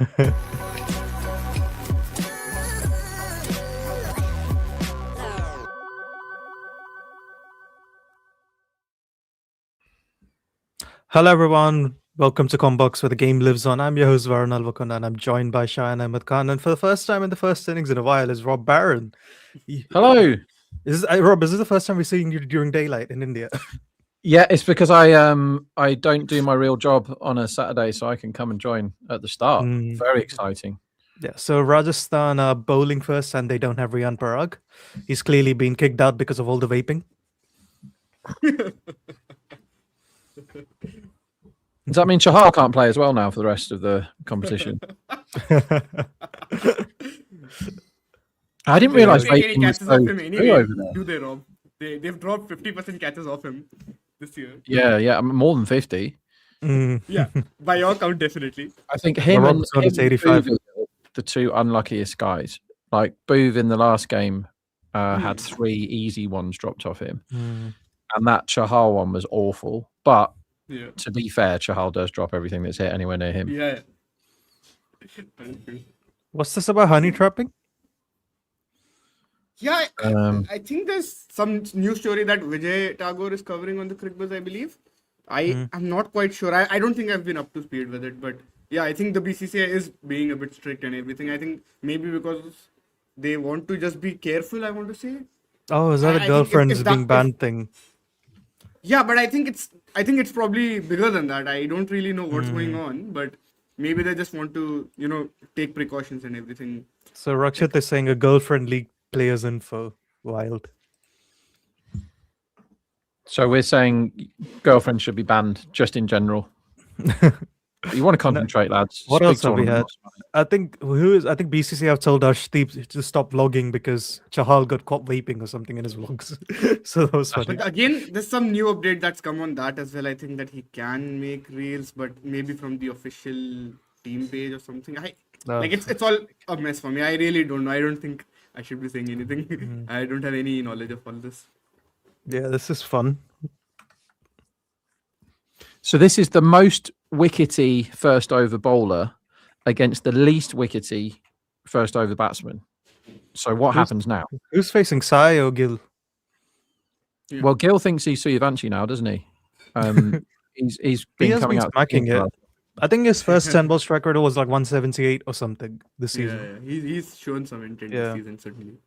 Hello, everyone. Welcome to Combox, where the game lives on. I'm your host, Varun Alvakunda, and I'm joined by Shayan Ahmed Khan. And for the first time in the first innings in a while is Rob Barron. Hello. Rob, is this the first time we're seeing you during daylight in India? Yeah, it's because I don't do my real job on a Saturday, so I can come and join at the start. Very exciting. Yeah, so Rajasthan are bowling first, and they don't have Riyan Parag. He's clearly been kicked out because of all the vaping. Does that mean Chahal can't play as well now for the rest of the competition? I didn't realise vaping was so anyway, over there. do they, Rob? They've dropped 50% catches off him this year. Yeah, more than 50. Yeah, by your count, definitely. I think him and 85. Booth are the two unluckiest guys. Like Booth in the last game had 3 easy ones dropped off him, and that Chahal one was awful. But to be fair, Chahal does drop everything that's hit anywhere near him. Yeah. What's this about honey trapping? Yeah, I think there's some news story that Vijay Tagore is covering on the Crickbuzz, I believe. I'm not quite sure. I don't think I've been up to speed with it, but yeah, I think the BCCI is being a bit strict and everything. I think maybe because they want to just be careful, I want to say. Oh, is that a girlfriend's being banned thing? Yeah, but I think it's probably bigger than that. I don't really know what's going on, but maybe they just want to, take precautions and everything. So Rakshit is saying a girlfriend leaked players' info. Wild. So we're saying girlfriends should be banned just in general. You want to concentrate, lads. What else have we had? I think BCCI have told Arshdeep to stop vlogging because Chahal got caught vaping or something in his vlogs. So that was funny. But again, there's some new update that's come on that as well. I think that he can make reels, but maybe from the official team page or something. It's all a mess for me. I really don't know. I don't think I should be saying anything. I don't have any knowledge of all this. Yeah, this is fun. So this is the most wickety first over bowler against the least wickety first over batsman. So what happens now? Who's facing Sai or Gill? Yeah. Well, Gill thinks he's Suyvanshi now, doesn't he? He's been coming out smacking it. I think his first 10 ball strike record was like 178 or something this season. Yeah. He's shown some intent this season, certainly.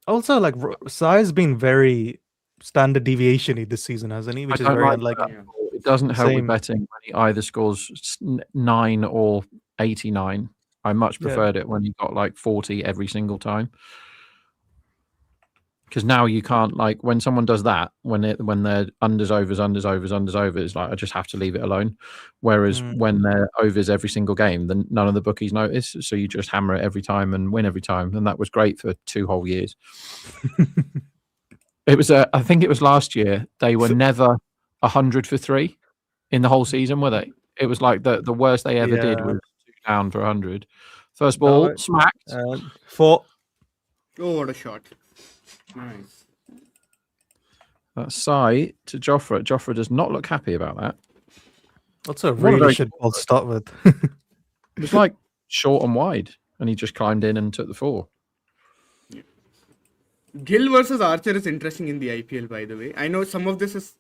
Also, like Sai's been very standard deviation-y this season, hasn't he? Which is very unlikely. It doesn't help with betting when he either scores 9 or 89. I much preferred it when he got like 40 every single time. Because now you can't, like, when someone does that, when they're unders, overs, like I just have to leave it alone. Whereas when they're overs every single game, then none of the bookies notice. So you just hammer it every time and win every time. And that was great for 2 whole years. It was, I think it was last year, they were never 100 for 3 in the whole season, were they? It was like the worst they ever did was 2 down for 100. First ball, smacked. 4. Oh, what a shot. Nice. That's Sai to Jofra. Jofra does not look happy about that. That's a really shit ball to start with. It was like short and wide, and he just climbed in and took the 4. Yeah. Gill versus Archer is interesting in the IPL, by the way. I know some of this is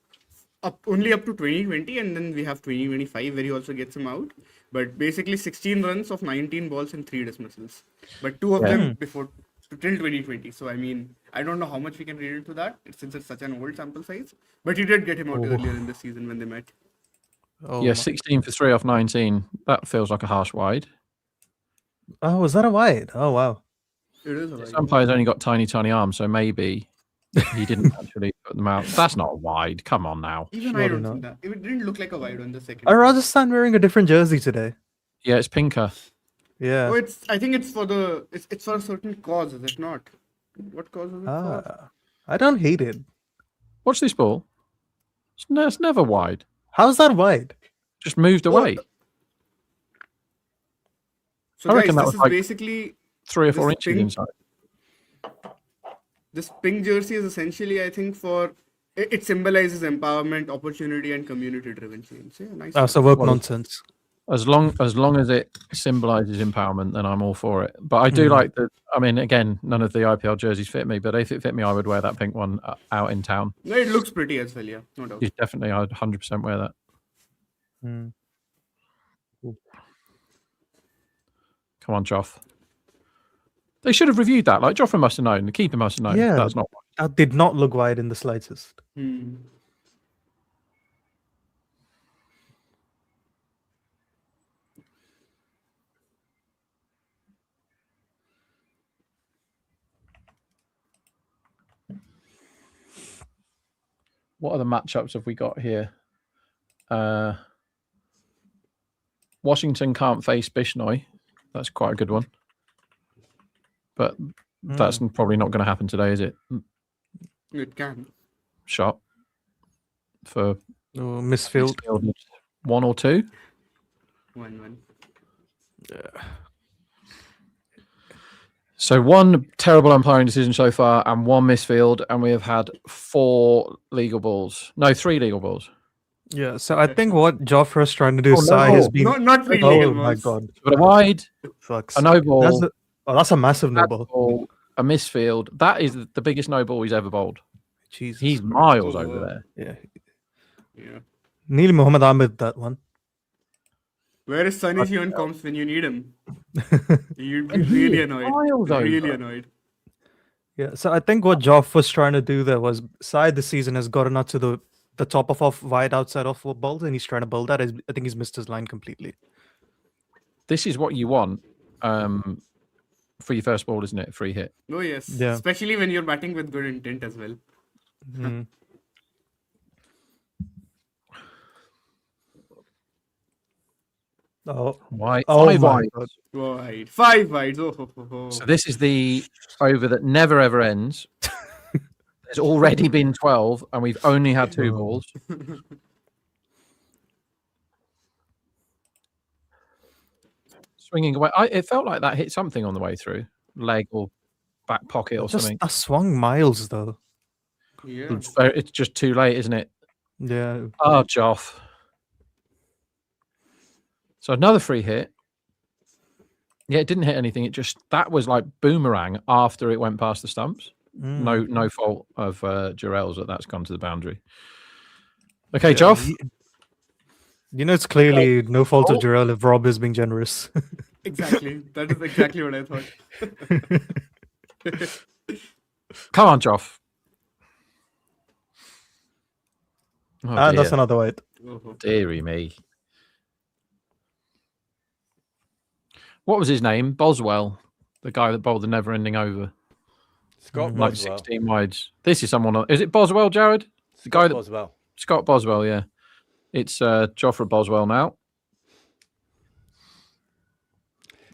only up to 2020, and then we have 2025 where he also gets him out. But basically 16 runs of 19 balls and 3 dismissals. But 2 of them before till 2020. So, I mean, I don't know how much we can read into that since it's such an old sample size. But he did get him out earlier in the season when they met. 16 for 3 off 19. That feels like a harsh wide. Oh, was that a wide? Oh, wow. It is a wide. Some players only got tiny arms, so maybe he didn't actually put them out. That's not a wide. Come on now. Even I don't think that. It didn't look like a wide on the second. Are Rajasthan wearing a different jersey today? Yeah, it's pinker. Yeah. Oh, I think it's for it's for a certain cause, is it not? What cause is it for? I don't hate it. Watch this ball. It's never wide. How's that wide? Just moved away. So guys, this is basically 3 or 4 inches inside. This pink jersey is essentially, I think, It symbolizes empowerment, opportunity, and community-driven change. Yeah, nice. So work Well, nonsense. As long as it symbolises empowerment, then I'm all for it. But I do like the. I mean, again, none of the IPL jerseys fit me, but if it fit me, I would wear that pink one out in town. No, it looks pretty as well. Yeah, no doubt. You definitely, I'd 100% wear that. Mm. Come on, Joff. They should have reviewed that. Like Joffrey must have known. The keeper must have known. Yeah. That's not. That did not look wide in the slightest. What other matchups have we got here? Washington can't face Bishnoi. That's quite a good one. But that's probably not going to happen today, is it? It can. Shot for Misfield. 1 or 2. 1-1. So 1 terrible umpiring decision so far and 1 misfield, and we have had 4 legal balls. No, 3 legal balls. Yeah, so I think what Joffrey's trying to do, Oh, Sai no. has been. Not really. Oh my god. But a wide, Fucks. a no ball, That's a massive no bad ball. ball, a misfield. That is the biggest no ball he's ever bowled. Jesus. He's miles over there. Yeah. Neil Muhammad Ahmed, that one. Where is Sunny Shion comes when you need him? You'd be really annoyed. Miles over. Really annoyed. Yeah, so I think what Joff was trying to do there was Sai this season has gotten out to the top of off wide outside off balls, and he's trying to build that. I think he's missed his line completely. This is what you want for your first ball, isn't it? Free hit. Oh yes. Yeah. Especially when you're batting with good intent as well. Oh, Why? oh 5 my wide. God. Wide. 5 wides. Oh. So this is the over that never ever ends. There's already been 12, and we've only had 2 balls. Swinging away. It felt like that hit something on the way through, leg or back pocket or something. I swung miles though. Yeah. It's just too late, isn't it? Yeah. Oh, Joff. So another free hit. Yeah, it didn't hit anything. That was like boomerang after it went past the stumps. No fault of Jarrell's that's gone to the boundary. Okay, Joff. You know, it's clearly no fault of Jarrell if Rob is being generous. Exactly. That is exactly what I thought. Come on, Joff. Oh, And that's another white. Deary me. What was his name? Boswell, the guy that bowled the never-ending over. Scott Like Boswell. 16 wides. This is someone. Is it Boswell, Jared? It's the guy that Boswell. Scott Boswell. Yeah, it's Joffrey Boswell now.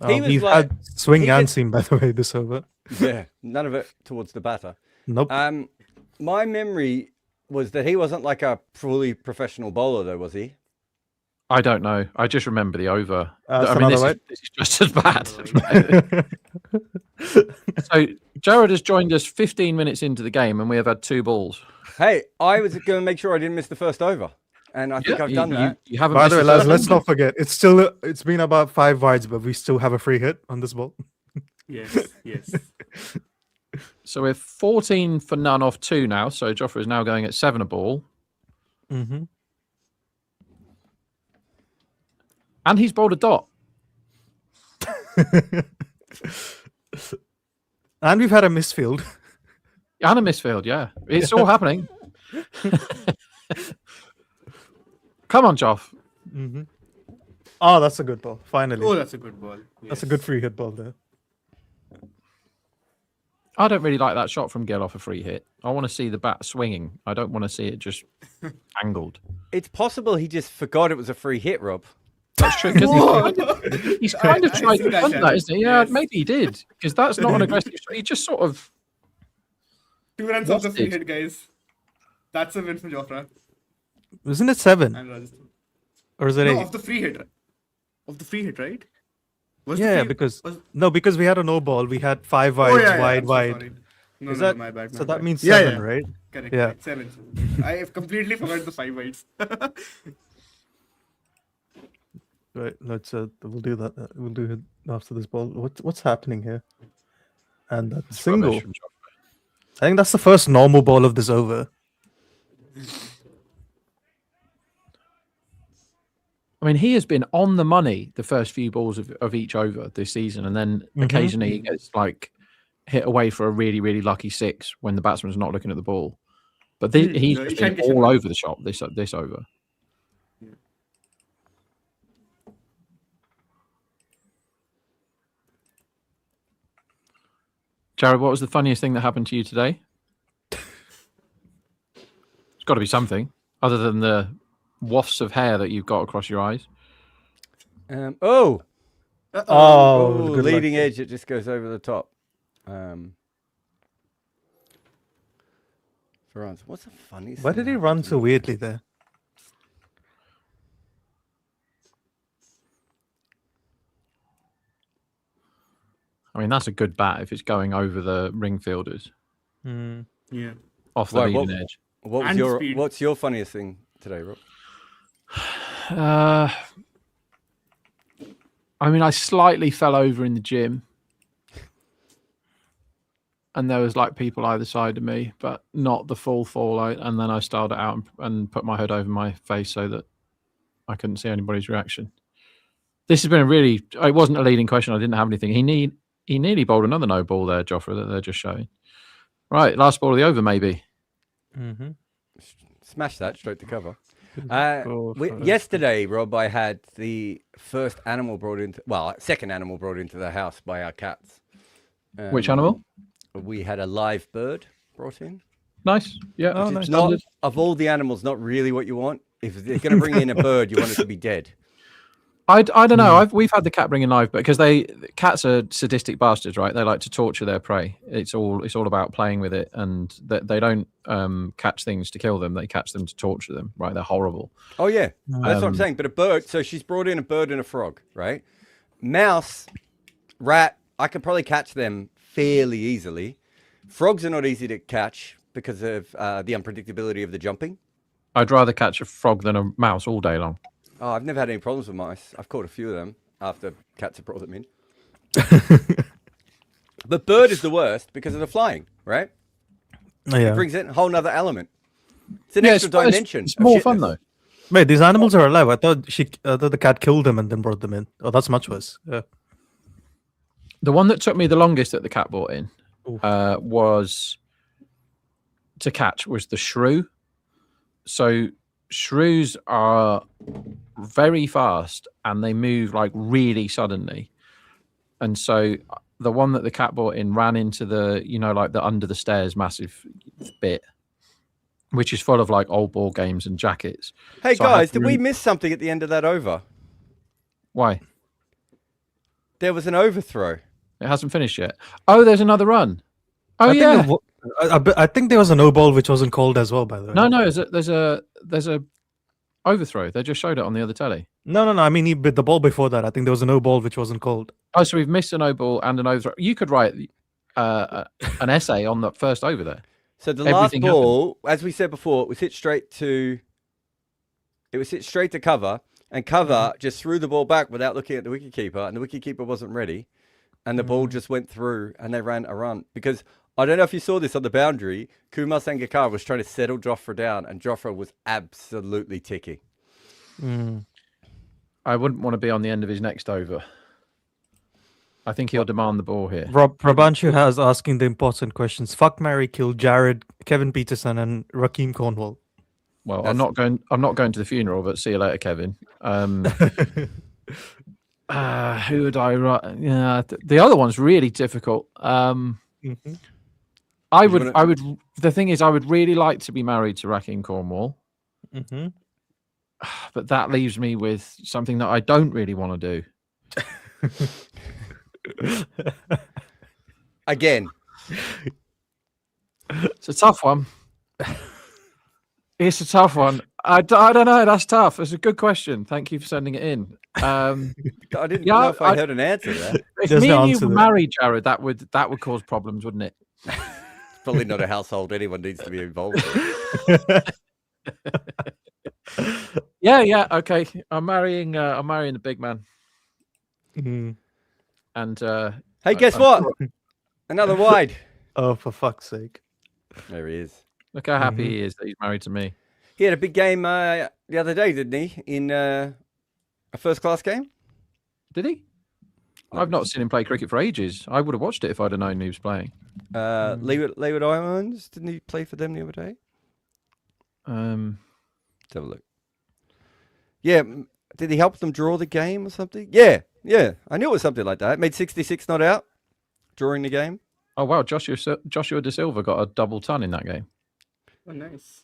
He was He's like- had swing he and did- seam, by the way, this over. Yeah, none of it towards the batter. Nope. My memory was that he wasn't like a fully professional bowler, though, was he? I don't know. I just remember the over. That's I mean, another this is just as bad. So Jared has joined us 15 minutes into the game, and we have had 2 balls. Hey, I was going to make sure I didn't miss the first over, and I think I've done that. You haven't. By the way, missed lads, the let's first not forget. It's been about 5 wides, but we still have a free hit on this ball. Yes. So we're 14 for none off 2 now. So Joffrey is now going at 7 a ball. Mm-hmm. And he's bowled a dot. And we've had a misfield. And a misfield, yeah. It's all happening. Come on, Joff. Mm-hmm. Oh, that's a good ball. Finally. Oh, that's a good ball. That's a good free hit ball there. I don't really like that shot from Gill off a free hit. I want to see the bat swinging. I don't want to see it just angled. It's possible he just forgot it was a free hit, Rob. That's true. He's kind of tried to punt that, isn't he? Yeah, Yes. maybe he did. Because that's not an aggressive shot. He just sort of... 2 runs off the Lost free it. hit, guys. That's a win for Jofra Isn't it 7? and Rajasthan. Or is it 8? No, of the free hit. Of the free hit, right? Was the Yeah, free- because was- no, because we had a no ball. We had 5 wides, yeah, wide, I'm so wide. sorry. No, Is no, that my bad. so? my That bad. means Yeah, 7, yeah. right? Correct. Yeah. Correct. 7. I have completely forgot the 5 whites. Right. We'll do that. We'll do it after this ball. What's happening here? And that It's single. rubbish from Joffrey. I think that's the first normal ball of this over. I mean, he has been on the money the first few balls of each over this season, and then occasionally he gets like hit away for a really, really lucky 6 when the batsman's not looking at the ball. But he's just been all over the shop this over. Jared, what was the funniest thing that happened to you today? It's got to be something other than the wafts of hair that you've got across your eyes. Oh, good leading luck. edge. It just goes over the top. What's the funniest? Why thing did he that run happened to so me? weirdly there? I mean, that's a good bat if it's going over the ring fielders Yeah. off the Right, leading edge. What was And speed. What's your funniest thing today, Rob? I mean, I slightly fell over in the gym. And there was like people either side of me, but not the full fallout. And then I styled it out and put my hood over my face so that I couldn't see anybody's reaction. This has been it wasn't a leading question. I didn't have anything. He nearly bowled another no ball there, Joffrey, that they're just showing. Right, last ball of the over, maybe. Smash that straight to cover. Yesterday, Rob, I had the second animal brought into the house by our cats. Which animal? We had a live bird brought in. Nice. Yeah. Oh, nice. Not, of all the animals, not really what you want. If they're going to bring in a bird, you want it to be dead. I don't know. We've had the cat bring in live, because cats are sadistic bastards, right? They like to torture their prey. It's all about playing with it, and they don't catch things to kill them. They catch them to torture them, right? They're horrible. Oh yeah, that's what I'm saying. But a bird. So she's brought in a bird and a frog, right? Mouse, rat. I can probably catch them fairly easily. Frogs are not easy to catch because of the unpredictability of the jumping. I'd rather catch a frog than a mouse all day long. Oh, I've never had any problems with mice. I've caught a few of them after cats have brought them in. But bird is the worst because of the flying, right? Yeah. It brings in a whole nother element. It's an extra dimension. It's more fun though. Wait, these animals are alive. I thought the cat killed them and then brought them in. Oh, that's much worse. Yeah. The one that took me the longest that the cat brought in was the shrew. So shrews are very fast and they move like really suddenly. And so the one that the cat brought in ran into the, like the under the stairs massive bit, which is full of like old ball games and jackets. Hey So guys, did we miss something at the end of that over? Why? There was an overthrow. It hasn't finished yet. Oh, there's another run. Oh, yeah. I think there was a no ball which wasn't called as well, by the way. No, there's a overthrow. They just showed it on the other telly. No. I mean, the ball before that, I think there was a no ball which wasn't called. Oh, so we've missed a no ball and an overthrow. You could write an essay on the first over there. So the last ball, as we said before, it was hit straight to cover, and cover just threw the ball back without looking at the wicketkeeper, and the wicketkeeper wasn't ready, and the ball just went through, and they ran a run. Because I don't know if you saw this on the boundary, Kumar Sangakkara was trying to settle Jofra down, and Jofra was absolutely ticking. I wouldn't want to be on the end of his next over. I think he'll demand the ball here. Prabhanshu has asking the important questions. Fuck, marry, kill Jared, Kevin Peterson, and Rakeem Cornwall. Well, I'm not going to the funeral, but see you later, Kevin. Who would I write? Yeah, the other one's really difficult. I would. The thing is, I would really like to be married to Rakeem Cornwall, but that leaves me with something that I don't really want to do. Again, it's a tough one. It's a tough one. I don't know. That's tough. It's a good question. Thank you for sending it in. I didn't know if I heard an answer there. If me and you were married, Jared, that would cause problems, wouldn't it? probably not a household anyone needs to be involved in. Yeah. Okay, I'm marrying the big man. Mhm. And Hey, guess what? Another wide. Oh, for fuck's sake. There he is. look how happy he is that he's married to me. He had a big game the other day, didn't he? In a first-class game? Did he? I've not seen him play cricket for ages. I would have watched it if I'd have known he was playing. Leeward Islands, didn't he play for them the other day? Let's have a look. Yeah, did he help them draw the game or something? Yeah. I knew it was something like that. Made 66 not out during the game. Oh wow, Joshua De Silva got a double ton in that game. Oh, nice.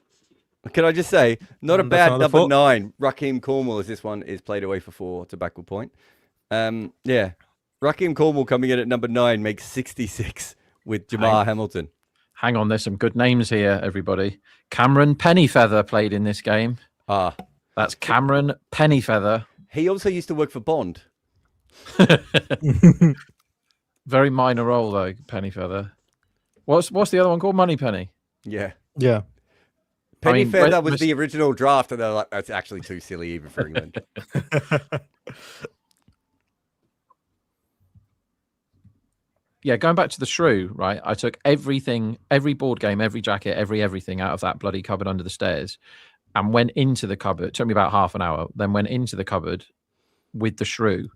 Can I just say, not a That's bad another number fault. 9. Raheem Cornwall, as this one is played away for 4 to backward point. Yeah. Raheem Cornwall coming in at number 9 makes 66 with Jamar Hamilton. Hang on, there's some good names here, everybody. Cameron Pennyfeather played in this game. Ah. That's Cameron Pennyfeather. He also used to work for Bond. Very minor role though, Pennyfeather. What's the other one called? Moneypenny. Yeah. Yeah. Pennyfeather was the original draft, and they're like, that's actually too silly even for England. Yeah, going back to the shrew, right? I took everything, every board game, every jacket, everything out of that bloody cupboard under the stairs and went into the cupboard. It took me about half an hour, then went into the cupboard with the shrew.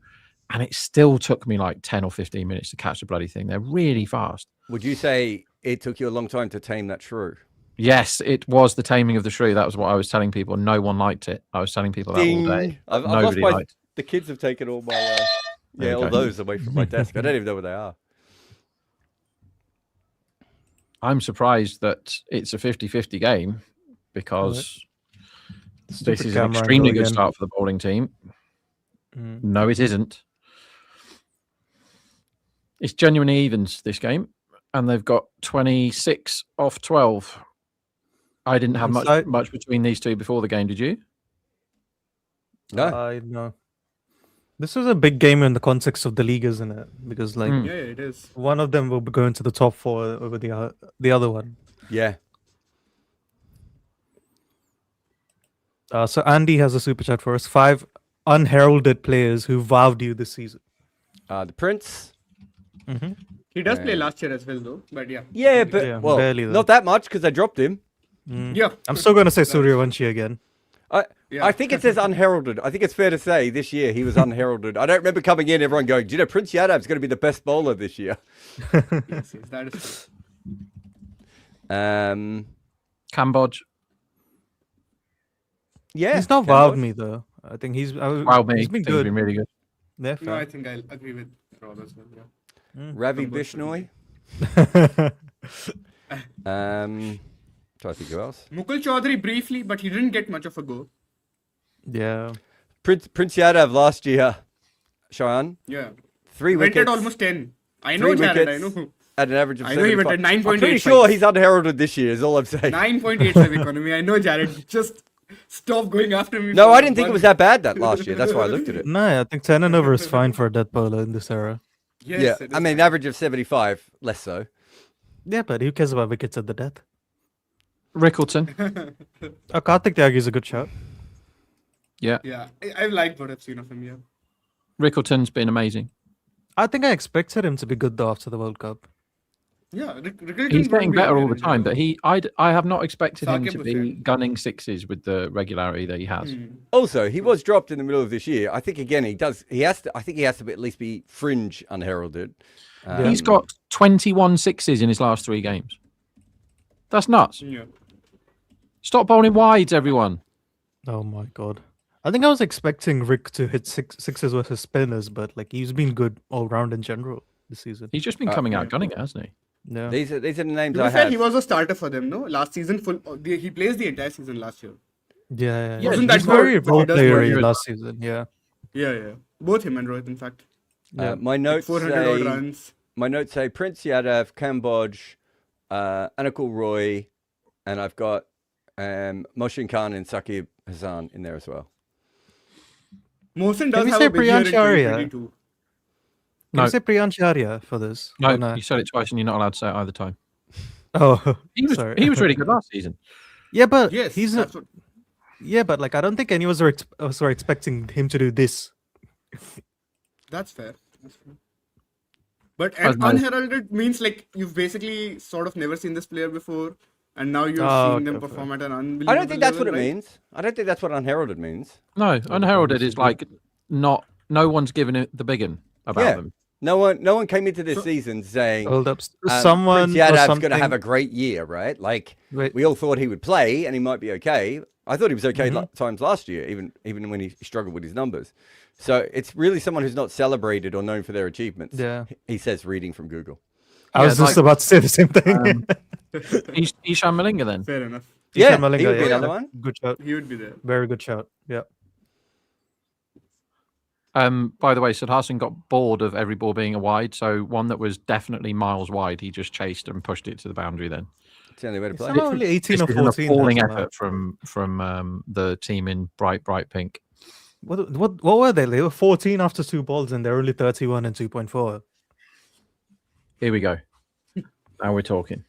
And it still took me like 10 or 15 minutes to catch the bloody thing. They're really fast. Would you say it took you a long time to tame that shrew? Yes, it was the taming of the shrew. That was what I was telling people. No one liked it. I was telling people that all day. I've Nobody lost liked it. the kids have taken all my There you all go. those away from my desk. I don't even know where they are. I'm surprised that it's a 50-50 game because this is an extremely good start for the bowling team. No, it isn't. It's genuinely evens this game, and they've got 26 off 12. I didn't have much between these two before the game. Did you? No. No. This was a big game in the context of the league, isn't it? Because like Yeah, it is. one of them will be going to the top 4 over the other one. Yeah. So Andy has a super chat for us. 5 unheralded players who wowed you this season. The Prince. He does play last year as well, though. But yeah. Yeah, but Yeah, well, barely though. not that much because I dropped him. Yeah. I'm still going to say Suryavanshi again. I think it says unheralded. I think it's fair to say this year he was unheralded. I don't remember coming in, everyone going, do you know Prince Yadav's going to be the best bowler this year? Yes, that is true. Cambodge. Yeah. He's not wowed me though. I think he's Wowed me. He's been He's good. been really good. Yeah, No, I fair. think I'll agree with Rob as well. Yeah. Ravi Bishnoi. Try to think who else. Mukul Chaudhary briefly, but he didn't get much of a go. Yeah. Prince Yadav last year, Shayan, Yeah. 3 Went wickets. at almost 10. I know 3 Jared, I wickets know. At an average of I know he went 75. at 9.85. I'm pretty sure he's unheralded this year, is all I'm saying. 9.85 economy. I know, Jared. Just stop going after me. No, for I didn't think it one- was that bad that last year. That's why I looked at it. No, I think 10 and over is fine for a death bowler in this era. Yes, Yeah, it I is. mean, average of 75, less so. Yeah, but who cares about wickets at the death? Rickleton. Oh, Karthik Tyagi is a good shot. Yeah. Yeah, I've liked what I've seen of him, yeah. Rickleton's been amazing. I think I expected him to be good though after the World Cup. Yeah, He's getting better all the time, but I have not expected him Sakib to was be there. gunning sixes with the regularity that he has. Also, he was dropped in the middle of this year. I think again he has to at least be fringe unheralded. He's got 21 sixes in his last 3 games. That's nuts. Yeah. Stop bowling wides, everyone. Oh my god. I think I was expecting Rick to hit sixes versus spinners, but like he's been good all round in general this season. He's just been coming out gunning it, hasn't he? Yeah. These are the names To I be fair, have. he was a starter for them, no? Last season, he plays the entire season last year. Yeah. Yeah, Wasn't He's that good? very But he role does player work. last season. Yeah. Yeah. Both him and Rohit, in fact. My notes 400 odd say runs. Prince Yadav, Cambodge, Anakul Roy, and I've got Moshin Khan and Sakib Hassan in there as well. Mohsin Can does we have say a big year in Priyansh Arya? 2022. Can No. you say Priyansh Arya for this? No, Or no? you said it twice and you're not allowed to say it either time. Oh, He was sorry. he was really good last season. Yeah, but Yes, he's that's what. yeah, but like I don't think any of us were expecting him to do this. That's fair. That's fair. But I an know. unheralded means like you've basically sort of never seen this player before, and now you're Oh, seeing them okay, perform at an unbelievable I don't think that's what level, it right? means. I don't think that's what unheralded means. No, unheralded obviously is do. like no one's given it the big one about Yeah. them. No one came into this So- season saying Hold up, Prince someone or Yadav's something. going to have a great year, right? Like Wait. we all thought he would play and he might be okay. I thought he was okay Mhm. times last year, even when he struggled with his numbers. So it's really someone who's not celebrated or known for their achievements. Yeah. He says, reading from Google. I was Yeah, just like, about to say the same thing. Ishan Malinga then. Fair enough. Yeah, Ishan Malinga, he would be yeah, another yeah. one. Good shout. He would be there. Very good shout. Yeah. By the way, Sadhasan got bored of every ball being a wide, so one that was definitely miles wide, he just chased and pushed it to the boundary. Then It's the only way to play. Somehow only 18 this or is an 14. appalling that's allowed. effort from the team in bright pink. What were they? They were 14 after 2 balls, and they're only 31 and 2.4. Here we go. Now we're talking.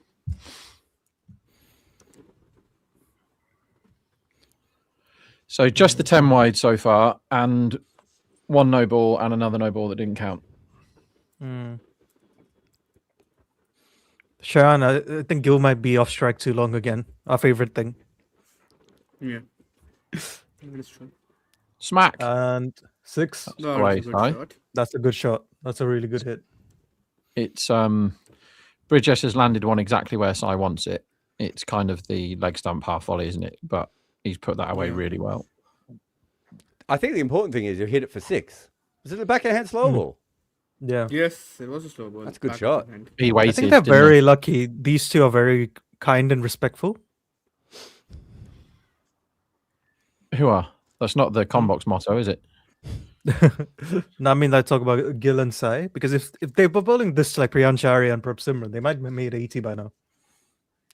So just the 10 wide so far, and one no ball and another no ball that didn't count. Sharon, I think Gil might be off strike too long again. Our favorite thing. Yeah. That is true. Smack. And 6. No, away, it's a good Sai. shot. That's a good shot. That's a really good hit. It's Bridges has landed one exactly where Sai wants it. It's kind of the leg stump half volley, isn't it? But he's put that away Yeah. really well. I think the important thing is you hit it for 6. Was it the backhand slow ball? Yeah. Yes, it was a slow ball. That's a good Back shot. of the hand. He I waited. think they're didn't he? very lucky. These two are very kind and respectful. Who are? That's not the Combox motto, is it? No, I mean, I talk about Gil and Sai, because if they were bowling this to like Priyanchari and Prab Simran, they might have made 80 by now.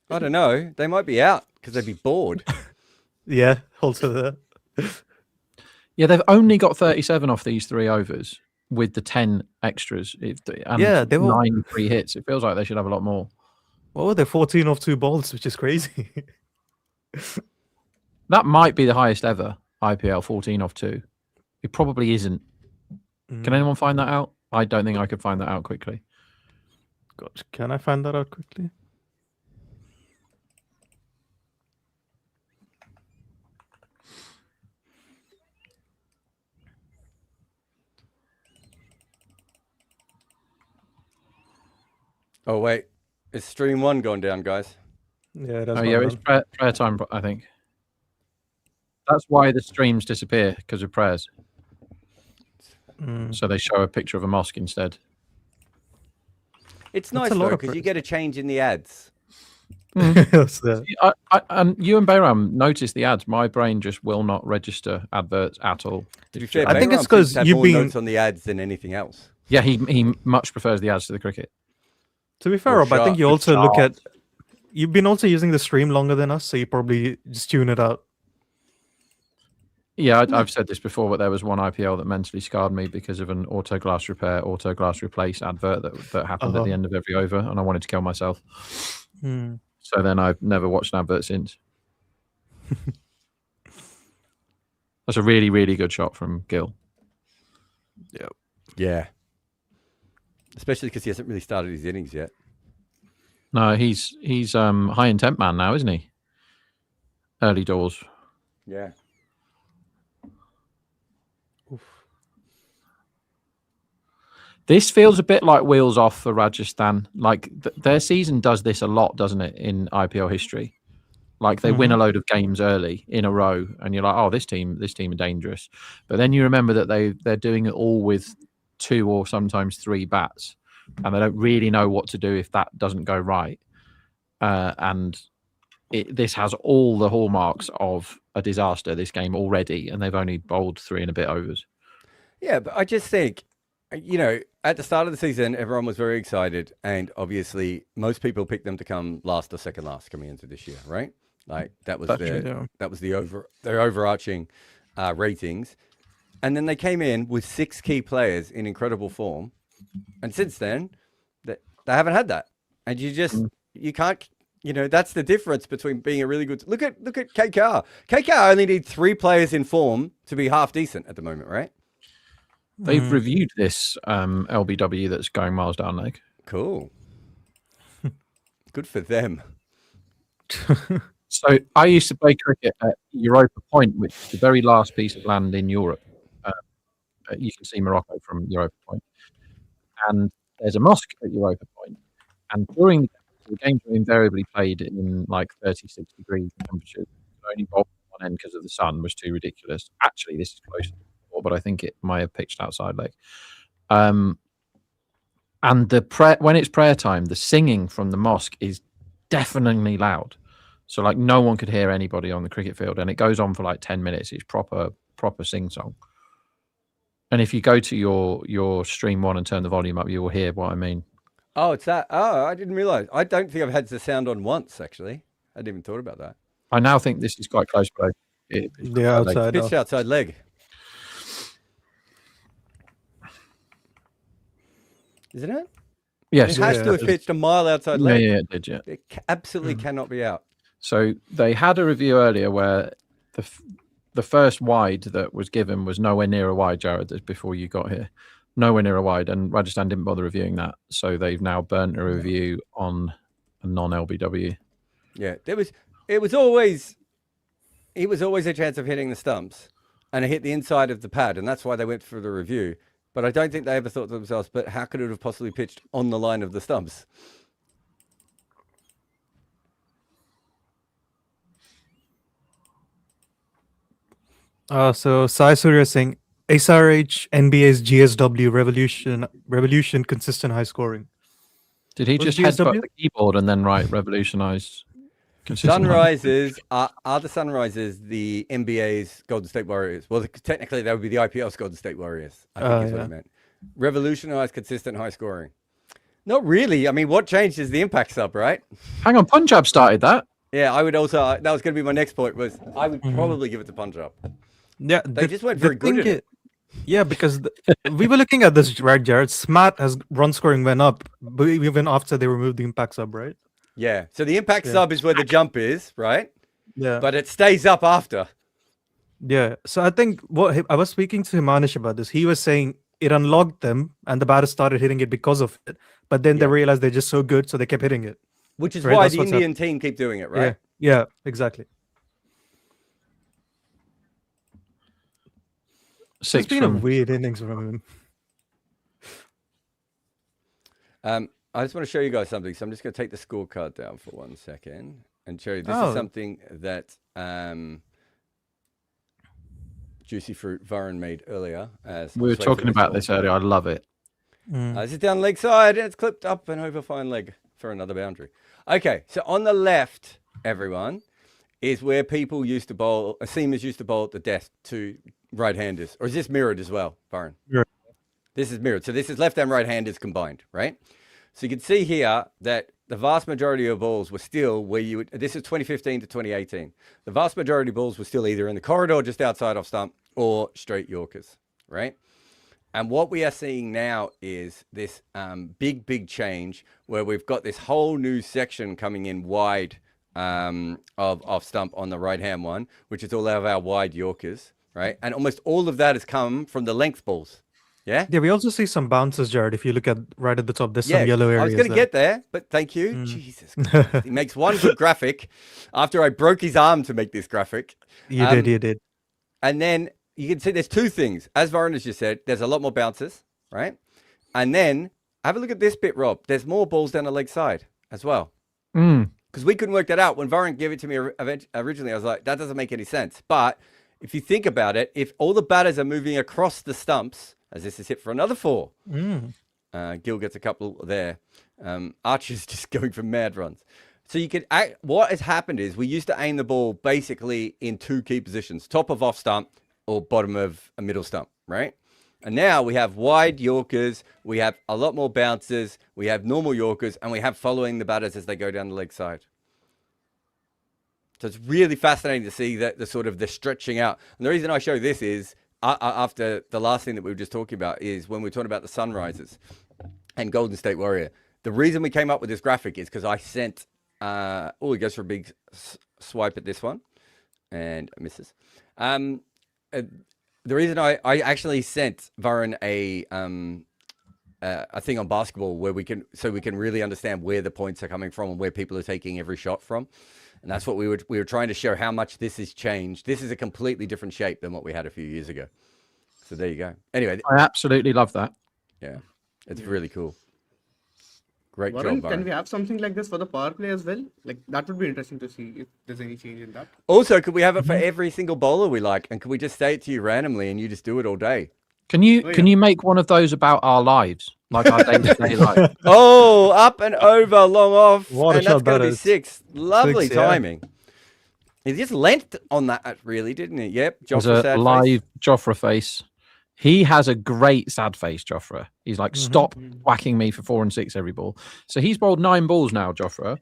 I don't know. They might be out because they'd be bored. Yeah, also there. Yeah, they've only got 37 off these 3 overs with the 10 extras. And Yeah, they were- 9 free hits. It feels like they should have a lot more. What were they? 14 off 2 balls, which is crazy. That might be the highest ever IPL, 14 off 2. It probably isn't. Can anyone find that out? I don't think I could find that out quickly. God, can I find that out quickly? Oh, wait. Is stream 1 going down, guys? Yeah, that's Oh, yeah, it's prayer time, I think. That's why the streams disappear, because of prayers. So they show a picture of a mosque instead. It's That's nice, a lot though, of because you praise. get a change in the ads. That's the- And you and Bayram notice the ads. My brain just will not register adverts at all. To be fair, I think Bayram it's 'cause seems to have you've more been- notes on the ads than anything else. Yeah, he much prefers the ads to the cricket. To be fair, Or Rob, I think shot. you also look shot. at. You've been also using the stream longer than us, so you probably just tune it out. Yeah, I've said this before, but there was one IPL that mentally scarred me because of an auto glass repair, auto glass replace advert that happened at the end of every over, and I wanted to kill myself. So then I've never watched an advert since. That's a really, really good shot from Gill. Yeah. Especially because he hasn't really started his innings yet. No, he's high intent man now, isn't he? Early doors. Yeah. This feels a bit like wheels off for Rajasthan. Like their season does this a lot, doesn't it, in IPL history? Like they win a load of games early in a row, and you're like, oh, this team are dangerous. But then you remember that they're doing it all with 2 or sometimes 3 bats, and they don't really know what to do if that doesn't go right. And this has all the hallmarks of a disaster, this game already, and they've only bowled 3 and a bit overs. Yeah, but I just think, you know, at the start of the season, everyone was very excited. And obviously, most people picked them to come last or second last coming into this year, right? Like that was their overarching ratings. And then they came in with 6 key players in incredible form. And since then, they haven't had that. And you can't You know, that's the difference between being a really good. Look at KKR. KKR only need 3 players in form to be half decent at the moment, right? They've reviewed this LBW that's going miles down leg. Cool. Good for them. So I used to play cricket at Europa Point, which is the very last piece of land in Europe. You can see Morocco from Europa Point. And there's a mosque at Europa Point. And during the games were invariably played in like 36 degree temperatures. Only bowl on one end because of the sun was too ridiculous. Actually, this is close to before, but I think it might have pitched outside leg. And when it's prayer time, the singing from the mosque is deafeningly loud. So like no one could hear anybody on the cricket field, and it goes on for like 10 minutes. It's proper sing song. And if you go to your stream one and turn the volume up, you will hear what I mean. Oh, it's that. Oh, I didn't realize. I don't think I've had the sound on once, actually. I hadn't even thought about that. I now think this is quite close, but outside. Pitched outside leg. Isn't it? Yes. It has to have pitched a mile outside leg. Yeah, it did, yeah. It absolutely cannot be out. So they had a review earlier where the first wide that was given was nowhere near a wide, Jared, before you got here. Nowhere near a wide, and Rajasthan didn't bother reviewing that. So they've now burnt a review on a non-LBW. Yeah, it was always a chance of hitting the stumps, and it hit the inside of the pad, and that's why they went for the review. But I don't think they ever thought to themselves, but how could it have possibly pitched on the line of the stumps? So Sai Surya saying SRH NBA's GSW revolution consistent high scoring. Did he What's just headbutt GSW? the keyboard and then write revolutionized? Sunrises are the Sunrises the NBA's Golden State Warriors? Well, technically that would be the IPL's Golden State Warriors. I think is what it meant. Revolutionized consistent high scoring. Not really. I mean, what changed is the impact sub, right? Hang on, Punjab started that. Yeah, I would also. That was going to be my next point. Was I would probably give it to Punjab. Yeah, They just weren't very good at it. Yeah, because we were looking at this, right, Jared? Smart has run scoring went up, but even after they removed the impact sub, right? Yeah. So the impact sub is where the jump is, right? Yeah. But it stays up after. Yeah. So I think I was speaking to Himanish about this. He was saying it unlocked them and the batters started hitting it because of it. But then they realized they're just so good, so they kept hitting it. Which is Right, why that's the what's Indian team keep doing it, right? Yeah, exactly. It's Six been a from weird innings from him. I just want to show you guys something. So I'm just going to take the scorecard down for 1 second and show you. This is something that Juicy Fruit Varun made earlier. We were talking about this earlier. I love it. This is down leg side and it's clipped up and over fine leg for another boundary. Okay, so on the left, everyone, is where people used to bowl, seamers used to bowl at the death to right-handers. Or is this mirrored as well, Varun? Yeah. This is mirrored. So this is left and right-handers combined, right? So you can see here that the vast majority of balls were still where you would, this is 2015 to 2018. The vast majority of balls were still either in the corridor just outside off stump or straight Yorkers, right? And what we are seeing now is this big change where we've got this whole new section coming in wide of off stump on the right-hand one, which is all of our wide Yorkers, right? And almost all of that has come from the length balls. Yeah. Yeah, we also see some bounces, Jared. If you look at right at the top, there's some yellow areas. I was going to get there, but thank you. Jesus Christ. He makes one good graphic after I broke his arm to make this graphic. You did. And then you can see there's two things. As Varun has just said, there's a lot more bounces, right? And then have a look at this bit, Rob. There's more balls down the leg side as well. Because we couldn't work that out. When Varun gave it to me originally, I was like, that doesn't make any sense. But if you think about it, if all the batters are moving across the stumps, as this is hit for another 4. Gill gets a couple there. Archer's just going for mad runs. So you could what has happened is we used to aim the ball basically in 2 key positions, top of off stump or bottom of a middle stump, right? And now we have wide Yorkers, we have a lot more bounces, we have normal Yorkers, and we have following the batters as they go down the leg side. So it's really fascinating to see that the sort of the stretching out. And the reason I show this is after the last thing that we were just talking about is when we were talking about the Sunrises and Golden State Warrior. The reason we came up with this graphic is because I sent he goes for a big swipe at this one and misses. The reason I actually sent Varun a thing on basketball where we can really understand where the points are coming from and where people are taking every shot from. And that's what we were trying to show, how much this has changed. This is a completely different shape than what we had a few years ago. So there you go. Anyway, I absolutely love that. Yeah, it's really cool. Great Varun, job, Varun. can we have something like this for the power play as well? Like, that would be interesting to see if there's any change in that. Also, could we have it for every single bowler we like? And could we just say it to you randomly and you just do it all day? Can you make one of those about our lives, like our day-to-day life? Oh, up and over, long off. What a and that's shot going to that be is. 6. Lovely 6, yeah. timing. He just length on that, really, didn't he? Yep. There's Joffre a sad live face. Jofra face. He has a great sad face, Jofra. He's like, stop whacking me for 4 and 6 every ball. So he's bowled 9 balls now, Jofra,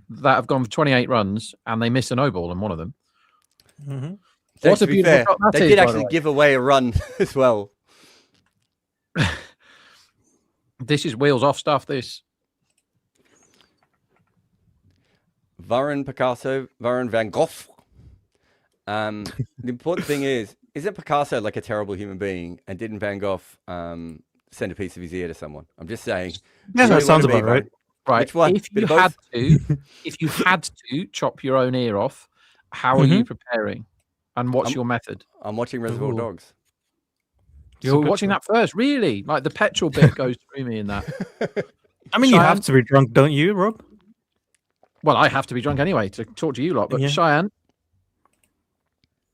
that have gone for 28 runs, and they missed a no ball on one of them. So, What to a be beautiful fair, shot that they is, did by the actually way. give away a run as well. This is wheels off stuff, this. Varun Picasso, Varun Van Gogh. The important thing is, isn't Picasso like a terrible human being? And didn't Van Gogh send a piece of his ear to someone? I'm just saying. Yeah, Who that do you sounds wanna be, about right. Varun? Right. Which one? If Bit you of both? had to, if you had to chop your own ear off, how are you preparing? And what's your method? I'm watching Reservoir Ooh. Dogs. You're good watching one. that first, really? Like the petrol bit goes through me in that. I mean, you Cheyenne? have to be drunk, don't you, Rob? Well, I have to be drunk anyway to talk to you lot. But Yeah. Cheyenne,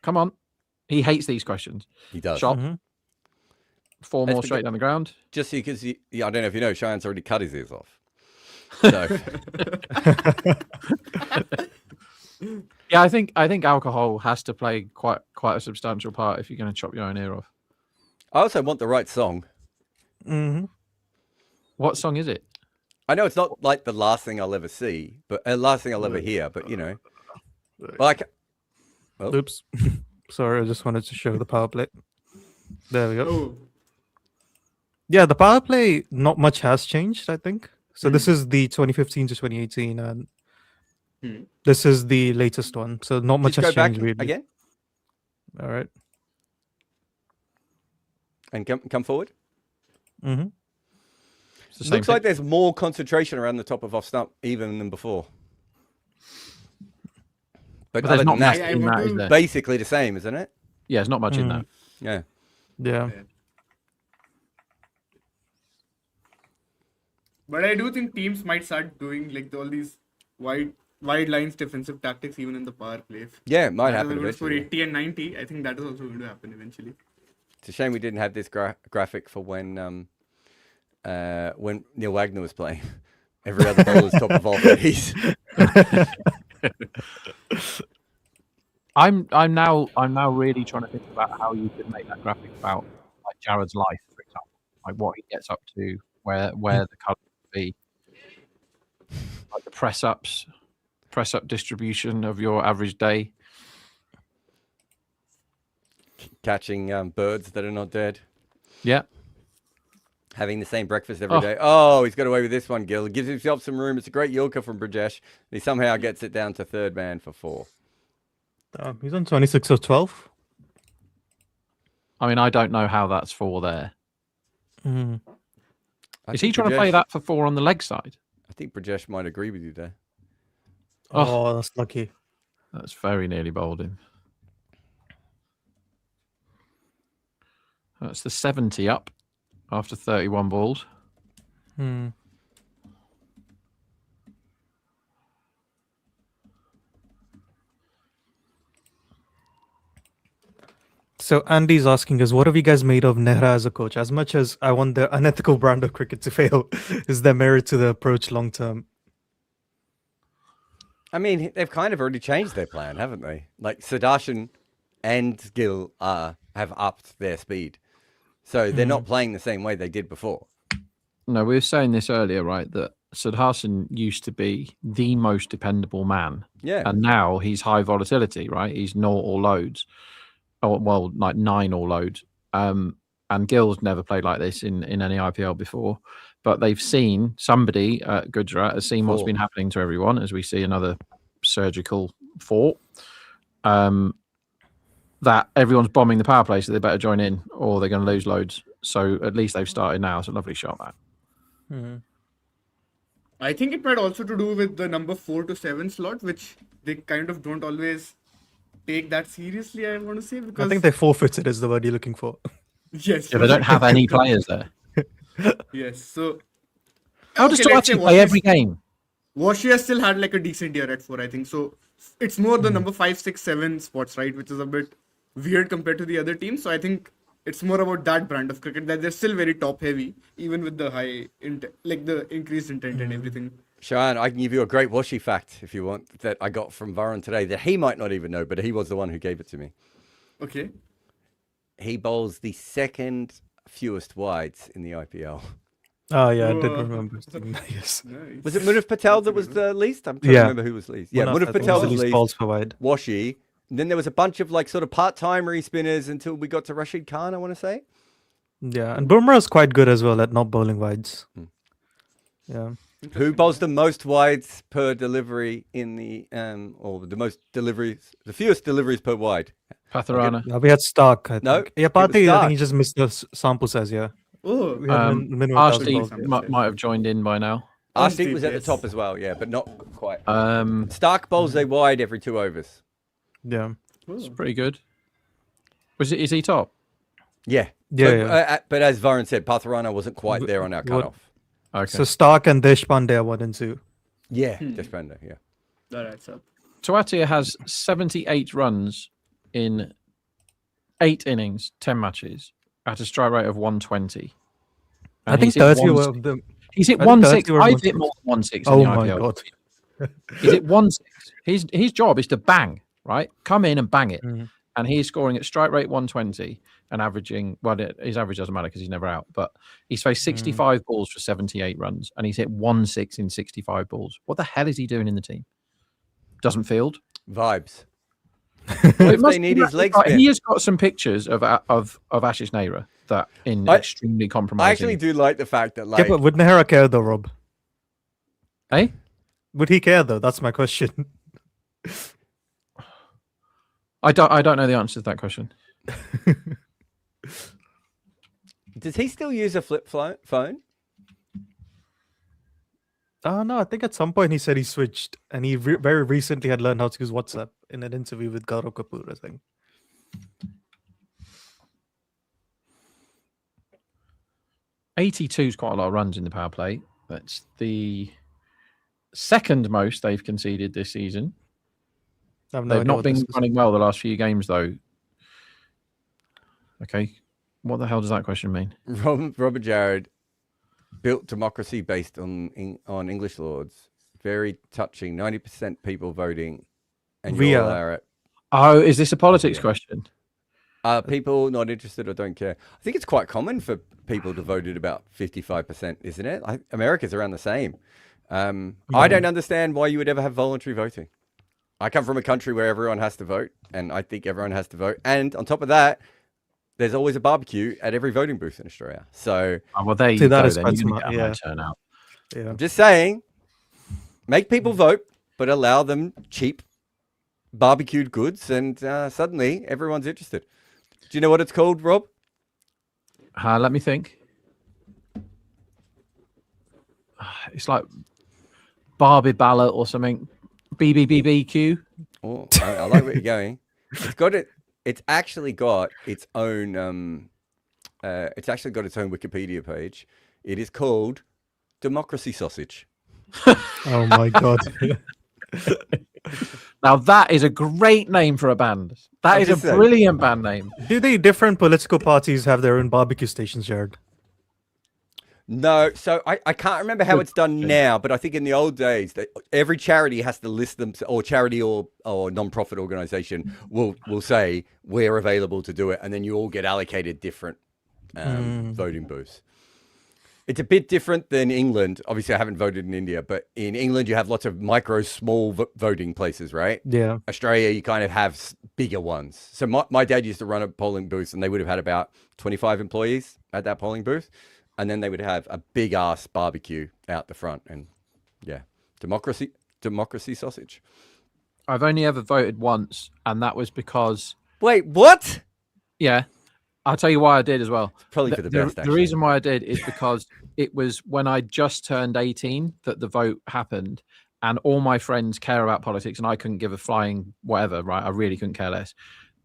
come on. He hates these questions. He does. Shot. 4 Let's more begin- straight down the ground. Just because I don't know if you know, Cheyenne's already cut his ears off. So Yeah, I think alcohol has to play quite a substantial part if you're going to chop your own ear off. I also want the right song. What song is it? I know it's not like the last thing I'll ever see, but last thing I'll ever hear. But you know, like, well, Oops. Sorry, I just wanted to show the power play. There we go. Oh, Yeah, the power play, not much has changed, I think. So this is the 2015 to 2018, and this is the latest one. So not much just has go back changed really. again All right. and come forward. It's the same Looks like thing. there's more concentration around the top of off stump even than before. But But there's other not than that, much in that, is there? basically the same, isn't it? Yeah, there's not much in that. Yeah. Yeah. but I do think teams might start doing like all these wide lines defensive tactics even in the power play. If Yeah, it might They're happen going to score eventually. 80 and 90. I think that is also going to happen eventually. It's a shame we didn't have this graphic for when Neil Wagner was playing. Every other bowler's top of all these. I'm now really trying to think about how you could make that graphic about like Jared's life, for example, like what he gets up to, where the colour would be, like the press up distribution of your average day. Catching birds that are not dead. Yeah, Having the same breakfast every day. Oh, he's got away with this one, Gill. He gives himself some room. It's a great Yorker from Brajesh. He somehow gets it down to third man for 4. He's on 26 of 12. I mean, I don't know how that's 4 there. I Is he think trying to play Brajesh- that for 4 on the leg side? I think Brajesh might agree with you there. Oh, that's lucky. That's very nearly bowled him. That's the 70 up after 31 balls. So Andy's asking us, what have you guys made of Nehra as a coach? As much as I want the unethical brand of cricket to fail, is there merit to the approach long term? I mean, they've kind of already changed their plan, haven't they? Like Sudarshan and Gill have upped their speed. So they're not playing the same way they did before. No, we were saying this earlier, right? That Sudarshan used to be the most dependable man. Yeah. And now he's high volatility, right? He's naught or loads. Oh, well, like 9 or loads. And Gill's never played like this in any IPL before. but they've seen somebody at Gujarat has seen what's Four. been happening to everyone as we see another surgical fort. That everyone's bombing the power play, so they better join in, or they're going to lose loads. So at least they've started now. It's a lovely shot, that. I think it might also to do with the number 4 to 7 slot, which they kind of don't always take that seriously, I want to say. Because I think they forfeited is the word you're looking for. Yes. Yeah, they don't have any players there. Yes. So How does let's say Tuati play every game? Washi has still had like a decent year at 4, I think. So it's more the number 5, 6, 7 spots, right? Which is a bit weird compared to the other teams. So I think it's more about that brand of cricket, that they're still very top heavy, even with the high like the increased intent and everything. Shahan, I can give you a great Washi fact if you want that I got from Varun today that he might not even know, but he was the one who gave it to me. Okay. He bowls the second fewest wides in the IPL. Oh yeah, I did remember seeing that. Yes. Nice. Was it Munaf Patel that was the least? I'm trying to remember who was least. Yeah, Munaf Patel was least. Balls per wide. Washi. And then there was a bunch of like sort of part-time re-spinners until we got to Rashid Khan, I want to say. Yeah, and Bumrah's quite good as well at not bowling wides. Yeah. Who bowls the most wides per delivery in the or the most deliveries, the fewest deliveries per wide? Patharana. We had Stark. I think. No, Yeah, it was Pati, I Stark. think he just missed the sample size. Yeah. Oh, We had minimum 1,000 balls. Arsteve might have joined in by now. Arsteve was at the yes. top as well, yeah, but not quite. Um, Stark bowls a wide every 2 overs. Yeah. it's pretty good. Is he top? Yeah. Yeah, But as Varun said, Patharana wasn't quite there on our cutoff. Okay. So Stark and Deshpande are 1 and 2. Yeah, Deshpande, yeah. that adds up. Tuatia has 78 runs in 8 innings, 10 matches, at a strike rate of 120. I And think he's hit 30 one- of them. He's hit I think 1-6. 30 were I've 1-6. hit more than 1-6 in Oh the my IPL. god. He's hit 1-6. His job is to bang, right? Come in and bang it. Mhm. And he's scoring at strike rate 120 and averaging, well, his average doesn't matter because he's never out, but he's faced 65 balls for 78 runs and he's hit 1-6 in 65 balls. What the hell is he doing in the team? Doesn't field. Vibes. Well, If they need his leg spin. He has got some pictures of Ashish Nehra that in extremely compromising. I actually do like the fact that, Yeah, like, but would Nehra care though, Rob? Hey? Would he care though? That's my question. I don't know the answer to that question. does he still use a flip phone? No, I think at some point he said he switched, and he very recently had learned how to use WhatsApp in an interview with Gaurav Kapoor, I think. '82 is quite a lot of runs in the power play. That's the second most they've conceded this season. I have no They've idea not what been this is. running well the last few games, though. Okay, what the hell does that question mean? Robert Jarrett built democracy based on English Lords. Very touching. 90% people voting, and you Ria. all are at Oh, is this a politics question? people not interested or don't care. I think it's quite common for people to vote at about 55%, isn't it? America's around the same. I don't understand why you would ever have voluntary voting. I come from a country where everyone has to vote, and I think everyone has to vote. And on top of that, there's always a barbecue at every voting booth in Australia. So Oh, well, there you See, that go. is Then quite you're gonna smart, get a high yeah. turnout. Yeah. I'm just saying, make people vote, but allow them cheap barbecued goods, and suddenly everyone's interested. Do you know what it's called, Rob? Let me think. It's like Barbie ballot or something. BBBBQ. Oh, I like where you're going. It's actually got its own. It's actually got its own Wikipedia page. It is called Democracy Sausage. Oh my god. Now that is a great name for a band. That I'm is a just saying. brilliant band name. Do the different political parties have their own barbecue stations, Jared? No, so I can't remember how it's done now, but I think in the old days, every charity has to list them, or charity or non-profit organization will say we're available to do it, and then you all get allocated different voting booths. It's a bit different than England. Obviously, I haven't voted in India, but in England, you have lots of small voting places, right? Yeah. Australia, you kind of have bigger ones. So my dad used to run a polling booth, and they would have had about 25 employees at that polling booth. and then they would have a big ass barbecue out the front, and yeah, democracy sausage. I've only ever voted once, and that was because Wait, what? yeah, I'll tell you why I did as well. Probably for the best. The reason why I did is because it was when I just turned 18 that the vote happened, and all my friends care about politics, and I couldn't give a flying whatever, right? I really couldn't care less.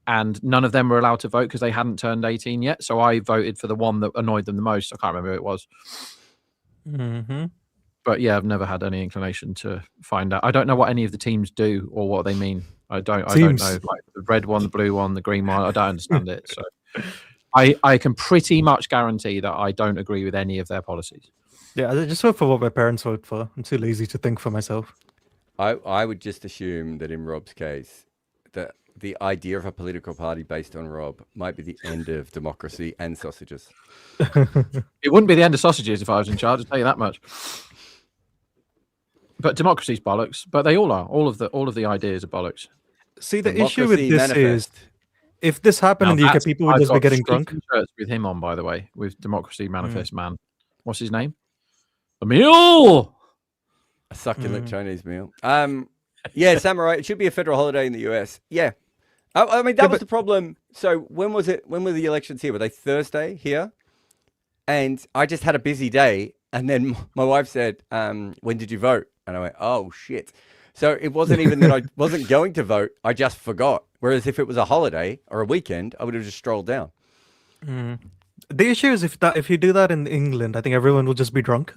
And none of them were allowed to vote because they hadn't turned 18 yet. So I voted for the one that annoyed them the most. I can't remember who it was. Mm-hmm. But yeah, I've never had any inclination to find out. I don't know what any of the teams do or what they mean. I don't know. Like the red one, the blue one, the green one. I don't understand it. So I can pretty much guarantee that I don't agree with any of their policies. Yeah, I just vote for what my parents vote for. I'm too lazy to think for myself. I would just assume that in Rob's case, that the idea of a political party based on Rob might be the end of democracy and sausages. It wouldn't be the end of sausages if I was in charge, I'll tell you that much. But democracy's bollocks. But they all are. All of the ideas are bollocks. See, the issue with Democracy this is, manifest. if this happened in the UK, people would I've just be got getting 3 drunk. T-shirts with him on, by the way, with Democracy Manifest Man. What's his name? Emil! A succulent Chinese meal. Yeah, samurai. It should be a federal holiday in the US. Yeah. I mean, that was the problem. So when was it? When were the elections here? Were they Thursday here? And I just had a busy day. And then my wife said, when did you vote? And I went, oh, shit. So it wasn't even that I wasn't going to vote. I just forgot. Whereas if it was a holiday or a weekend, I would have just strolled down. The issue is if you do that in England, I think everyone will just be drunk.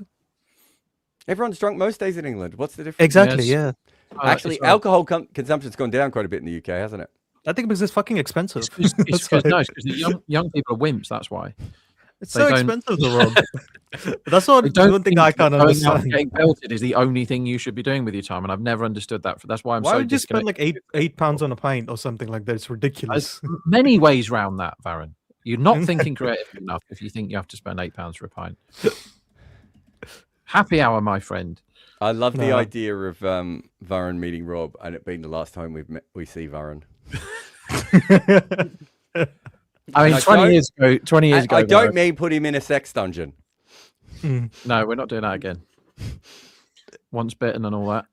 Everyone's drunk most days in England. What's the difference? Exactly, Yes. yeah. Actually, alcohol consumption's gone down quite a bit in the UK, hasn't it? I think because it's fucking expensive. It's That's why. because the young people are wimps, that's why. It's They so don't- expensive, though, Rob. That's what I one thing I can't going out and understand. getting belted is the only thing you should be doing with your time, and I've never understood that. That's why I'm Why so would you spend disconnected. like £8 on a pint or something like that? It's ridiculous. There's many ways round that, Varun. You're not thinking creatively enough if you think you have to spend £8 for a pint. Happy hour, my friend. I love the No. idea of Varun meeting Rob and it being the last time we see Varun. I mean, I 20 don't- years ago. 20 years ago. I don't Varun- mean put him in a sex dungeon. No, we're not doing that again. Once bitten and all that.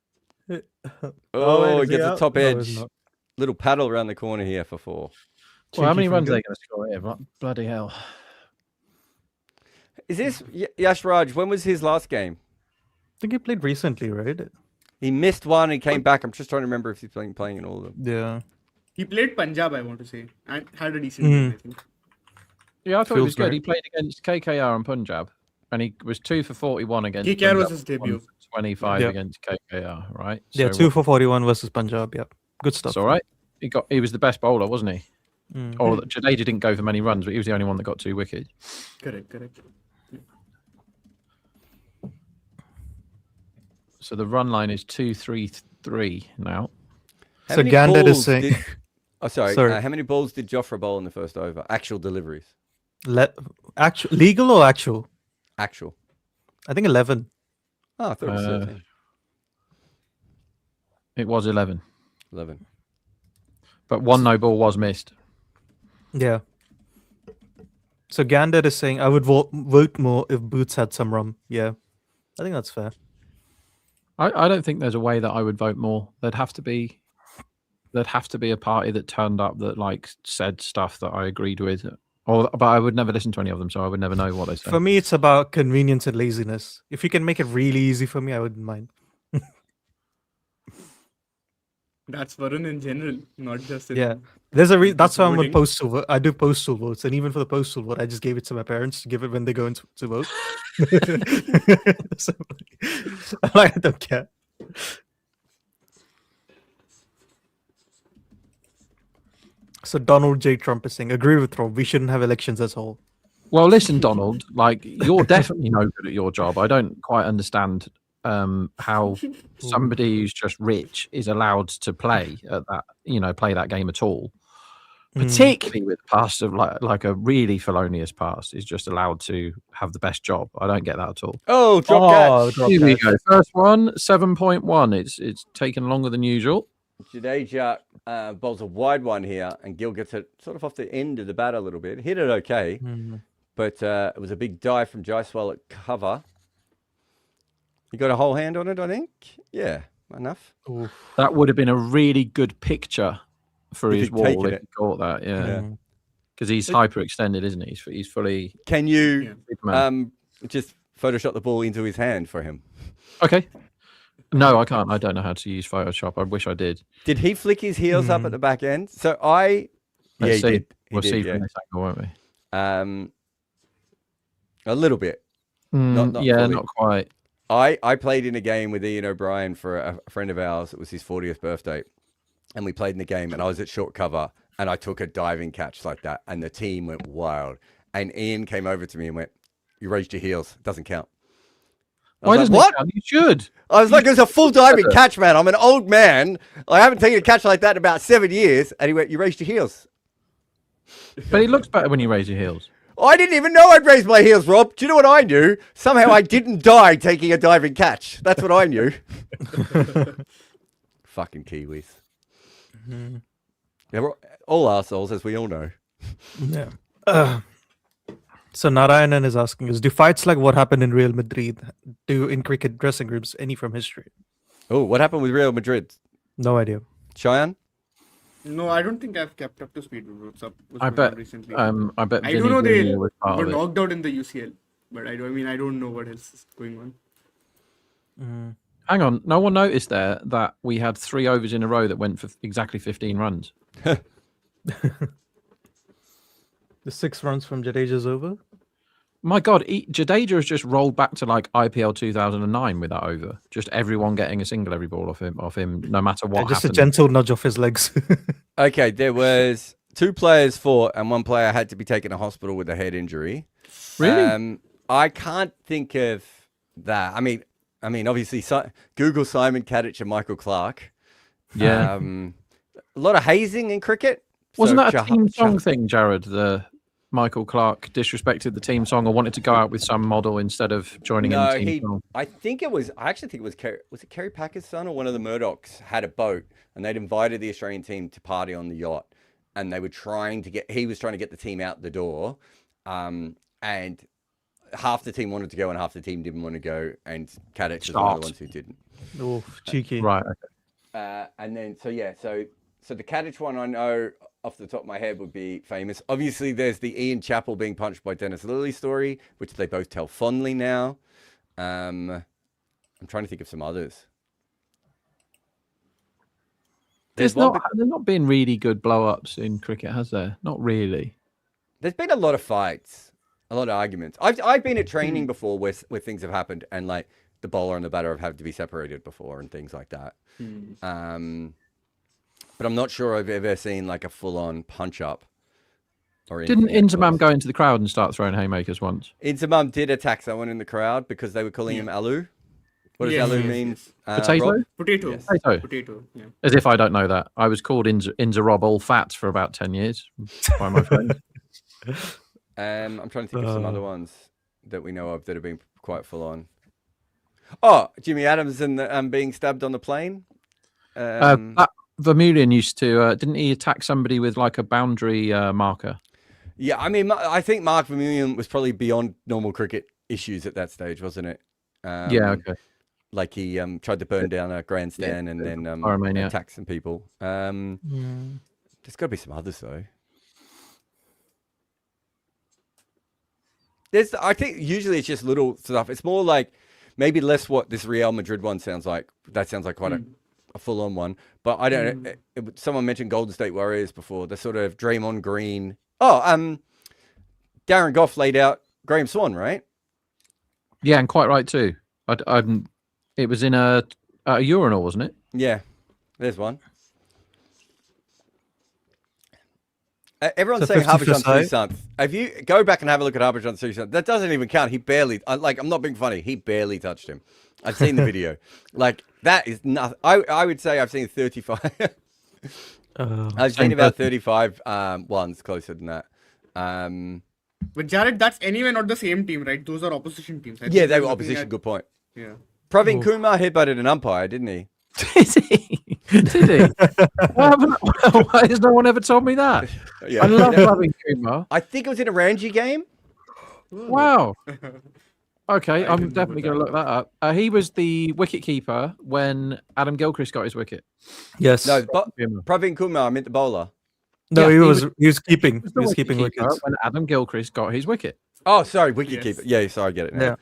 Oh, wait, he is he gets a out? top No, he's edge. not. Little paddle around the corner here for 4. Well, how many Cheeky runs are finger. they going to score here? What? Bloody hell. Is this Yash Raj? When was his last game? I think he played recently, right? He missed one and came back. I'm just trying to remember if he's playing in all of them. Yeah. He played Punjab, I want to say, and had a decent game, I think. Yeah, I thought he Feels was good. great. He played against KKR and Punjab, and he was 2 for 41 against KKR was Punjab, his debut. 1 for 25 Yeah. against KKR, right? Yeah, So 2 for 41 versus Punjab. Yeah. Good stuff. That's all right. He was the best bowler, wasn't he? Mm. Or Jadeja didn't go for many runs, but he was the only one that got 2 wickets. Correct. So the run line is 2-3-3 now. How So many Gandit is balls saying- did- Oh, sorry. Sorry. How many balls did Jofra bowl in the first over? Actual deliveries. Actual legal or actual? Actual. I think 11. Oh, I thought it was 13. It was 11, 11. but 1 no ball was missed. Yeah. So Gandit is saying I would vote more if Boots had some rum. Yeah. I think that's fair. I don't think there's a way that I would vote more. There'd have to be a party that turned up that like said stuff that I agreed with, but I would never listen to any of them, so I would never know what they said. For me, it's about convenience and laziness. If you can make it really easy for me, I wouldn't mind. That's Varun in general, not just in... Yeah. There's a that's why I'm on voting. postal vote. I do postal votes, and even for the postal vote, I just gave it to my parents to give it when they go into to vote. So, I'm like, I don't care. So Donald J. Trump is saying, agree with Rob. We shouldn't have elections at all. Well, listen, Donald, like you're definitely no good at your job. I don't quite understand how somebody who's just rich is allowed to play at that, play that game at all. Particularly with past of like a really felonious past is just allowed to have the best job. I don't get that at all. Oh, drop catch. Here we go. First one, 7.1. It's taken longer than usual. Jadeja bowls a wide one here, and Gill gets it sort of off the end of the bat a little bit. Hit it okay. But it was a big dive from Jaiswal at cover. You got a whole hand on it, I think. Yeah, enough. Oof. That would have been a really good picture for If his he'd wall taken if it. he caught that. Yeah, Yeah. because he's hyperextended, isn't he? He's fully. Can you Superman. just Photoshop the ball into his hand for him? Okay. No, I can't. I don't know how to use Photoshop. I wish I did. Did he flick his heels up at the back end? So I. Let's he see. did. We'll see yeah. from this angle, won't we? A little bit. Not yeah, fully. not quite. I played in a game with Ian O'Brien for a friend of ours. It was his 40th birthday. And we played in the game, and I was at short cover, and I took a diving catch like that, and the team went wild. And Ian came over to me and went, "You raised your heels. It doesn't count." Why doesn't it count? You should. I was like, it was a full diving catch, man. I'm an old man. I haven't taken a catch like that in about 7 years. And he went, "You raised your heels." But it looks better when you raise your heels. I didn't even know I'd raised my heels, Rob. Do you know what I knew? Somehow I didn't die taking a diving catch. That's what I knew. Fucking Kiwis. They're all arseholes, as we all know. Yeah. So Narayanan is asking us, do fights like what happened in Real Madrid do in cricket dressing rooms any from history? Oh, what happened with Real Madrid? No idea. Cheyenne? No, I don't think I've kept up to speed with what's up. I bet. Recently. I bet. I Vinny do know they Green was part were of it. knocked out in the UCL, but I don't know what else is going on. Hang on, no one noticed there that we had 3 overs in a row that went for exactly 15 runs. The 6 runs from Jadeja's over. My God, Jadeja has just rolled back to like IPL 2009 with that over. Just everyone getting a single every ball off him, no matter what Just a happened. gentle nudge off his legs. Okay, there was 2 players fought, and 1 player had to be taken to hospital with a head injury. Really? I can't think of that. I mean, obviously, Google Simon Kadich and Michael Clark. Yeah. A lot of hazing in cricket. Wasn't So that a team song thing, Jared? The Michael Clark disrespected the team song or wanted to go out with some model instead of joining in the team song. I actually think it was Kerry Packer's son or one of the Murdochs had a boat, and they'd invited the Australian team to party on the yacht, and he was trying to get the team out the door, and half the team wanted to go and half the team didn't want to go, and Kadich was one of the ones who didn't. Oh, cheeky. Right. Okay. And then so the Kadich one I know off the top of my head would be famous. Obviously, there's the Ian Chappell being punched by Dennis Lilly story, which they both tell fondly now. I'm trying to think of some others. There's not been really good blow-ups in cricket, has there? Not really. There's been a lot of fights, a lot of arguments. I've been at training before where things have happened, and like the bowler and the batter have had to be separated before and things like that. But I'm not sure I've ever seen like a full-on punch-up. Didn't Inzamam go into the crowd and start throwing haymakers once? Inzamam did attack someone in the crowd because they were calling him Alu. What does Alu mean? Potato? Rob? Potato. Yes. Potato. Yeah. As if I don't know that. I was called Inza Rob all fat for about 10 years by my friends. I'm trying to think of some other ones that we know of that have been quite full-on. Oh, Jimmy Adams and being stabbed on the plane. Vermeulen used to, didn't he attack somebody with like a boundary marker? Yeah, I mean, I think Mark Vermeulen was probably beyond normal cricket issues at that stage, wasn't it? Yeah, okay. Like he tried to burn down a grandstand and then attack some people. There's got to be some others though. I think usually it's just little stuff. It's more like maybe less what this Real Madrid one sounds like. That sounds like quite a full-on one. But I don't know. Someone mentioned Golden State Warriors before. The sort of Draymond Green. Oh, Darren Goff laid out Graham Swan, right? Yeah, and quite right too. It was in a urinal, wasn't it? Yeah, there's one. Everyone's saying Harbhajan Srisanth. If you go back and have a look at Harbhajan Srisanth, that doesn't even count. He barely, I'm not being funny. He barely touched him. I've seen the video. Like, that is nothing. I would say I've seen 35. I've seen about 35 ones closer than that. But Jared, that's anyway not the same team, right? Those are opposition teams. Yeah, they were opposition. Good point. Yeah. Praveen Kumar headbutted an umpire, didn't he? Did he? Did he? Why has no one ever told me that? Yeah. I love Praveen Kumar. I think it was in a Ranji game. Wow. Okay, I I'm didn't know definitely going to about look that up. He was the wicket keeper when Adam Gilchrist got his wicket. Yes. No, but Praveen Kumar, I meant the bowler. No, Yeah, he was keeping. was He the was wicket keeping keeper wickets. when Adam Gilchrist got his wicket. Oh, sorry, wicket Yes. keeper. Yeah, sorry, I get it now.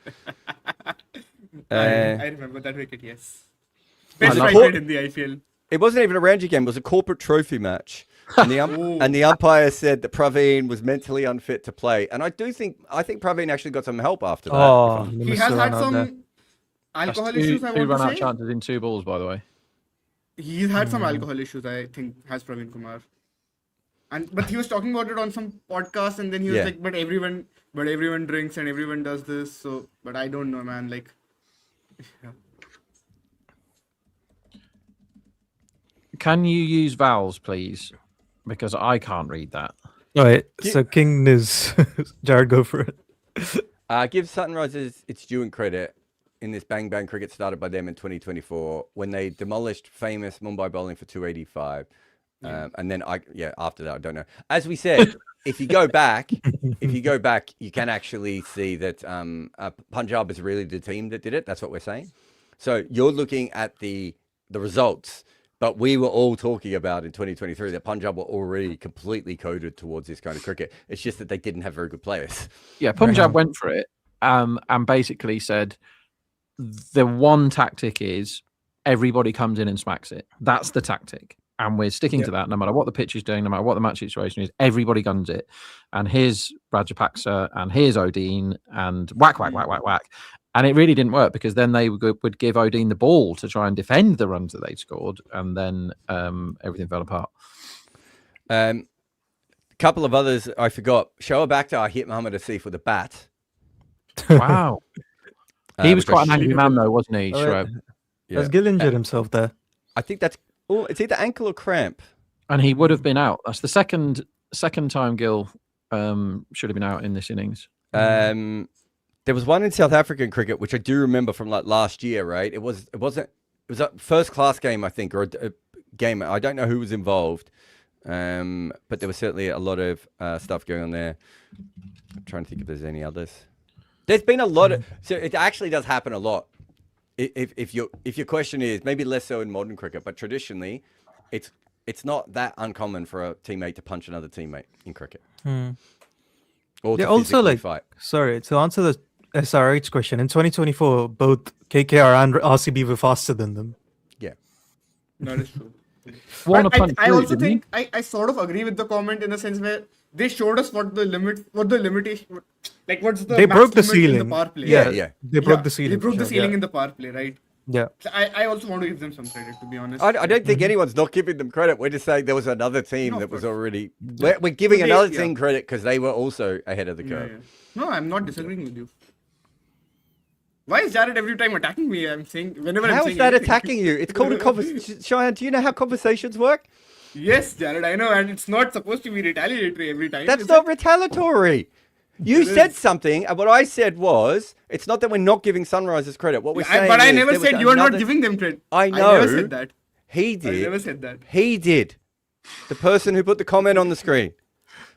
Yeah. I remember that wicket, yes. Best love wicket in the IPL. It wasn't even a Ranji game. It was a corporate trophy match. And the, Oh. and the umpire said that Praveen was mentally unfit to play. And I think Praveen actually got some help after that. Oh, He must has have had run out there. some alcohol That's issues, I two want to run-out say. chances in 2 balls, by the way. He's had some alcohol issues, I think, has Praveen Kumar. But he was talking about it on some podcast, and then he was Yeah. like, but everyone drinks and everyone does this, so but I don't know, man. Like, yeah. Can you use vowels, please? Because I can't read that. All right. So King is Jared. Go for it. Give Sunrisers its due and credit in this bang bang cricket started by them in 2024 when they demolished famous Mumbai bowling for 285. And then after that, I don't know. As we said, if you go back, you can actually see that Punjab is really the team that did it. That's what we're saying. So you're looking at the results, but we were all talking about in 2023 that Punjab were already completely coded towards this kind of cricket. It's just that they didn't have very good players. Yeah, Punjab went for it and basically said the one tactic is everybody comes in and smacks it. That's the tactic. And we're sticking to that no matter what the pitch is doing, no matter what the match situation is. Everybody guns it. And here's Rajapaksa and here's Odin and whack, whack, whack, whack, whack. And it really didn't work because then they would give Odin the ball to try and defend the runs that they'd scored. And then everything fell apart. Couple of others I forgot. Shoaib Akhtar hit Muhammad Asif with a bat. Wow. He was which I quite an angry man, though, wasn't he, All right. Shoaib? Has Gill injured himself there? I think that's it's either ankle or cramp. And he would have been out. That's the second time Gill should have been out in this innings. There was one in South African cricket which I do remember from like last year, right? It was a first class game, I think, or a game. I don't know who was involved, but there was certainly a lot of stuff going on there. I'm trying to think if there's any others. There's been a lot of, so it actually does happen a lot. If your question is maybe less so in modern cricket, but traditionally, it's not that uncommon for a teammate to punch another teammate in cricket. Or to also physically like fight. sorry to answer the SRH question. In 2024, both KKR and RCB were faster than them. Yeah. That is true. Warner But punched I through, also didn't he? think I sort of agree with the comment in the sense where they showed us what the limitation, like what's the They max broke the limit in ceiling. the power play. Yeah. They broke the ceiling. They broke for the sure, ceiling yeah. in the power play, right? Yeah. So I also want to give them some credit, to be honest. I don't think anyone's not giving them credit. We're just saying there was another team No, that of was course. already. We're giving They- another yeah. team credit because they were also ahead of the Yeah, curve. yeah. No, I'm not disagreeing with you. Why is Jared every time attacking me? I'm saying whenever I'm How saying is that anything. attacking you? It's called a conversation. Cheyenne, do you know how conversations work? Yes, Jared, I know, and it's not supposed to be retaliatory every time. That's is not it? retaliatory. You It said is. something, and what I said was, it's not that we're not giving Sunrisers credit. What we're saying But I is never there was said you are not another- giving them credit. I I never know. said that. He I did. never said that. He did. The person who put the comment on the screen.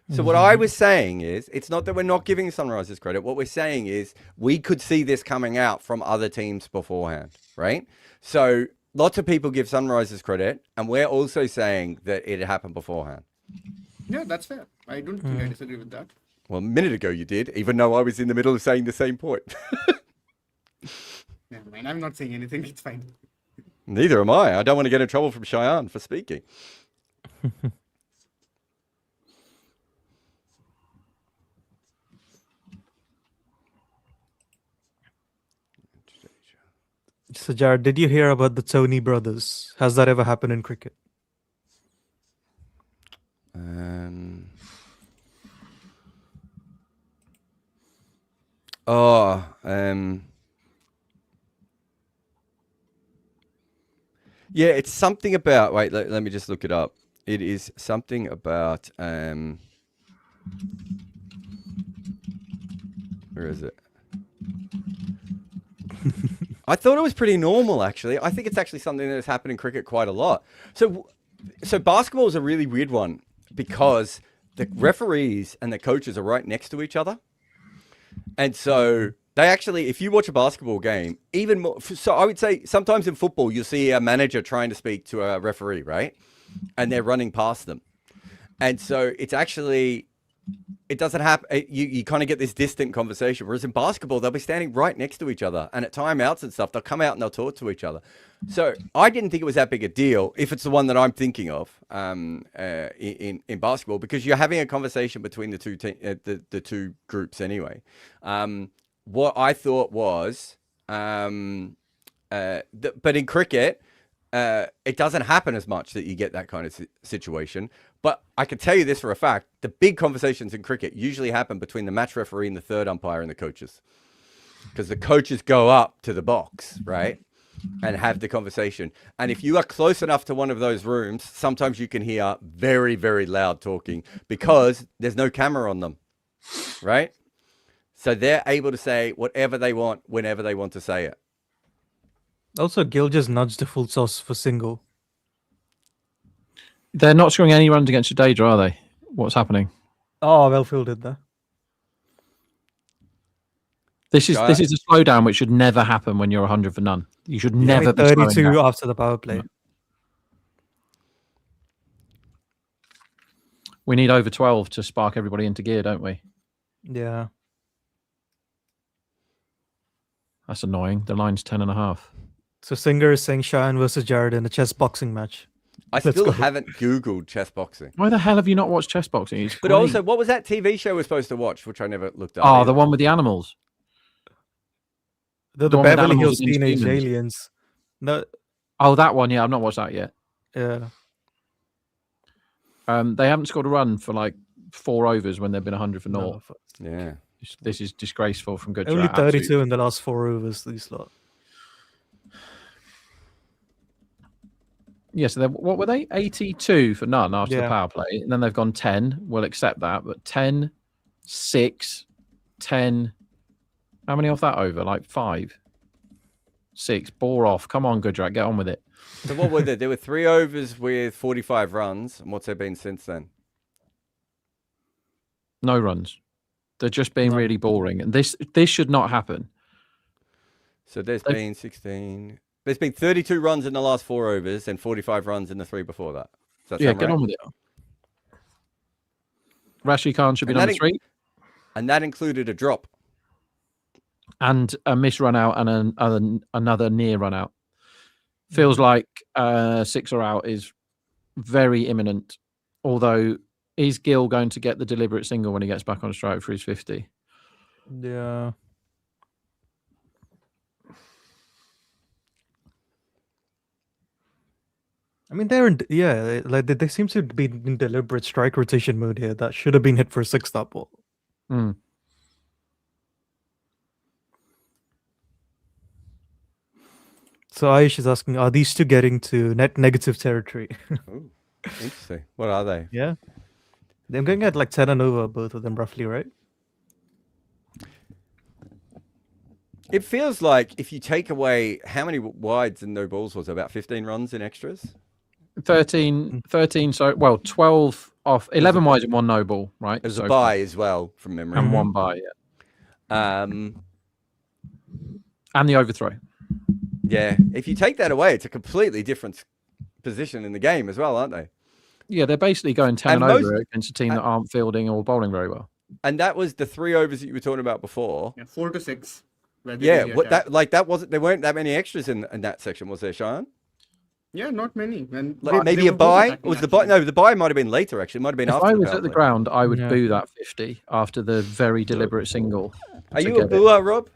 So what I was saying is, it's not that we're not giving Sunrisers credit. What we're saying is, we could see this coming out from other teams beforehand, right? So lots of people give Sunrisers credit, and we're also saying that it happened beforehand. Yeah, that's fair. I don't think I disagree with that. Well, a minute ago you did, even though I was in the middle of saying the same point. Never mind. I'm not saying anything. It's fine. Neither am I. I don't want to get in trouble from Cheyenne for speaking. So Jared, did you hear about the Tony brothers? Has that ever happened in cricket? Yeah, it's something about. Wait, let me just look it up. It is something about. Where is it? I thought it was pretty normal, actually. I think it's actually something that has happened in cricket quite a lot. So basketball is a really weird one because the referees and the coaches are right next to each other. And so they actually, if you watch a basketball game, even more, so I would say sometimes in football, you'll see a manager trying to speak to a referee, right? And they're running past them. And so it's actually, it doesn't happen. You kind of get this distant conversation. Whereas in basketball, they'll be standing right next to each other. And at timeouts and stuff, they'll come out and they'll talk to each other. So I didn't think it was that big a deal, if it's the one that I'm thinking of in basketball, because you're having a conversation between the the two groups anyway. What I thought was, but in cricket, it doesn't happen as much that you get that kind of situation. But I can tell you this for a fact: the big conversations in cricket usually happen between the match referee and the third umpire and the coaches, because the coaches go up to the box, right, and have the conversation. And if you are close enough to one of those rooms, sometimes you can hear very, very loud talking because there's no camera on them, right? So they're able to say whatever they want whenever they want to say it. Also, Gill just nudged the full toss for single. They're not scoring any runs against Jadeja, are they? What's happening? Oh, well fielded there. This is a slowdown which should never happen when you're 100 for none. You should never be 32 after the power play. We need over 12 to spark everybody into gear, don't we? Yeah. That's annoying. The line's 10.5. So Singer is saying Cheyenne versus Jared in a chess boxing match. I still haven't Googled chess boxing. Why the hell have you not watched chess boxing? It's But great. also, what was that TV show we're supposed to watch, which I never looked up? Oh, the one with the animals. The one with Beverly animals Hills against Teenage humans. Aliens. No, Oh, that one. Yeah, I've not watched that yet. yeah. They haven't scored a run for like 4 overs when they've been 100 for naught. No, Yeah. This is disgraceful from Gujarat. only 32 Absolutely. in the last 4 overs, these lot. Yeah, so what were they? 82 for none after the Yeah. power play. And then they've gone 10. We'll accept that. But 10, 6, 10. How many off that over? Like 5, 6. Bore off. Come on, Gujarat. Get on with it. So what were there? There were 3 overs with 45 runs. And what's there been since then? No runs. They're just being really boring. And this should not happen. So there's been 16. There's been 32 runs in the last 4 overs and 45 runs in the 3 before that. Does that Yeah, sound get right? on with it. Rashid Khan should be And that number 3. And that included a drop. And a miss run out and another near run out. Feels like 6 or out is very imminent. Although, is Gill going to get the deliberate single when he gets back on strike for his 50? Yeah. I mean, they seem to be in deliberate strike rotation mode here. That should have been hit for a 6th up ball. Mm. So Aish is asking, are these two getting to net negative territory? Ooh, interesting. What are they? Yeah. They're going at like 10 and over, both of them, roughly, right? Mm. It feels like if you take away how many wides and no balls was it, about 15 runs in extras? 13, so, well, 12 off, 11 wides and 1 no ball, right? There's So a bye as well from memory. and 1 bye, yeah. Um, And the overthrow. yeah, if you take that away, it's a completely different position in the game as well, aren't they? Yeah, they're basically going 10 And and most- over against a team that aren't fielding or bowling very well. And that was the 3 overs that you were talking about before. Yeah, 4 to 6. where they Yeah, really what attack. that like that wasn't. There weren't that many extras in that section, was there, Sean? Yeah, not many. And Like they maybe a were both bye. attacking, Was the bye? actually. No, the bye might have been later. Actually, it might have been If after. I the was power at the play. ground, I would Yeah. boo that 50 after the very deliberate single. Are to you a get it. booer, Rob?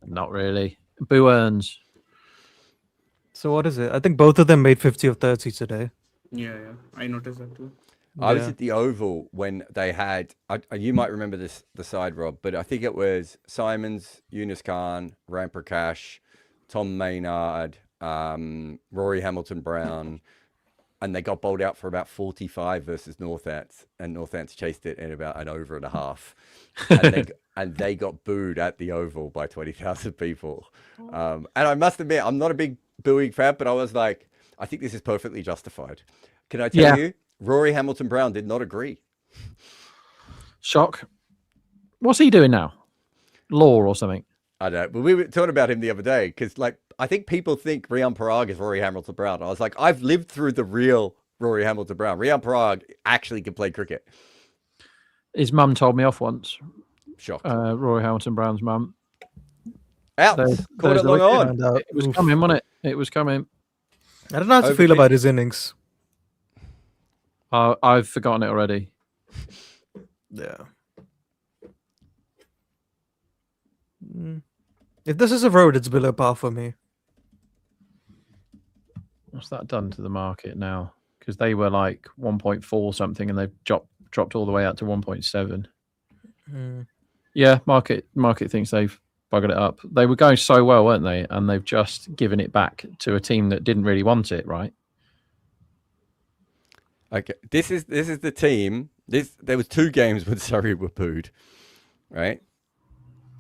Not really. Boo earns. So what is it? I think both of them made 50 of 30 today. Yeah, I noticed that too. I was Yeah. at the Oval when they had. You might remember this, the side, Rob, but I think it was Simons, Yunus Khan, Ram Prakash, Tom Maynard, Rory Hamilton Brown, and they got bowled out for about 45 versus Northants, and Northants chased it in about an over and a half, and they got booed at the Oval by 20,000 people. And I must admit, I'm not a big booing fan, but I was like, I think this is perfectly justified. Can I tell Yeah. you? Rory Hamilton Brown did not agree. Shock. What's he doing now? law or something? I don't know. But we were talking about him the other day because, like, I think people think Rian Parag is Rory Hamilton Brown. I was like, I've lived through the real Rory Hamilton Brown. Rian Parag actually can play cricket. His mum told me off once. Shocked. Rory Hamilton Brown's mum. Out. Caught it long on. And, It was coming, wasn't it? It was coming. I don't know how to Over feel 50. about his innings. I've forgotten it already. Yeah. If this is a road, it's below par for me. What's that done to the market now? Because they were like 1.4 something, and they've dropped all the way out to 1.7. Yeah, market thinks they've buggered it up. They were going so well, weren't they? And they've just given it back to a team that didn't really want it, right? Okay, this is the team. There was 2 games when Surrey were booed, right?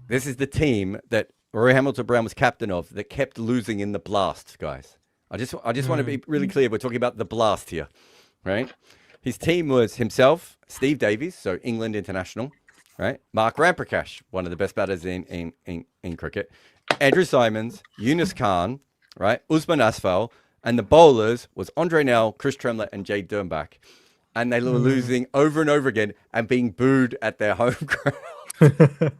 This is the team that Rory Hamilton Brown was captain of that kept losing in the blast, guys. I just want to be really clear. We're talking about the blast here, right? His team was himself, Steve Davies, so England international, right? Mark Ramprakash, one of the best batters in cricket. Andrew Simons, Yunus Khan, right? Usman Asfal, and the bowlers was Andre Nell, Chris Tremlett, and Jade Dernbach. And they were losing over and over again and being booed at their home ground.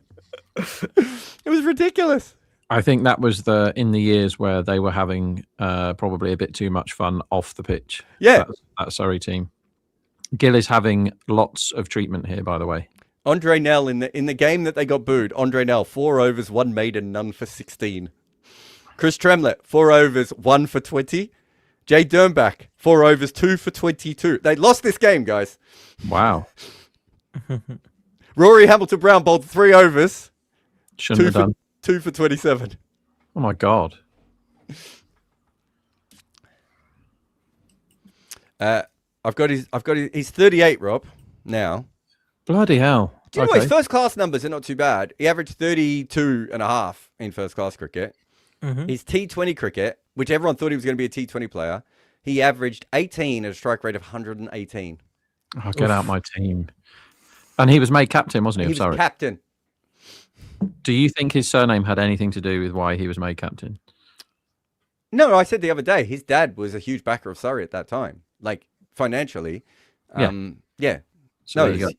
It was ridiculous. I think that was in the years where they were having probably a bit too much fun off the pitch. Yeah. That Surrey team. Gill is having lots of treatment here, by the way. Andre Nell in the game that they got booed. Andre Nell 4 overs, 1 maiden, none for 16. Chris Tremlett 4 overs, 1 for 20. Jay Dernbach 4 overs, 2 for 22. They lost this game, guys. Wow. Rory Hamilton Brown bowled 3 overs. Shouldn't have done. 2 for 27. Oh my God. He's 38, Rob, now. Bloody hell. Do you know his first class numbers are not too bad? He averaged 32 and a half in first class cricket. His T20 cricket, which everyone thought he was going to be a T20 player, he averaged 18 at a strike rate of 118. Oh, get out my team. And he was made captain, wasn't he? He was captain. Do you think his surname had anything to do with why he was made captain? No, I said the other day, his dad was a huge backer of Surrey at that time, like financially. Yeah. So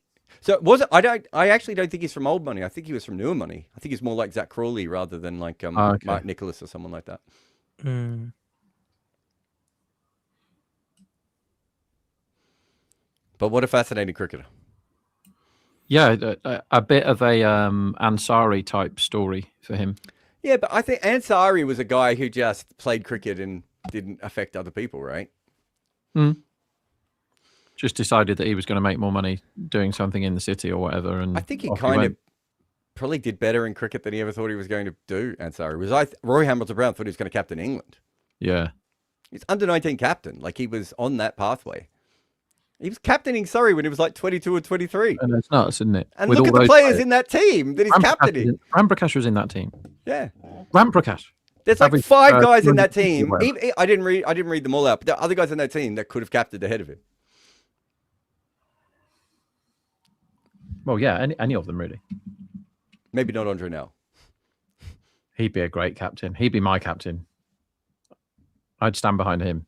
was it? I actually don't think he's from old money. I think he was from newer money. I think he's more like Zach Crawley rather than like Mark Nicholas or someone like that. But what a fascinating cricketer. Yeah, a bit of a Ansari type story for him. Yeah, but I think Ansari was a guy who just played cricket and didn't affect other people, right? Just decided that he was going to make more money doing something in the city or whatever. And I think he kind of probably did better in cricket than he ever thought he was going to do, Ansari. Rory Hamilton Brown thought he was going to captain England. Yeah. He's under 19 captain. Like he was on that pathway. He was captaining Surrey when he was like 22 or 23. And it's nuts, isn't it? And look at the players in that team that he's captaining. Ramprakash was in that team. Yeah. Ramprakash. There's like 5 guys in that team. I didn't read them all out, but there are other guys in that team that could have captained ahead of him. Well, yeah, any of them really. Maybe not Andre Nell. He'd be a great captain. He'd be my captain. I'd stand behind him.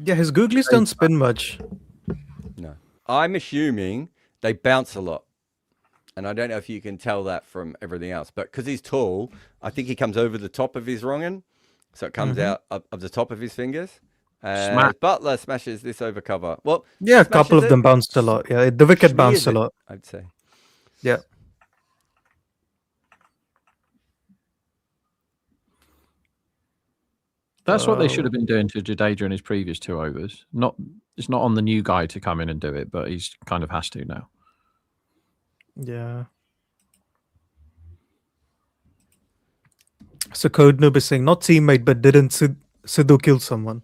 Yeah, his googlies don't spin much. No. I'm assuming they bounce a lot. And I don't know if you can tell that from everything else. But because he's tall, I think he comes over the top of his wrong'un. So it comes out of the top of his fingers. Butler smashes this over cover. Well, yeah, a couple of them bounced a lot. Yeah, the wicket bounced a lot. I'd say. Yeah. That's what they should have been doing to Jadeja in his previous 2 overs. It's not on the new guy to come in and do it, but he's kind of has to now. Yeah. So Code Noob is saying, not teammate, but didn't Sidhu kill someone?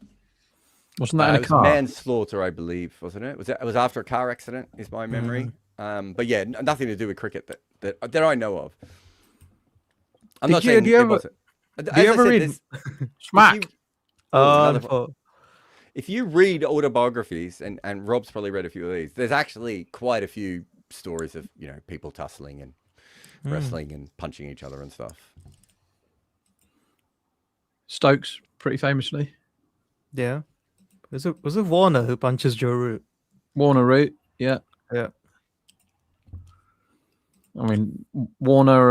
Wasn't that in a it car? Was manslaughter, I believe, wasn't it? It was after a car accident, is my memory. But yeah, nothing to do with cricket that I know of. I'm not saying it wasn't. As Do you I ever said, read? there's- Smack. another one. Oh, If you read autobiographies, and Rob's probably read a few of these, there's actually quite a few stories of people tussling and wrestling and punching each other and stuff. Stokes, pretty famously. yeah. Was it Warner who punches Joe Root? Warner Root, yeah. Yeah. I mean, Warner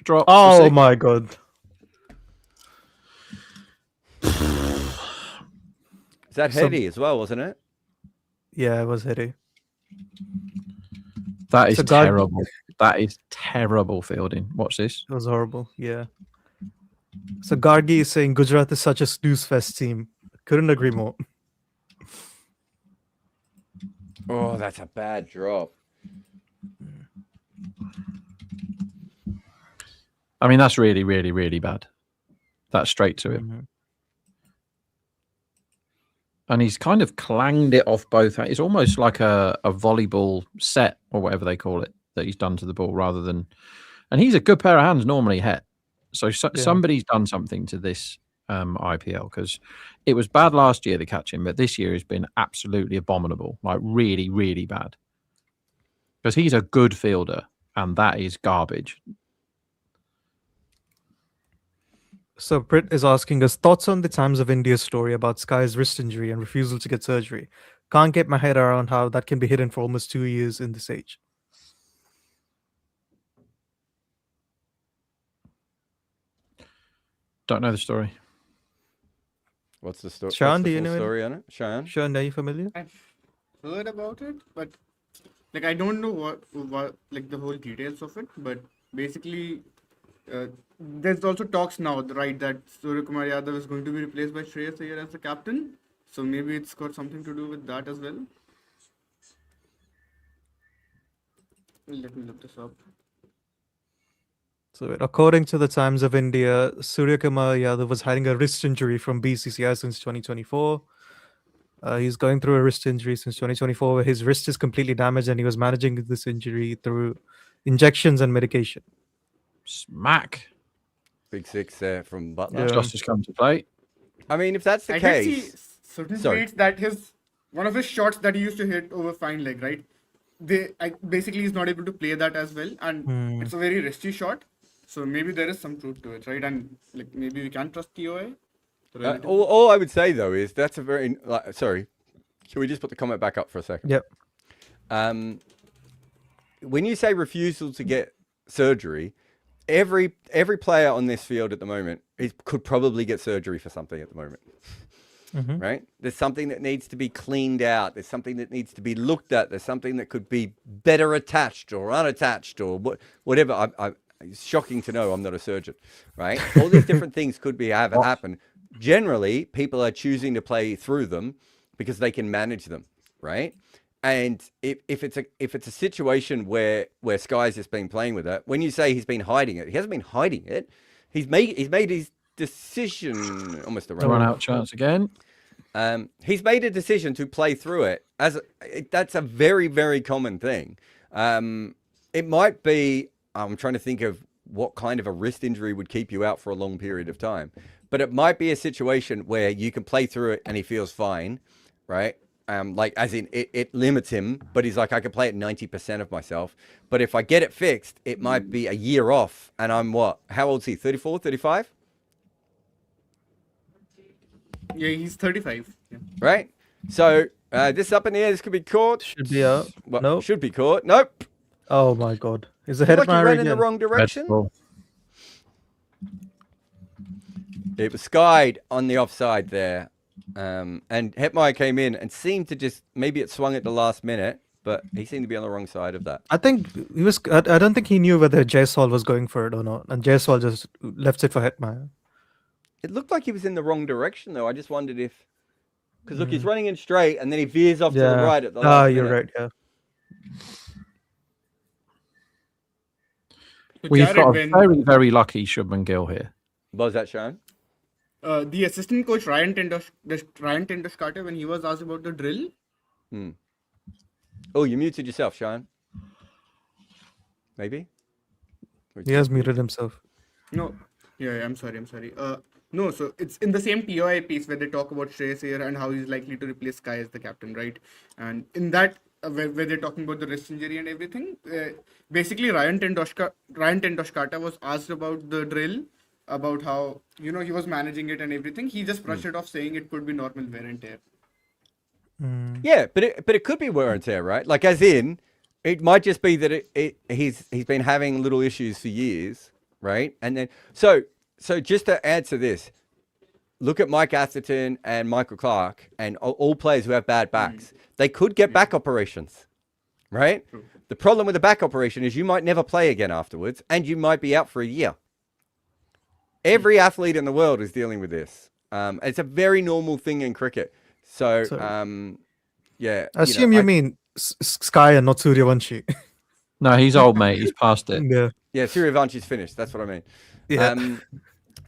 dropped. Oh six. my god. Is that heady as well, wasn't it? Yeah, it was heady. That is So God- terrible. That is terrible fielding. Watch this. It was horrible. Yeah. So Gargi is saying Gujarat is such a snooze fest team. Couldn't agree more. Oh, that's a bad drop. I mean, that's really, really, really bad. That's straight to him. Mhm. And he's kind of clanged it off both. It's almost like a volleyball set or whatever they call it that he's done to the ball rather than. And he's a good pair of hands normally, Het. So somebody's done something to this IPL because it was bad last year, the catching, but this year has been absolutely abominable, like really, really bad. Because he's a good fielder and that is garbage. So Prit is asking us thoughts on the Times of India's story about Sky's wrist injury and refusal to get surgery. Can't get my head around how that can be hidden for almost 2 years in this age. Don't know the story. What's the story? Sean, What's do the you full know story on it? Sean? Sean, are you familiar? I've heard about it, but like I don't know what like the whole details of it. But basically, there's also talks now, right, that Surya Kumar Yadav is going to be replaced by Shreyas Iyer as the captain. So maybe it's got something to do with that as well. Let me look this up. So, according to the Times of India, Surya Kumar Yadav was having a wrist injury from BCCI since 2024. He's going through a wrist injury since 2024, where his wrist is completely damaged, and he was managing this injury through injections and medication. Smack. Big six there from Butler. Yeah. Justice come to play. I mean, if that's the I did see case, certain Sorry. tweets that one of his shots that he used to hit over fine leg, right? Basically he's not able to play that as well, and it's a very risky shot. So maybe there is some truth to it, right? And like maybe we can trust TOI. all I would say though is that's a very sorry. Can we just put the comment back up for a second? Yep. When you say refusal to get surgery, every player on this field at the moment could probably get surgery for something at the moment. Right? There's something that needs to be cleaned out. There's something that needs to be looked at. There's something that could be better attached or unattached or whatever. It's shocking to know I'm not a surgeon, right? All these different things could have happened. Generally, people are choosing to play through them because they can manage them, right? And if it's a situation where Sky's just been playing with it, when you say he's been hiding it, he hasn't been hiding it. He's made his decision almost a Run out chance again. He's made a decision to play through it. That's a very, very common thing. It might be. I'm trying to think of what kind of a wrist injury would keep you out for a long period of time, but it might be a situation where you can play through it and he feels fine, right? Like as in it limits him, but he's like, I can play at 90% of myself. But if I get it fixed, it might be a year off. And I'm how old is he? 34, 35? Yeah, he's 35. Yeah. Right? So this up in the air, this could be caught. Should be out. Well, Nope. Should be caught. Nope. Oh my god. Is the Feel head like of you my ran in the again? wrong direction. Ball. It was skied on the offside there. And Hetmeyer came in and seemed to maybe it swung at the last minute, but he seemed to be on the wrong side of that. I think he was. I don't think he knew whether Jaiswal was going for it or not, and Jaiswal just left it for Hetmeyer. It looked like he was in the wrong direction, though. I just wondered if, because look, he's running in straight, and then he veers off to the right at the last you're minute. right. Yeah. So We've Jared, got a when very, very lucky Shubman Gill here. Was that shown? the assistant coach Ryan Tendushkar, when he was asked about the drill, Oh, you muted yourself, Sean. Maybe? He has muted himself. No, yeah, I'm sorry. No, so it's in the same TOI piece where they talk about Shreyas Iyer and how he's likely to replace Sky as the captain, right? And in that, where they're talking about the wrist injury and everything, basically Ryan Tendoshkata was asked about the drill, about how he was managing it and everything. He just brushed it off, saying it could be normal wear and tear. Yeah, but it could be wear and tear, right? Like, as in, it might just be that he's been having little issues for years, right? And then so just to answer this, look at Mike Atherton and Michael Clark and all players who have bad backs. They could get back operations, right? The problem with a back operation is you might never play again afterwards, and you might be out for a year. Every athlete in the world is dealing with this. It's a very normal thing in cricket. So yeah. I assume you mean Sky and not Suryavanshi. No, he's old, mate. He's past it. Yeah. Suryavanshi is finished. That's what I mean. Yeah.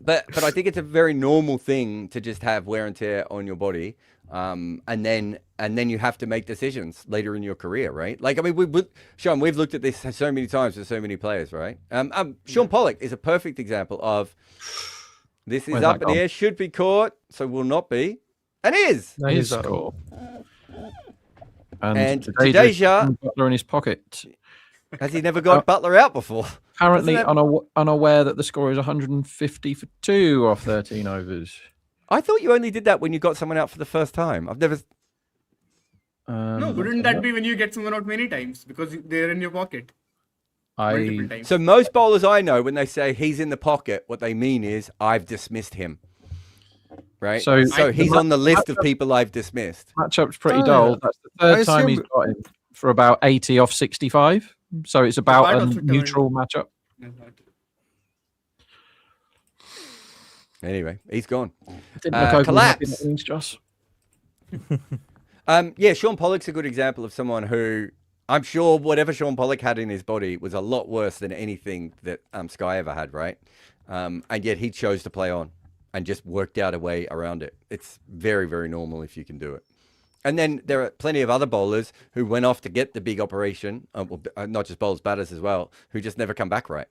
But I think it's a very normal thing to just have wear and tear on your body, and then you have to make decisions later in your career, right? Like, I mean, Sean, we've looked at this so many times with so many players, right? Sean Pollock is a perfect example of this is up in the air, should be caught, so will not be, and is. No, his score. And Jadeja Butler in his pocket. Has he never got Butler out before? Apparently unaware that the score is 150 for 2 off 13 overs. I thought you only did that when you got someone out for the first time. I've never. No, wouldn't that be when you get someone out many times because they're in your pocket? Multiple times. So most bowlers I know, when they say he's in the pocket, what they mean is I've dismissed him. Right? So he's on the list of people I've dismissed. Matchup's pretty dull. That's the third time he's got him for about 80 off 65. So it's about a neutral matchup. Anyway, he's gone. Collapse. Yeah, Sean Pollock's a good example of someone who I'm sure whatever Sean Pollock had in his body was a lot worse than anything that Sky ever had, right? And yet he chose to play on and just worked out a way around it. It's very, very normal if you can do it. And then there are plenty of other bowlers who went off to get the big operation, not just bowlers, batters as well, who just never come back right.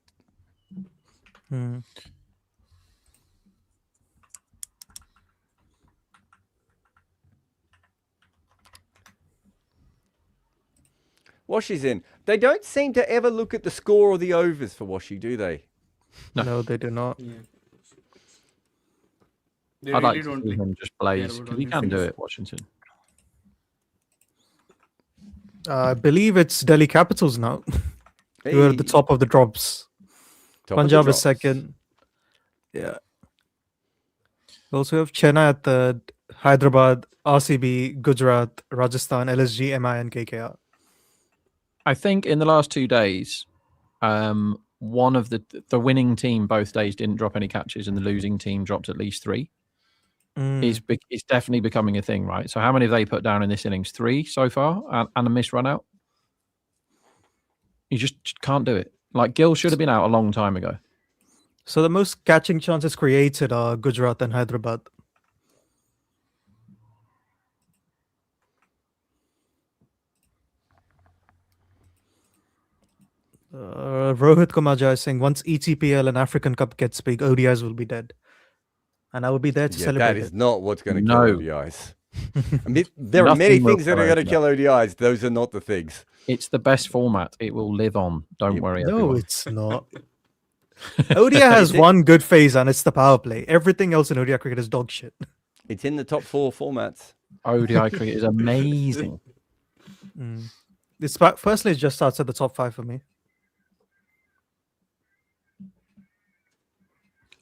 Washi's in. They don't seem to ever look at the score or the overs for Washi, do they? No, they do not. Yeah. I'd like to see him just blaze, because he can do it, Washington. I believe it's Delhi Capitals now. Who are at the top of the drops. Punjab is second. Yeah. We also have Chennai at third, Hyderabad, RCB, Gujarat, Rajasthan, LSG, MI, and KKR. I think in the last 2 days, one of the winning team both days didn't drop any catches, and the losing team dropped at least 3. It's definitely becoming a thing, right? So how many have they put down in this innings? 3 so far, and a missed run out. You just can't do it. Like, Gill should have been out a long time ago. So the most catching chances created are Gujarat and Hyderabad. Rohit Kumaja is saying once ETPL and African Cup gets big, ODIs will be dead. And I will be there to celebrate. That is not what's going to kill ODIs. I mean, there are many things that are going to kill ODIs. Those are not the things. It's the best format. It will live on. Don't worry. No, everyone. it's not. ODI has one good phase, and it's the power play. Everything else in ODI cricket is dog shit. It's in the top 4 formats. ODI cricket is amazing. Firstly, it just starts at the top 5 for me.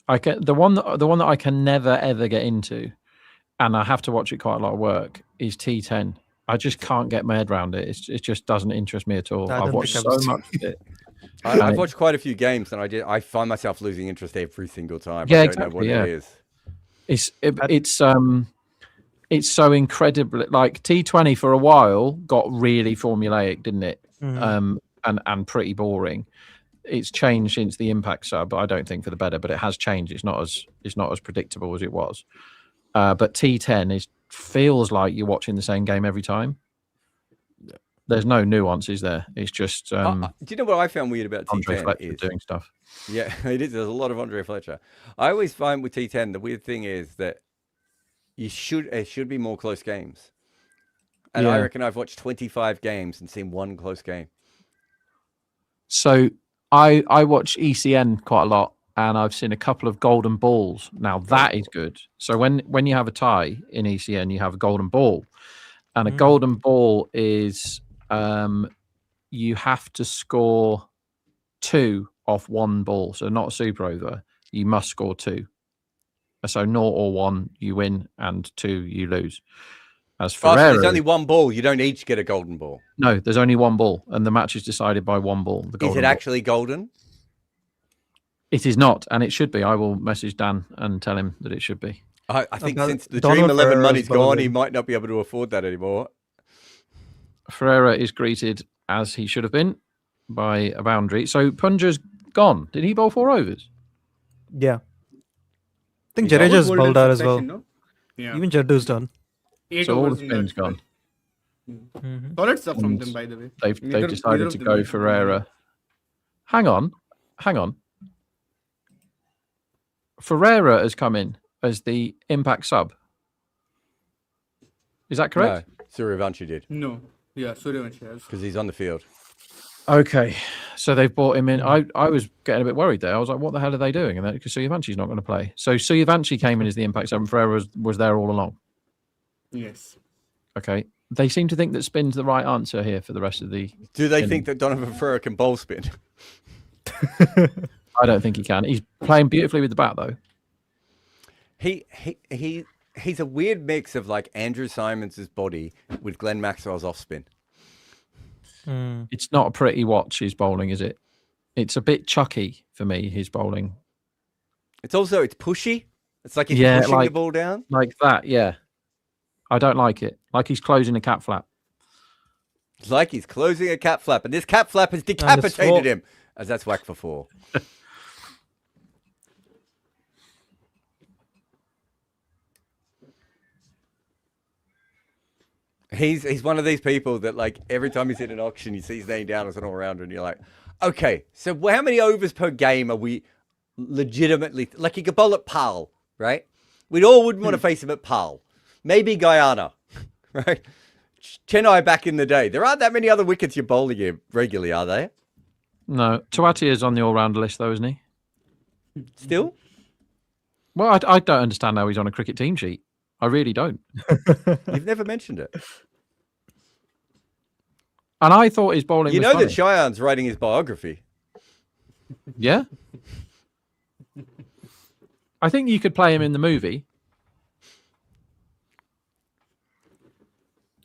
The one that I can never ever get into, and I have to watch it quite a lot of work, is T10. I just can't get my head around it. It just doesn't interest me at all. I've watched so much of it. I've watched quite a few games, and I find myself losing interest every single time. Yeah, I don't know what it is. It's so incredibly, like, T20 for a while got really formulaic, didn't it? And pretty boring. It's changed since the Impact sub, but I don't think for the better. But it has changed. It's not as predictable as it was. But T10 feels like you're watching the same game every time. There's no nuances there. It's just do you know what I found weird about Andre T10 Fletcher is doing stuff. Yeah, it is. There's a lot of Andre Fletcher. I always find with T10 the weird thing is that it should be more close games. And I reckon I've watched 25 games and seen one close game. So I watch ECN quite a lot, and I've seen a couple of golden balls. Now that is good. So when you have a tie in ECN, you have a golden ball, and a golden ball is you have to score 2 off 1 ball. So not a super over. You must score 2. So 0 or 1 you win, and 2 you lose. As Ferreira, so there's only 1 ball. You don't each get a golden ball. No, there's only 1 ball, and the match is decided by 1 ball. Is it actually golden? It is not, and it should be. I will message Dan and tell him that it should be. I think since the Donald Dream 11 Ferreira's money's gone, golden. he might not be able to afford that anymore. Ferreira is greeted as he should have been by a boundary. So Punja's gone. Did he bowl 4 overs? Yeah. I think He's always Jadeja's bowled in bowled out as well. succession, no? Yeah. Even Jaddu's done. 8 So all the overs in that spin's spell. gone. Solid stuff from And them, by the way. They've Neither decided of to them go have- Ferreira. Hang on. Ferreira has come in as the impact sub. Is that correct? No, Suryavanshi did No. Yeah, Suryavanshi has. because he's on the field. Okay, so they've brought him in. I was getting a bit worried there. I was like, what the hell are they doing? And because Suryavanchi's not going to play. So Suryavanchi came in as the impact sub, and Ferreira was there all along. Yes. Okay. They seem to think that spin's the right answer here for the rest of the... Do they think that Donovan Ferreira can bowl spin? I don't think he can. He's playing beautifully with the bat, though. He's a weird mix of like Andrew Simons' body with Glenn Maxwell's off spin. It's not a pretty watch, his bowling, is it? It's a bit chucky for me, his bowling. It's pushy. It's like he's Yeah, pushing the like- ball down. Like that, yeah. I don't like it. Like he's closing a cat flap. It's like he's closing a cat flap, and this cat flap has decapitated four. him. As that's whack for 4. He's one of these people that like every time he's in an auction, you see his name down as an all-rounder, and you're like, okay, so how many overs per game are we legitimately like? He could bowl at Pal, right? We all wouldn't want to face him at Pal. Maybe Guyana, right? Chennai back in the day. There aren't that many other wickets you're bowling here regularly, are there? No, Tuati is on the all-rounder list, though, isn't he? Still? Well, I don't understand how he's on a cricket team sheet. I really don't. You've never mentioned it. And I thought his bowling You was know funny. that Cheyenne's writing his biography. Yeah. I think you could play him in the movie.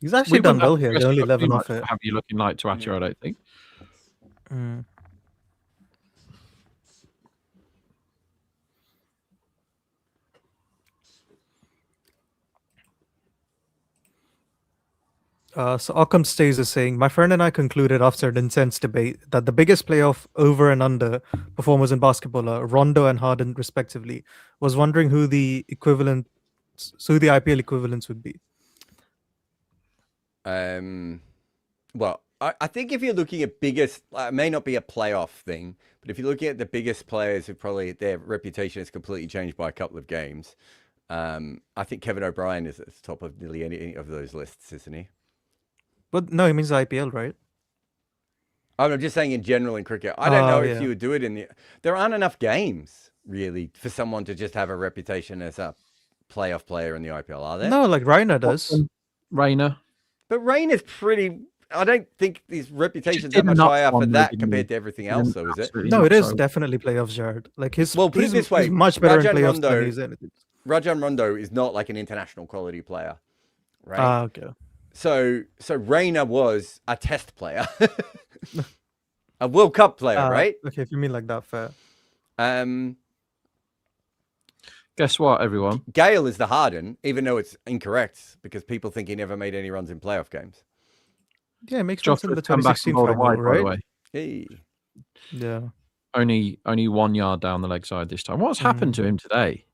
He's actually done wouldn't well have here. to They're only dress up 11 too off much it. to have you looking like Tuati, I don't think. So Occam Stays is saying, my friend and I concluded after an intense debate that the biggest playoff over and under performers in basketball are Rondo and Harden respectively. Was wondering who the IPL equivalents would be. Well, I think if you're looking at biggest, it may not be a playoff thing, but if you're looking at the biggest players who probably their reputation has completely changed by a couple of games, I think Kevin O'Brien is at the top of nearly any of those lists, isn't he? But no, he means IPL, right? I'm just saying in general in cricket. I don't know if yeah. you would do it in the. There aren't enough games really for someone to just have a reputation as a playoff player in the IPL, are there? No, like Raina does. Rayner. But Rain is pretty. I don't think his reputation's that did much not higher for one that really compared to everything else, though, is it? Absolutely No, not it is so. definitely playoffs, Jared. Like his. Well, put it he's- this way, he's much better in Rajan playoffs Rondo- than he's anything. Rajan Rondo is not like an international quality player, right? Ah, okay. So Rayner was a test player, a World Cup player, right? Okay, if you mean like that, fair. Guess what, everyone? Gale is the Harden, even though it's incorrect because people think he never made any runs in playoff games. Yeah, it makes sense in the Jota's come back 2016 and bowled a final, wide, by the right? way. Hey, Yeah. Only 1 yard down the leg side this time. What's happened to him today?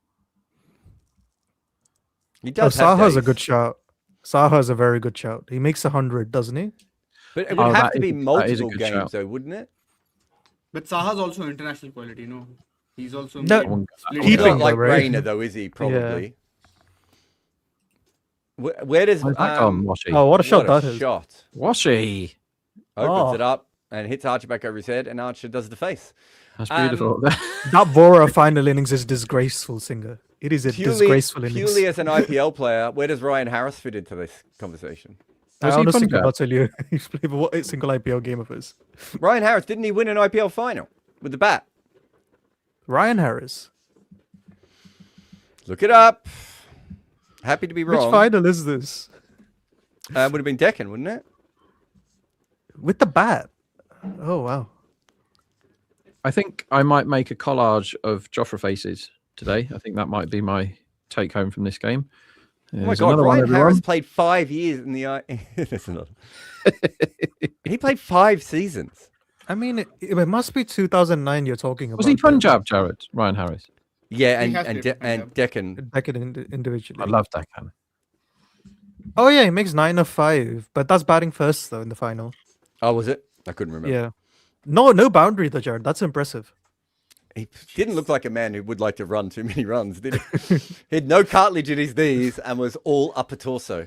he Oh, does have Saha's a days. good shout. Saha's a very good shout. He makes 100, doesn't he? But it would have to be that is a multiple good games, shout. though, wouldn't it? But Saha's also international quality, no? He's also No, made split keeping He's not though, like right? Reina, though, is he? Probably. Where does Where's that gone, Washi? Oh, what a shot what that a is. shot! Washi. Opens Oh. it up and hits Archer back over his head, and Archer does the face. That's beautiful. That Vora final innings is disgraceful, Singer. It is a disgraceful innings. Purely as an IPL player, where does Ryan Harris fit into this conversation? I Was he honestly Punjab? cannot tell you. He's played for a single IPL game of his. Ryan Harris, didn't he win an IPL final with the bat? Ryan Harris. Look it up. Happy to be Which wrong. final is this? Would have been Deccan, wouldn't it? With the bat. Oh, wow. I think I might make a collage of Joffre faces today. I think that might be my take home from this game. Oh my There's God, another one, Ryan Harris everyone. played 5 years in the That's another. He played 5 seasons. I mean, it must be 2009 you're talking about. Was he then. Punjab, Jared? Ryan Harris. Yeah, He has and played for and Deccan. Deccan individually. I love Deccan. Oh, yeah, he makes 9 of 5. But that's batting first, though, in the final. Oh, was it? I couldn't remember. Yeah. No boundary, though, Jared. That's impressive. He didn't look like a man who would like to run too many runs, did he? He had no cartilage in his knees and was all upper torso.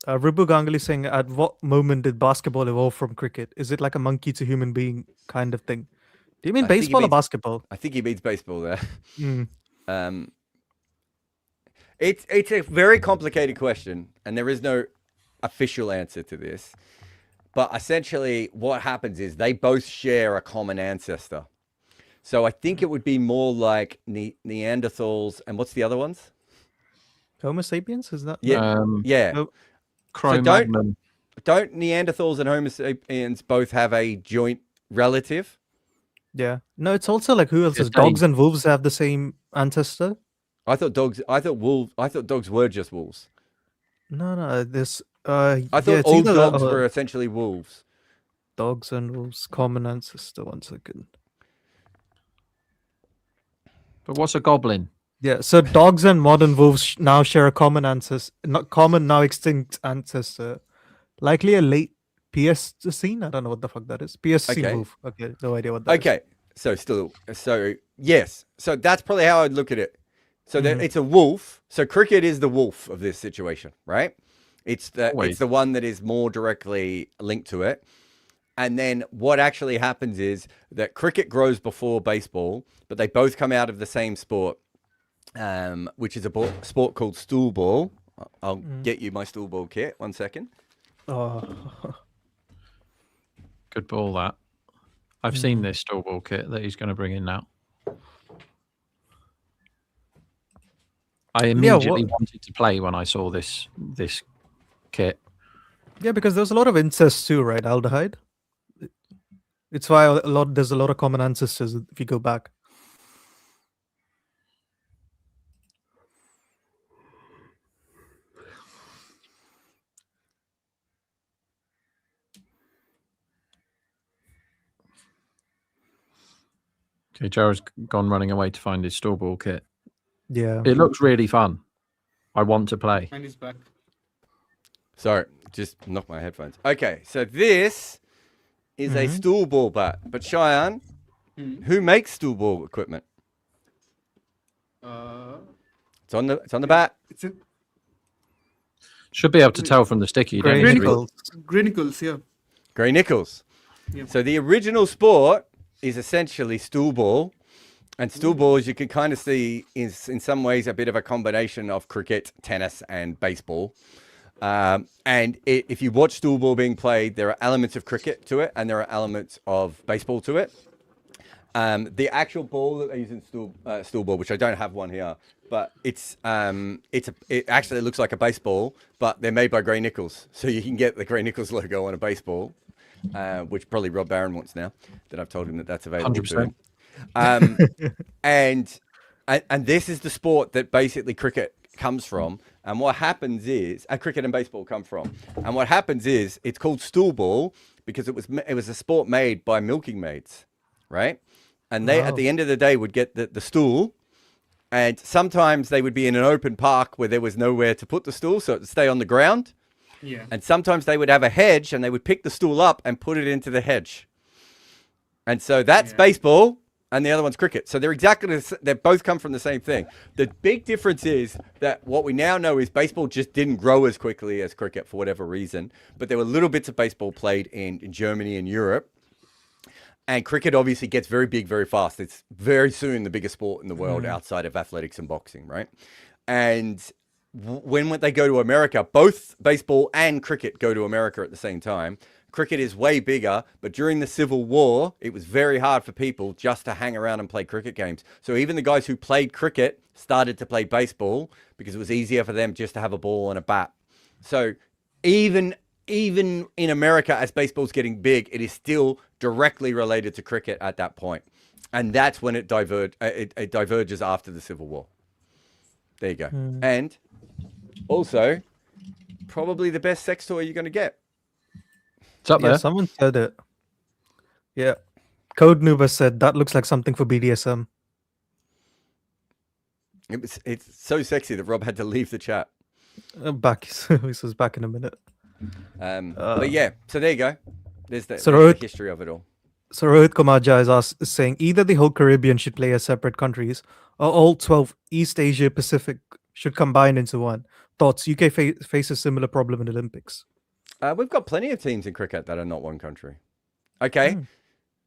Ribu Ganguly saying, at what moment did basketball evolve from cricket? Is it like a monkey to human being kind of thing? Do you mean I think he baseball or means- basketball? I think he means baseball there. Mm. It's a very complicated question, and there is no official answer to this. But essentially, what happens is they both share a common ancestor. So I think it would be more like Neanderthals, and what's the other ones? Homo sapiens? Is that? Yeah, yeah. no. Cro-Magnon. Don't Neanderthals and Homo sapiens both have a joint relative? Yeah. No, it's also like who else? It's Is dogs same. and wolves have the same ancestor? I thought dogs were just wolves. No. This. I yeah, thought it's all either that dogs or were essentially wolves. dogs and wolves, common ancestor. 1 second. But what's a goblin? Yeah. So dogs and modern wolves now share a common ancestor, not common now extinct ancestor. Likely a late Pleistocene. I don't know what the fuck that is. Pleistocene Okay. wolf. Okay. No idea what that is. Okay, so yes, so that's probably how I'd look at it. So that it's a wolf. So cricket is the wolf of this situation, right? It's Always. the one that is more directly linked to it. And then what actually happens is that cricket grows before baseball, but they both come out of the same sport, which is a sport called stool ball. I'll get you my stool ball kit. 1 second. Oh. Good ball, that. I've seen this store ball kit that he's going to bring in now. I immediately wanted to play when I saw this kit. Yeah, because there's a lot of incest too, right? Aldehyde. It's why there's a lot of common ancestors if you go back. Okay, Jared's gone running away to find his store ball kit. Yeah. It looks really fun. I want to play. And he's back. Sorry, just knocked my headphones. Okay, so this is a stool ball bat. But Cheyenne, who makes stool ball equipment? It's on the bat. It's a Should be able to tell from the sticky. Don't Grey you? Nichols. Grey-Nichols, yeah. Gray Nichols. Yeah. So the original sport is essentially stool ball. And stool balls, you can kind of see, is in some ways a bit of a combination of cricket, tennis, and baseball. If you watch stool ball being played, there are elements of cricket to it, and there are elements of baseball to it. The actual ball that they use in stool ball, which I don't have one here, but it actually looks like a baseball, but they're made by Gray Nichols, so you can get the Gray Nichols logo on a baseball, which probably Rob Barron wants now. That I've told him that that's available to him. And this is the sport that basically cricket comes from. And what happens is, cricket and baseball come from. And what happens is, it's called stool ball because it was a sport made by milking maids, right? And they, at the end of the day, would get the stool. And sometimes they would be in an open park where there was nowhere to put the stool, so it would stay on the ground. Yeah. And sometimes they would have a hedge and they would pick the stool up and put it into the hedge. And so that's baseball and the other one's cricket. So they're they both come from the same thing. The big difference is that what we now know is baseball just didn't grow as quickly as cricket for whatever reason. But there were little bits of baseball played in Germany and Europe. And cricket obviously gets very big very fast. It's very soon the biggest sport in the world outside of athletics and boxing, right? And when they go to America, both baseball and cricket go to America at the same time. Cricket is way bigger, but during the Civil War, it was very hard for people just to hang around and play cricket games. So even the guys who played cricket started to play baseball because it was easier for them just to have a ball and a bat. So even in America, as baseball's getting big, it is still directly related to cricket at that point. And that's when it diverges after the Civil War. There you go. And also, probably the best sex toy you're going to get. It's up there. Yeah, someone said it. Yeah. Code Nuba said that looks like something for BDSM. It's so sexy that Rob had to leave the chat. Back. He says back in a minute. But yeah, so there you go. There's the history of it all. So Rohit Kumaja is saying either the whole Caribbean should play as separate countries or all 12 East Asia Pacific should combine into one. Thoughts? UK face a similar problem in Olympics. We've got plenty of teams in cricket that are not one country. Okay.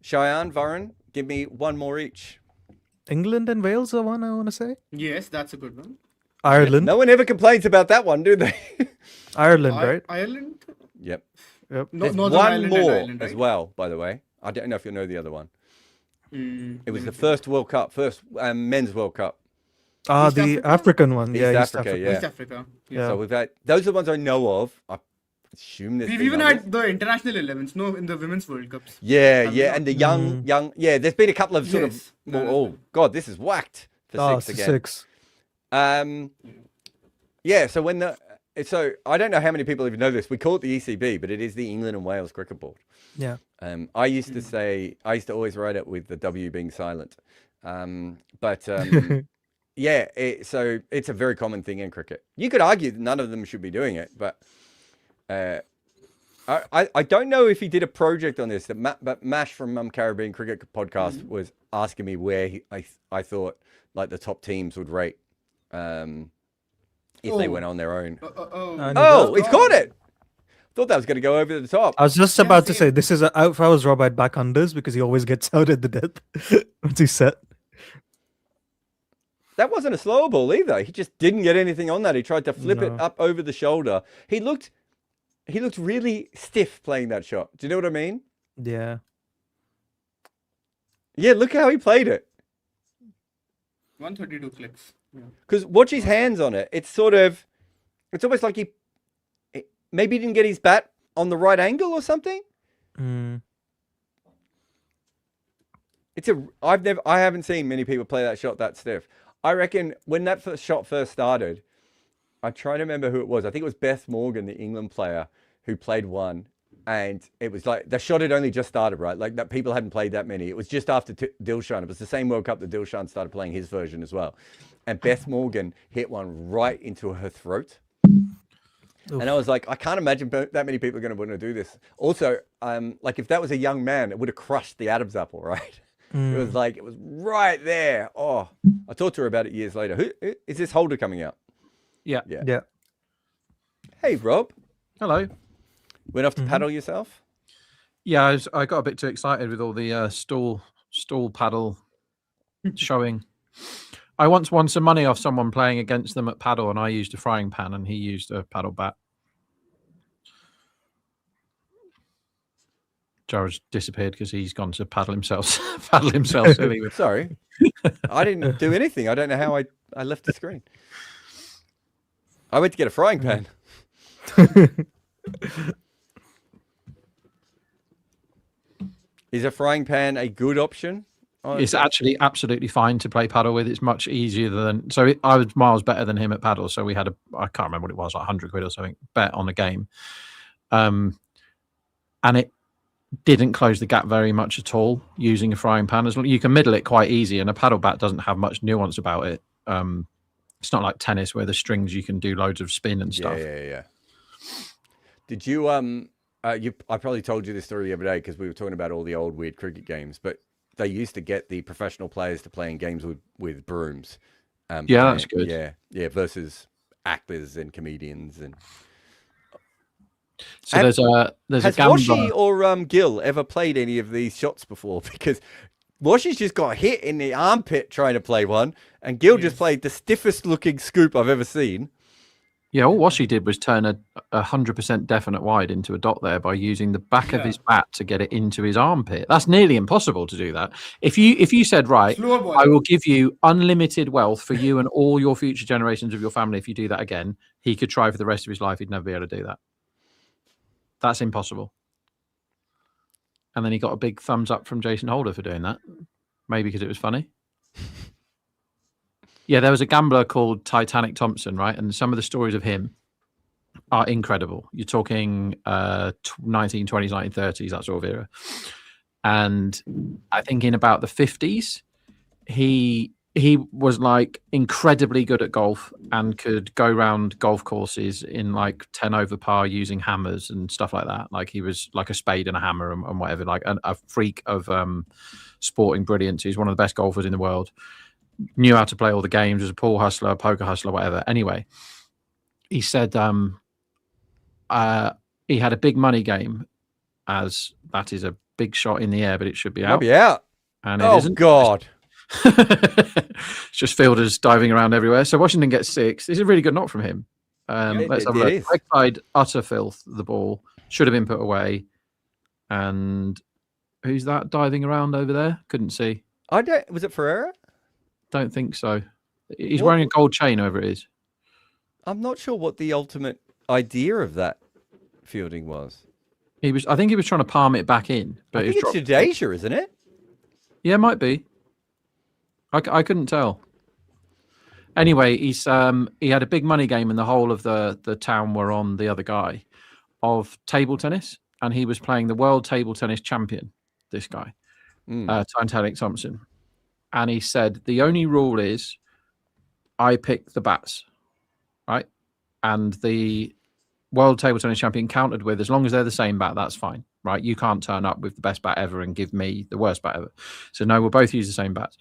Cheyenne, Varun, give me one more each. England and Wales are one, I want to say. Yes, that's a good one. Ireland. No one ever complains about that one, do they? Ireland, right? Ireland? Yep. No, There's Northern one Ireland more and Ireland, right? as well, by the way. I don't know if you'll know the other one. It was the first World Cup, first men's World Cup. East The Africa? African one. East Yeah, Africa, yeah. East Africa. Yeah. So we've had, those are the ones I know of. I assume there's We've been even others. had the international 11s, no, in the women's World Cups. Yeah, Have yeah, we and the not? young, yeah, there's been a couple of sort Yes. of, oh, God, this is whacked for six again. 6. Yeah, so I don't know how many people even know this. We call it the ECB, but it is the England and Wales Cricket Board. Yeah. I used to always write it with the W being silent. Yeah, so it's a very common thing in cricket. You could argue that none of them should be doing it, but I don't know if he did a project on this. But Mash from Caribbean Cricket Podcast was asking me where I thought like the top teams would rate if they went on their own. He's got it. Thought that was going to go over the top. I was just about to say, this is if I was Rob, I'd back unders because he always gets out at the death once he's set. That wasn't a slower ball either. He just didn't get anything on that. He tried to flip it up over the shoulder. He looked really stiff playing that shot. Do you know what I mean? Yeah. Yeah, look how he played it. 132 clicks. Because watch his hands on it. It's almost like he maybe didn't get his bat on the right angle or something. I haven't seen many people play that shot that stiff. I reckon when that shot first started, I try to remember who it was. I think it was Beth Morgan, the England player, who played one. And it was like the shot had only just started, right? Like that people hadn't played that many. It was just after Dilshan. It was the same World Cup that Dilshan started playing his version as well. And Beth Morgan hit one right into her throat. Oof. And I was like, I can't imagine that many people are going to want to do this. Also, like if that was a young man, it would have crushed the Adam's apple, right? It was right there. Oh, I talked to her about it years later. Who is this Holder coming out? Yeah. Hey, Rob. Hello. Went off to paddle yourself? Yeah, I got a bit too excited with all the stall paddle showing. I once won some money off someone playing against them at paddle, and I used a frying pan, and he used a paddle bat. Jared's disappeared because he's gone to paddle himself silly. Sorry, I didn't do anything. I don't know how I left the screen. I went to get a frying pan. Is a frying pan a good option? It's actually absolutely fine to play paddle with. It's much easier than... So I was miles better than him at paddle. So we had I can't remember what it was, like 100 quid or something, bet on the game. And it didn't close the gap very much at all using a frying pan. You can middle it quite easy, and a paddle bat doesn't have much nuance about it. It's not like tennis where the strings you can do loads of spin and stuff. Yeah. Did you I probably told you this story the other day because we were talking about all the old weird cricket games, but they used to get the professional players to play in games with brooms. Yeah, that's good. Yeah, versus actors and comedians and. So there's a Has gambler. Washi or Gill ever played any of these shots before? Because Washi's just got hit in the armpit trying to play one, and Gill just played the stiffest looking scoop I've ever seen. Yeah, all Washi did was turn a 100% definite wide into a dot there by using the back of his bat to get it into his armpit. That's nearly impossible to do that. If you said, right, I will give you unlimited wealth for you and all your future generations of your family if you do that again, he could try for the rest of his life. He'd never be able to do that. That's impossible. And then he got a big thumbs up from Jason Holder for doing that. Maybe because it was funny. Yeah, there was a gambler called Titanic Thompson, right? And some of the stories of him are incredible. You're talking 1920s, 1930s, that sort of era. And I think in about the 50s, he was like incredibly good at golf and could go around golf courses in like 10 over par using hammers and stuff like that. Like he was like a spade and a hammer and whatever, like a freak of sporting brilliance. He's one of the best golfers in the world. Knew how to play all the games, was a pool hustler, poker hustler, whatever. Anyway, he said he had a big money game, as that is a big shot in the air, but it should be out. Be out. And it isn't. God. It's just fielders diving around everywhere. So Washington gets 6. This is a really good knock from him. Let's have a look. Leg side, utter filth, the ball. Should have been put away. And who's that diving around over there? Couldn't see. Was it Ferreira? Don't think so. He's wearing a gold chain, whoever it is. I'm not sure what the ultimate idea of that fielding was. I think he was trying to palm it back in. But I think it's Jadeja, isn't it? Yeah, it might be. I couldn't tell. Anyway, he had a big money game, and the whole of the town were on the other guy of table tennis, and he was playing the world table tennis champion. This guy, Titanic Thompson. And he said, the only rule is I pick the bats, right? And the world table tennis champion countered with, as long as they're the same bat, that's fine, right? You can't turn up with the best bat ever and give me the worst bat ever. So no, we'll both use the same bats.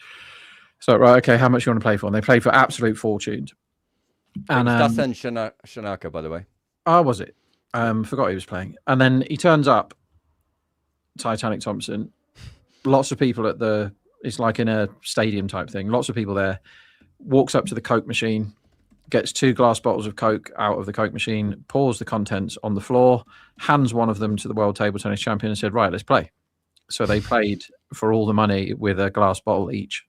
So, right, okay, how much you want to play for? And they played for absolute fortunes. And Dasan Shanaka, by the way. Oh, was it? Forgot he was playing. And then he turns up, Titanic Thompson, lots of people at it's like in a stadium type thing. Lots of people there. Walks up to the Coke machine, gets 2 glass bottles of Coke out of the Coke machine, pours the contents on the floor, hands one of them to the world table tennis champion and said, right, let's play. So they played for all the money with a glass bottle each.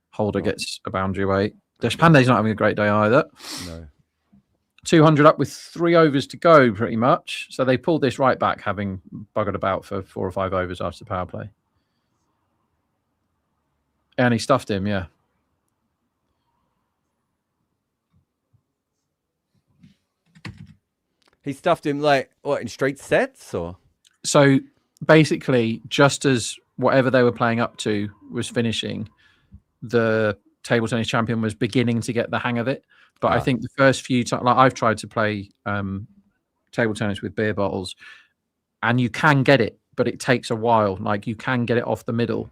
Holder gets a boundary away. Deshpande's not having a great day either. No. 200 up with 3 overs to go, pretty much. So they pulled this right back, having buggered about for 4 or 5 overs after the power play. And he stuffed him, yeah. He stuffed him like, what, in straight sets or? So basically, just as whatever they were playing up to was finishing, the table tennis champion was beginning to get the hang of it. But I think the first few times, like I've tried to play table tennis with beer bottles, and you can get it, but it takes a while. Like you can get it off the middle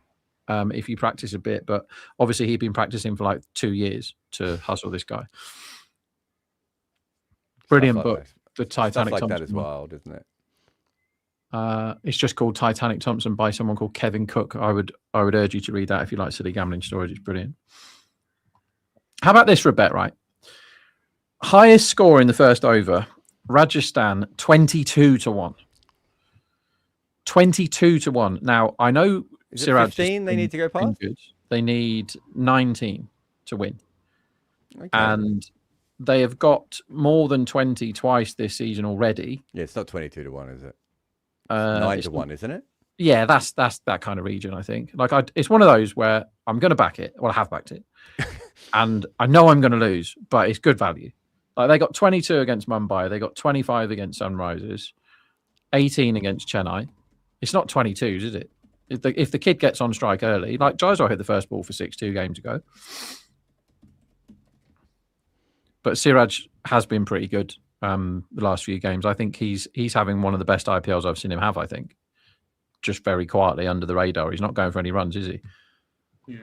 if you practice a bit. But obviously he'd been practicing for like 2 years to hustle this guy. Brilliant book. The Titanic Stuff like Thompson. that is wild, isn't it? It's just called Titanic Thompson by someone called Kevin Cook. I would urge you to read that if you like silly gambling stories. It's brilliant. How about this for a bet, right? Highest score in the first over, Rajasthan 22-1. 22-1. Now I know Is it Siraj 15 they need to go past? They need 19 to win. Okay. And they have got more than 20 twice this season already. Yeah, it's not 22-1, is it? 9-1, isn't it? Yeah, that's that kind of region, I think. Like, it's one of those where I'm going to back it. Well, I have backed it. And I know I'm going to lose, but it's good value. Like, they got 22 against Mumbai. They got 25 against Sunrisers, 18 against Chennai. It's not 22s, is it? If the kid gets on strike early, like Jaiswal hit the first ball for 6 2 games ago. But Siraj has been pretty good the last few games. I think he's having one of the best IPLs I've seen him have. I think just very quietly under the radar. He's not going for any runs, is he? Yeah.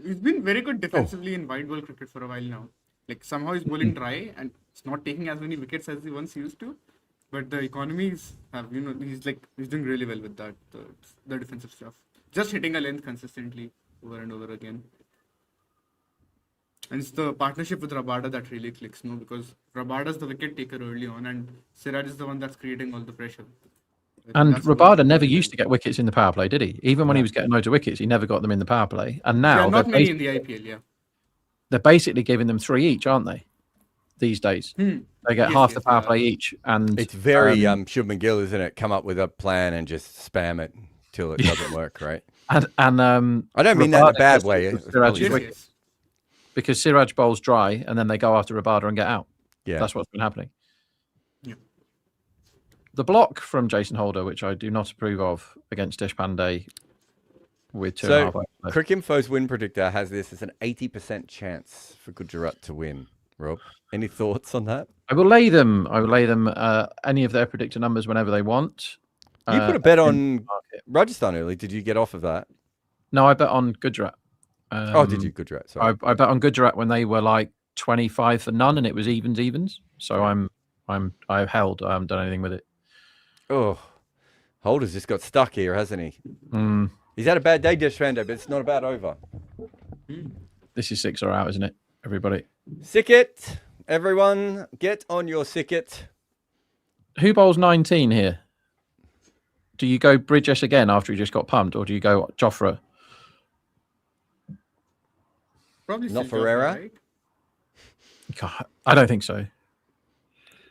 He's been very good defensively in wide ball cricket for a while now. Like somehow he's bowling dry and it's not taking as many wickets as he once used to. But the economies have, he's doing really well with that, the defensive stuff. Just hitting a length consistently over and over again. And it's the partnership with Rabada that really clicks, no? Because Rabada's the wicket taker early on and Siraj is the one that's creating all the pressure. And Rabada never used to get wickets in the power play, did he? Even when he was getting loads of wickets, he never got them in the power play. And now not many in the IPL, yeah. They're basically giving them 3 each, aren't they? These days. They get half the power play each. And it's very Shubman Gill, isn't it? Come up with a plan and just spam it till it doesn't work, right? And I don't mean that in a bad way. Because Siraj bowls dry and then they go after Rabada and get out. Yeah. That's what's been happening. Yeah. The block from Jason Holder, which I do not approve of against Deshpande with 2.5 overs left. Crickinfo's win predictor has this as an 80% chance for Gujarat to win. Rob, any thoughts on that? I will lay them any of their predictor numbers whenever they want. You put a bet on Rajasthan early. Did you get off of that? No, I bet on Gujarat. Did you? Gujarat, sorry. I bet on Gujarat when they were like 25 for none and it was evens. So I've held. I haven't done anything with it. Oh, Holder's just got stuck here, hasn't he? Mm. He's had a bad day, Deshpande, but it's not about over. This is 6 or out, isn't it? Everybody. Sicket. Everyone, get on your sicket. Who bowls 19 here? Do you go Bridges again after he just got pumped, or do you go Jofra? Probably not still Ferreira. Jofra, right? I don't think so.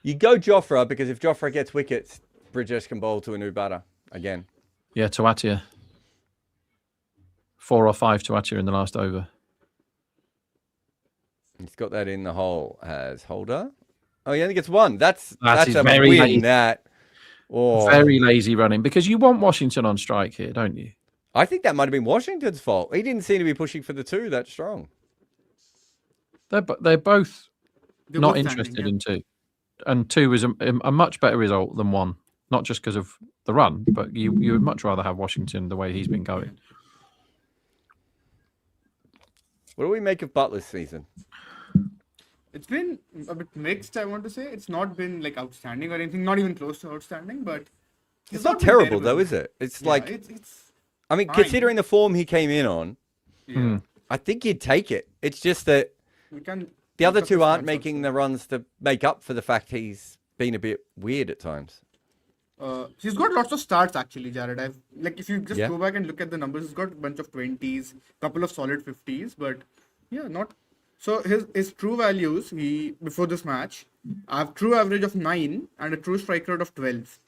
You go Jofra because if Jofra gets wickets, Bridges can bowl to a new batter again. Yeah, Tawatia. 4 or 5 Tawatia in the last over. He's got that in the hole as Holder. Oh, he only gets 1. That's a very win. lazy. That. Oh. Very lazy running because you want Washington on strike here, don't you? I think that might have been Washington's fault. He didn't seem to be pushing for the 2 that strong. They're both not both interested standing, in 2. And 2 is a much better result than 1. Not just because of the run, but you would much rather have Washington the way he's been going. What do we make of Butler's season? It's been a bit mixed, I want to say. It's not been like outstanding or anything, not even close to outstanding, but it's not terrible though, is it? It's like it's I mean, fine. considering the form he came in on, Yeah. I think you'd take it. It's just that the other 2 aren't making the runs to make up for the fact he's been a bit weird at times. He's got lots of starts actually, Jared. If you just go back and look at the numbers, he's got a bunch of 20s, couple of solid 50s, but not. So his true values, before this match, have true average of 9 and a true strike rate of 12.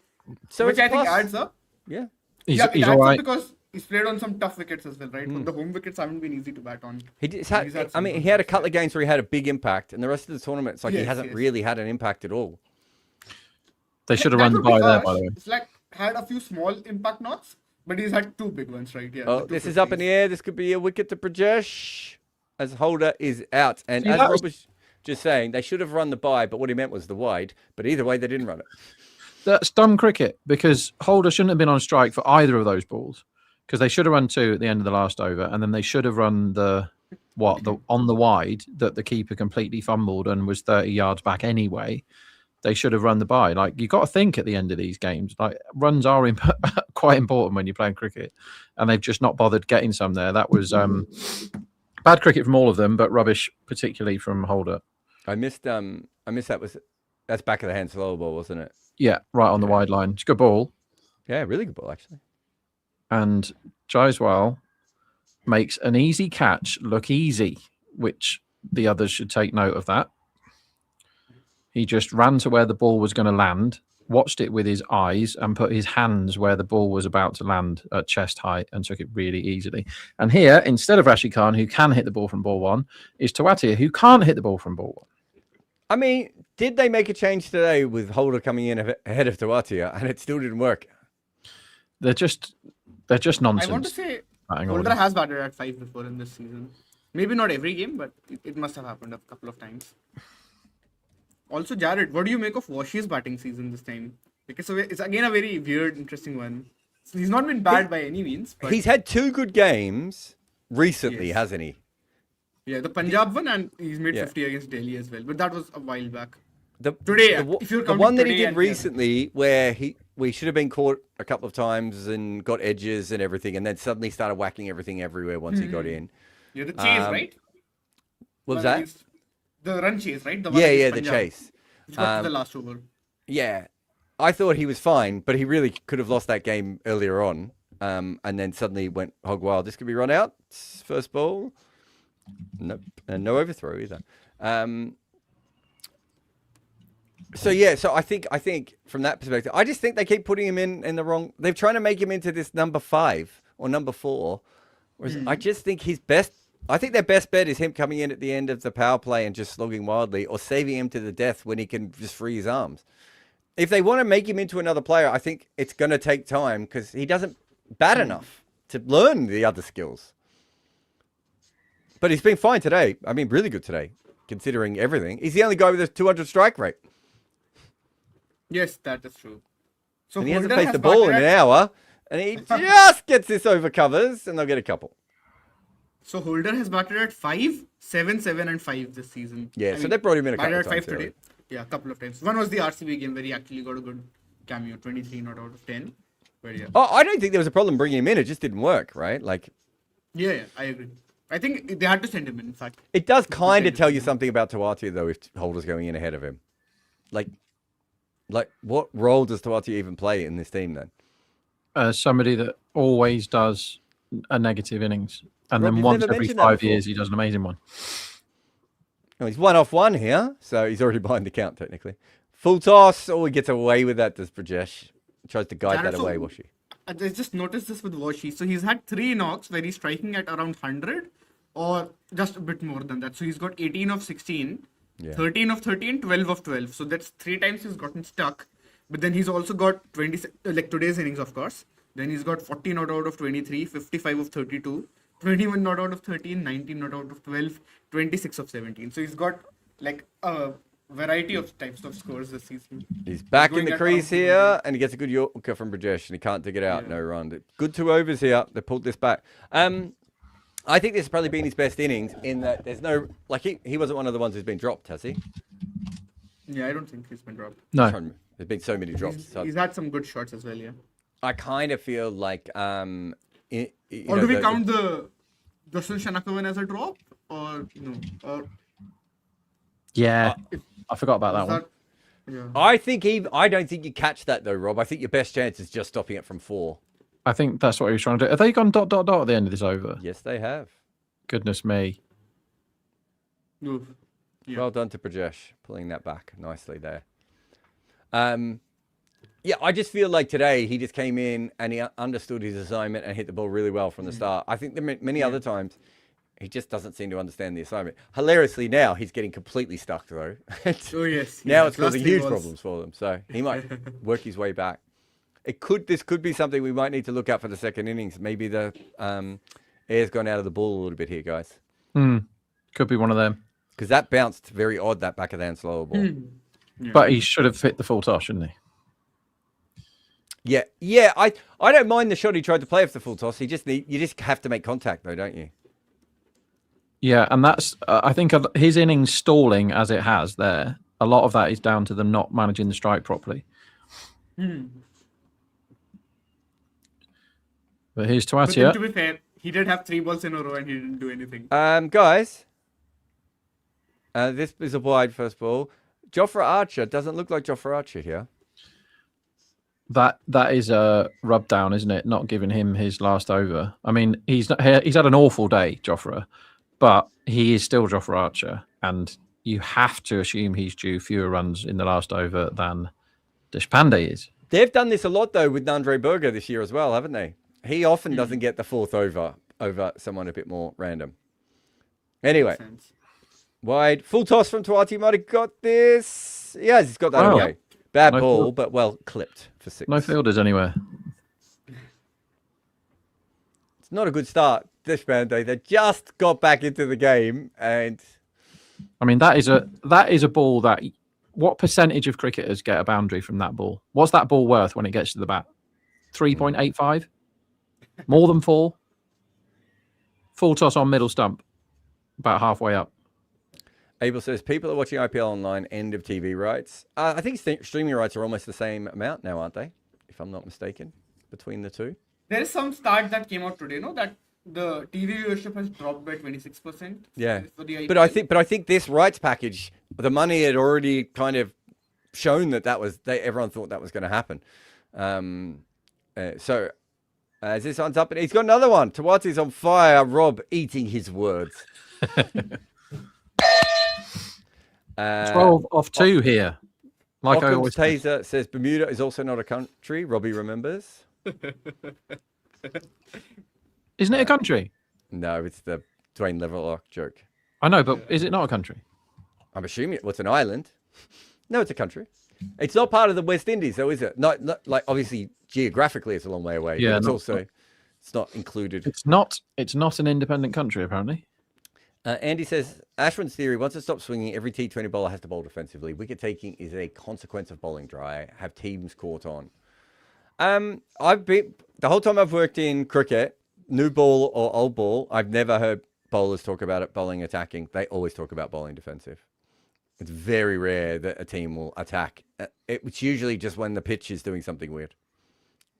So which I think adds up. Yeah. He's It adds all right. up because he's played on some tough wickets as well, right? But the home wickets haven't been easy to bat on. He had a couple of games where he had a big impact, and the rest of the tournament, it's like he hasn't really had an impact at all. They should have run the bye there, by the way. It's like had a few small impact knots, but he's had 2 big ones, right? Yeah. Oh, this is up in the air. This could be a wicket to Brajesh as Holder is out. And as Rob was just saying, they should have run the bye, but what he meant was the wide. But either way, they didn't run it. That's dumb cricket because Holder shouldn't have been on strike for either of those balls because they should have run 2 at the end of the last over and then they should have run on the wide that the keeper completely fumbled and was 30 yards back anyway. They should have run the bye. Like, you got to think at the end of these games. Like, runs are quite important when you're playing cricket, and they've just not bothered getting some there. That was bad cricket from all of them, but rubbish, particularly from Holder. I missed that's back of the hand slow ball, wasn't it? Yeah, right on the wide line. It's a good ball. Yeah, really good ball actually. And Jaiswal makes an easy catch look easy, which the others should take note of that. He just ran to where the ball was going to land, watched it with his eyes, and put his hands where the ball was about to land at chest height and took it really easily. And here, instead of Rashid Khan, who can hit the ball from ball 1, is Tawatia, who can't hit the ball from ball 1. I mean, did they make a change today with Holder coming in ahead of Tawatia, and it still didn't work? They're just nonsense. I want to say Holder has batted at 5 before in this season. Maybe not every game, but it must have happened a couple of times. Also, Jared, what do you make of Washi's batting season this time? Because it's again a very weird, interesting one. He's not been bad by any means. But He's had 2 good games recently, Yes. hasn't he? yeah, the Punjab one, and he's made Yeah. 50 against Delhi as well. But that was a while back. The, Today, the, if you're the counting one that he today did and- recently, where we should have been caught a couple of times and got edges and everything, and then suddenly started whacking everything everywhere once he got in. Yeah, the chase, right? What was One that? against- The run chase, right? The one Yeah, against yeah, the Punjab, chase. Which got to the last over. Yeah, I thought he was fine, but he really could have lost that game earlier on, and then suddenly went hog wild. This could be run out. First ball. Nope, and no overthrow either. So I think from that perspective, I just think they keep putting him in the wrong. They're trying to make him into this number 5 or number 4, whereas I just think his best. I think their best bet is him coming in at the end of the power play and just slogging wildly, or saving him to the death when he can just free his arms. If they want to make him into another player, I think it's going to take time because he doesn't bat enough to learn the other skills. But he's been fine today. I mean, really good today, considering everything. He's the only guy with a 200 strike rate. Yes, that is true. So And he hasn't Holder faced has the ball in batted an at- hour. And he just gets this over covers, and they'll get a couple. So Holder has batted at 5, 7, 7, and 5 this season. Yeah, so they brought him in a couple batted of at times 5 today. early. Yeah, a couple of times. One was the RCB game where he actually got a good cameo, 23 not out of 10. But yeah. Oh, I don't think there was a problem bringing him in. It just didn't work, right? Like, Yeah, I agree. I think they had to send him in fact. it does kind of tell you something about Tawati, though, if Holder's going in ahead of him. Like what role does Tawati even play in this team then? Somebody that always does a negative innings, and Rob, then you've once never every mentioned that 5 before. years he does an amazing one. Oh, he's 1 off 1 here, so he's already behind the count, technically. Full toss. Oh, he gets away with that, does Brajesh. Tries to guide that Jared, away, so- Washi. I just noticed this with Washi. So he's had 3 knocks where he's striking at around 100 or just a bit more than that. So he's got 18 of 16, Yeah. 13 of 13, 12 of 12. So that's 3 times he's gotten stuck. But then he's also got 20, like today's innings, of course. Then he's got 40 not out of 23, 55 of 32, 21 not out of 13, 19 not out of 12, 26 of 17. So he's got like a variety of types of scores this season. He's back in going the at crease around here, and he gets a good Yorker from Brajesh, and he can't dig it out. Yeah. No run. Good 2 overs here. They pulled this back. I think this has probably been his best innings in that there's no, like, he wasn't one of the ones who's been dropped, has he? Yeah, I don't think he's been dropped. No, There's been so many drops. So He's had some good shots as well, yeah. I kind of feel like, Or do we count the Darshan Shanakavan as a drop? Or no? Or yeah, I forgot about that is one. Yeah. I don't think you catch that though, Rob. I think your best chance is just stopping it from 4. I think that's what he was trying to do. Have they gone ... at the end of this over? Yes, they have. Goodness me. Oof. Yeah. Well done to Brajesh, pulling that back nicely there. Yeah, I just feel like today he just came in and he understood his assignment and hit the ball really well from the start. I think many other times he just doesn't seem to understand the assignment. Hilariously, now he's getting completely stuck though. Oh yes. Now yeah, it's causing last three huge balls. problems for them. So he might work his way back. This could be something we might need to look at for the second innings. Maybe the air's gone out of the ball a little bit here, guys. Could be one of them. Because that bounced very odd, that back of the hand slower ball. Yeah. But he should have hit the full toss, shouldn't he? Yeah. I don't mind the shot he tried to play off the full toss. You just have to make contact though, don't you? Yeah, and that's I think his innings stalling as it has there. A lot of that is down to them not managing the strike properly. But here's But then, Tuatia. to be fair, he did have 3 balls in a row and he didn't do anything. Guys, this is a wide first ball. Jofra Archer doesn't look like Jofra Archer here. That is a rub down, isn't it? Not giving him his last over. I mean, he's had an awful day, Jofra, but he is still Jofra Archer, and you have to assume he's due fewer runs in the last over than Deshpande is. They've done this a lot though with Nandre Berger this year as well, haven't they? He often doesn't get the 4th over someone a bit more random. Anyway, Sense. wide full toss from Tuati. Might have got this. Yes, he's got that Wow. away. Bad No ball, field. but well clipped for 6. No fielders anywhere. It's not a good start. Deshpande, they just got back into the game, and I mean, that is a ball that What percentage of cricketers get a boundary from that ball? What's that ball worth when it gets to the bat? 3.85? More than 4? Full toss on middle stump, about halfway up. Abel says, people are watching IPL online, end of TV rights. I think streaming rights are almost the same amount now, aren't they? If I'm not mistaken, between the two. There is some stat that came out today, no? That the TV viewership has dropped by 26%. Yeah, For the but I think this rights package, the money had already kind of shown that everyone thought that was going to happen. So as this one's up, and he's got another one. Tawati's on fire. Rob eating his words. 12 off 2 here. Like I always say. Taser says Bermuda is also not a country. Robbie remembers. Isn't it a country? No, it's the Dwayne Leverlock joke. I know, but is it not a country? I'm assuming it's an island. No, it's a country. It's not part of the West Indies, though, is it? Not like obviously geographically, it's a long way away. Yeah, but it's not included. It's not an independent country, apparently. Andy says Ashwin's theory: once it stops swinging, every T20 bowler has to bowl defensively. Wicket taking is a consequence of bowling dry. Have teams caught on? I've been the whole time I've worked in cricket, new ball or old ball. I've never heard bowlers talk about it bowling attacking. They always talk about bowling defensive. It's very rare that a team will attack. It's usually just when the pitch is doing something weird.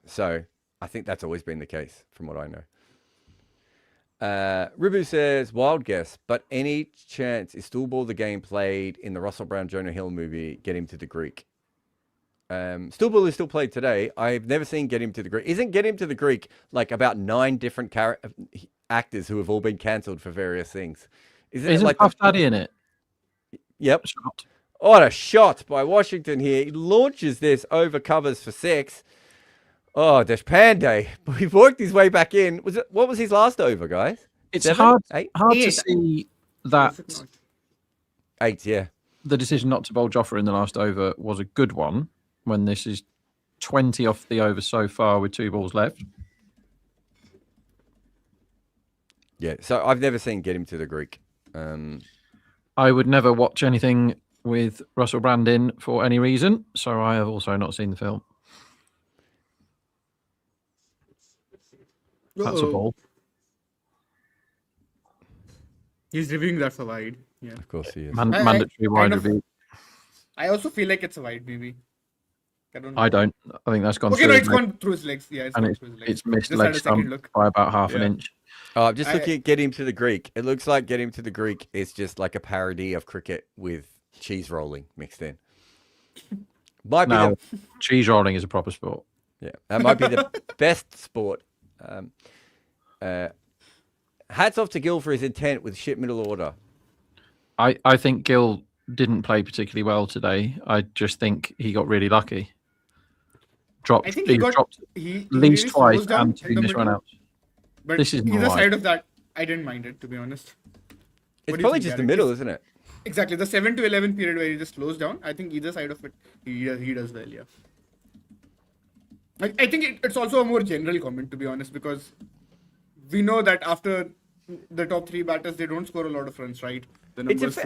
So I think that's always been the case, from what I know. Ribu says, wild guess, but any chance is still ball the game played in the Russell Brown Jonah Hill movie, Get Him to the Greek? Still ball is still played today. I've never seen Get Him to the Greek. Isn't Get Him to the Greek like about 9 different actors who have all been cancelled for various things? Isn't like Puff Daddy in it? Yep. Shot. What a shot by Washington here. He launches this over covers for 6. Oh, Deshpande. We've worked his way back in. What was his last over, guys? It's 7, hard 8? to see that 8, yeah. the decision not to bowl Jofra in the last over was a good one when this is 20 off the over so far with 2 balls left. Yeah, so I've never seen Get Him to the Greek. I would never watch anything with Russell Brand in for any reason, so I have also not seen the film. That's a ball. He's reviewing that for wide. Yeah. Of course he is. Mandatory wide review. I also feel like it's a wide, maybe. I don't. I think that's gone okay, through. No, it's gone through his legs. Yeah, it's gone through his legs. It's missed Just leg had a second stump look. by about half an inch. Oh, I'm just looking at Get Him to the Greek. It looks like Get Him to the Greek is just like a parody of cricket with cheese rolling mixed in. Might be Now, cheese rolling is a proper sport. Yeah, that might be the best sport. Hats off to Gill for his intent with shit middle order. I think Gill didn't play particularly well today. I just think he got really lucky. I think he dropped at least twice and 2 missed run outs. But This is either wide. side of that, I didn't mind it, to be honest. It's probably just the middle, isn't it? Exactly, the 7 to 11 period where he just slows down. I think either side of it, he does well, yeah. I think it's also a more general comment, to be honest, because we know that after the top 3 batters, they don't score a lot of runs, right? The numbers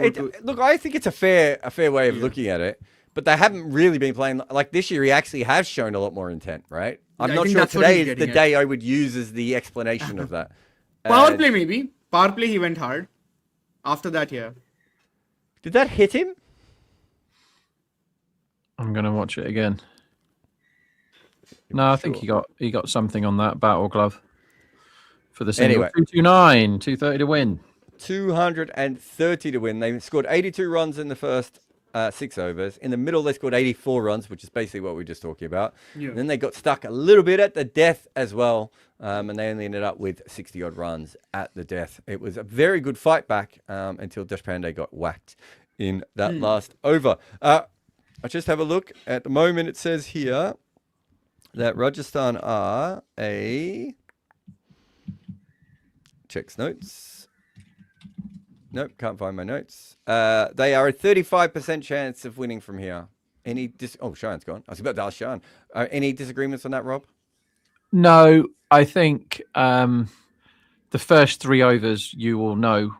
look, I think it's a fair way of looking at it, but they haven't really been playing like this year. He actually has shown a lot more intent, right? I'm not sure today is the day I would use as the explanation of that. Power play, maybe. Power play, he went hard. After that, yeah. Did that hit him? I'm gonna watch it again. No, I think he got something on that bat or glove for the single. Anyway. 229, 230 to win. 230 to win. They scored 82 runs in the first 6 overs. In the middle, they scored 84 runs, which is basically what we were just talking about. Yeah. And then they got stuck a little bit at the death as well. And they only ended up with 60-odd runs at the death. It was a very good fight back until Deshpande got whacked in that last over. I just have a look. At the moment, it says here that Rajasthan are a... Checks notes. Nope, can't find my notes. They are a 35% chance of winning from here. Oh, Shahan's gone. I was about to ask Shahan. Any disagreements on that, Rob? No, I think the first 3 overs you will know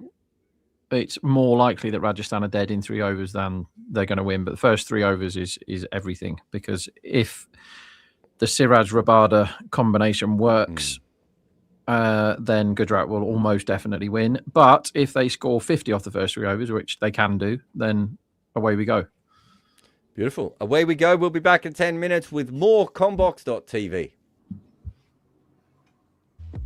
it's more likely that Rajasthan are dead in 3 overs than they're going to win. But the first 3 overs is everything, because if the Siraj Rabada combination works, then Gujarat will almost definitely win. But if they score 50 off the first 3 overs, which they can do, then away we go. Beautiful. Away we go. We'll be back in 10 minutes with more Combox.tv.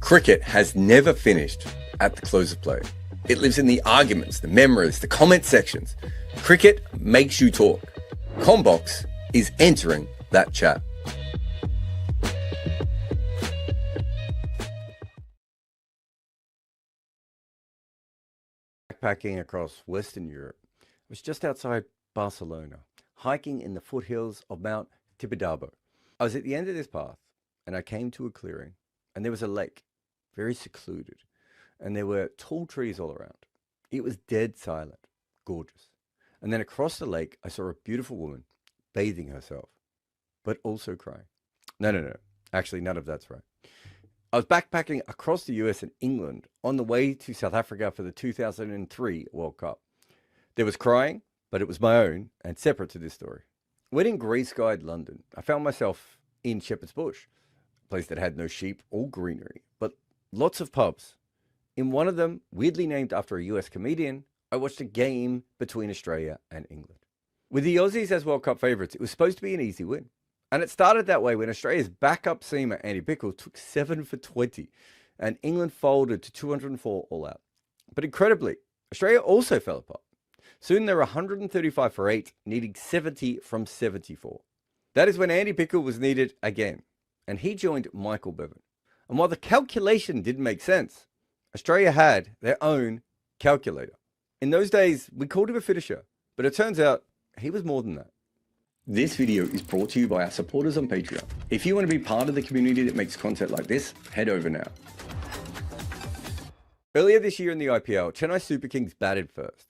Cricket has never finished at the close of play. It lives in the arguments, the memories, the comment sections. Cricket makes you talk. Combox is entering that chat. Backpacking across Western Europe. I was just outside Barcelona, hiking in the foothills of Mount Tibidabo. I was at the end of this path, and I came to a clearing, and there was a lake, very secluded, and there were tall trees all around. It was dead silent, gorgeous. And then across the lake, I saw a beautiful woman bathing herself, but also crying. No. Actually, none of that's right. I was backpacking across the US and England on the way to South Africa for the 2003 World Cup. There was crying, but it was my own and separate to this story. When in grey-skied London, I found myself in Shepherd's Bush, a place that had no sheep or greenery, but lots of pubs. In one of them, weirdly named after a US comedian, I watched a game between Australia and England. With the Aussies as World Cup favourites, it was supposed to be an easy win. And it started that way when Australia's backup seamer, Andy Bickle, took 7 for 20, and England folded to 204 all out. But incredibly, Australia also fell apart. Soon they were 135 for 8, needing 70 from 74. That is when Andy Bickle was needed again, and he joined Michael Bevan. And while the calculation didn't make sense, Australia had their own calculator. In those days, we called him a finisher, but it turns out he was more than that. This video is brought to you by our supporters on Patreon. If you want to be part of the community that makes content like this, head over now. Earlier this year in the IPL, Chennai Super Kings batted first.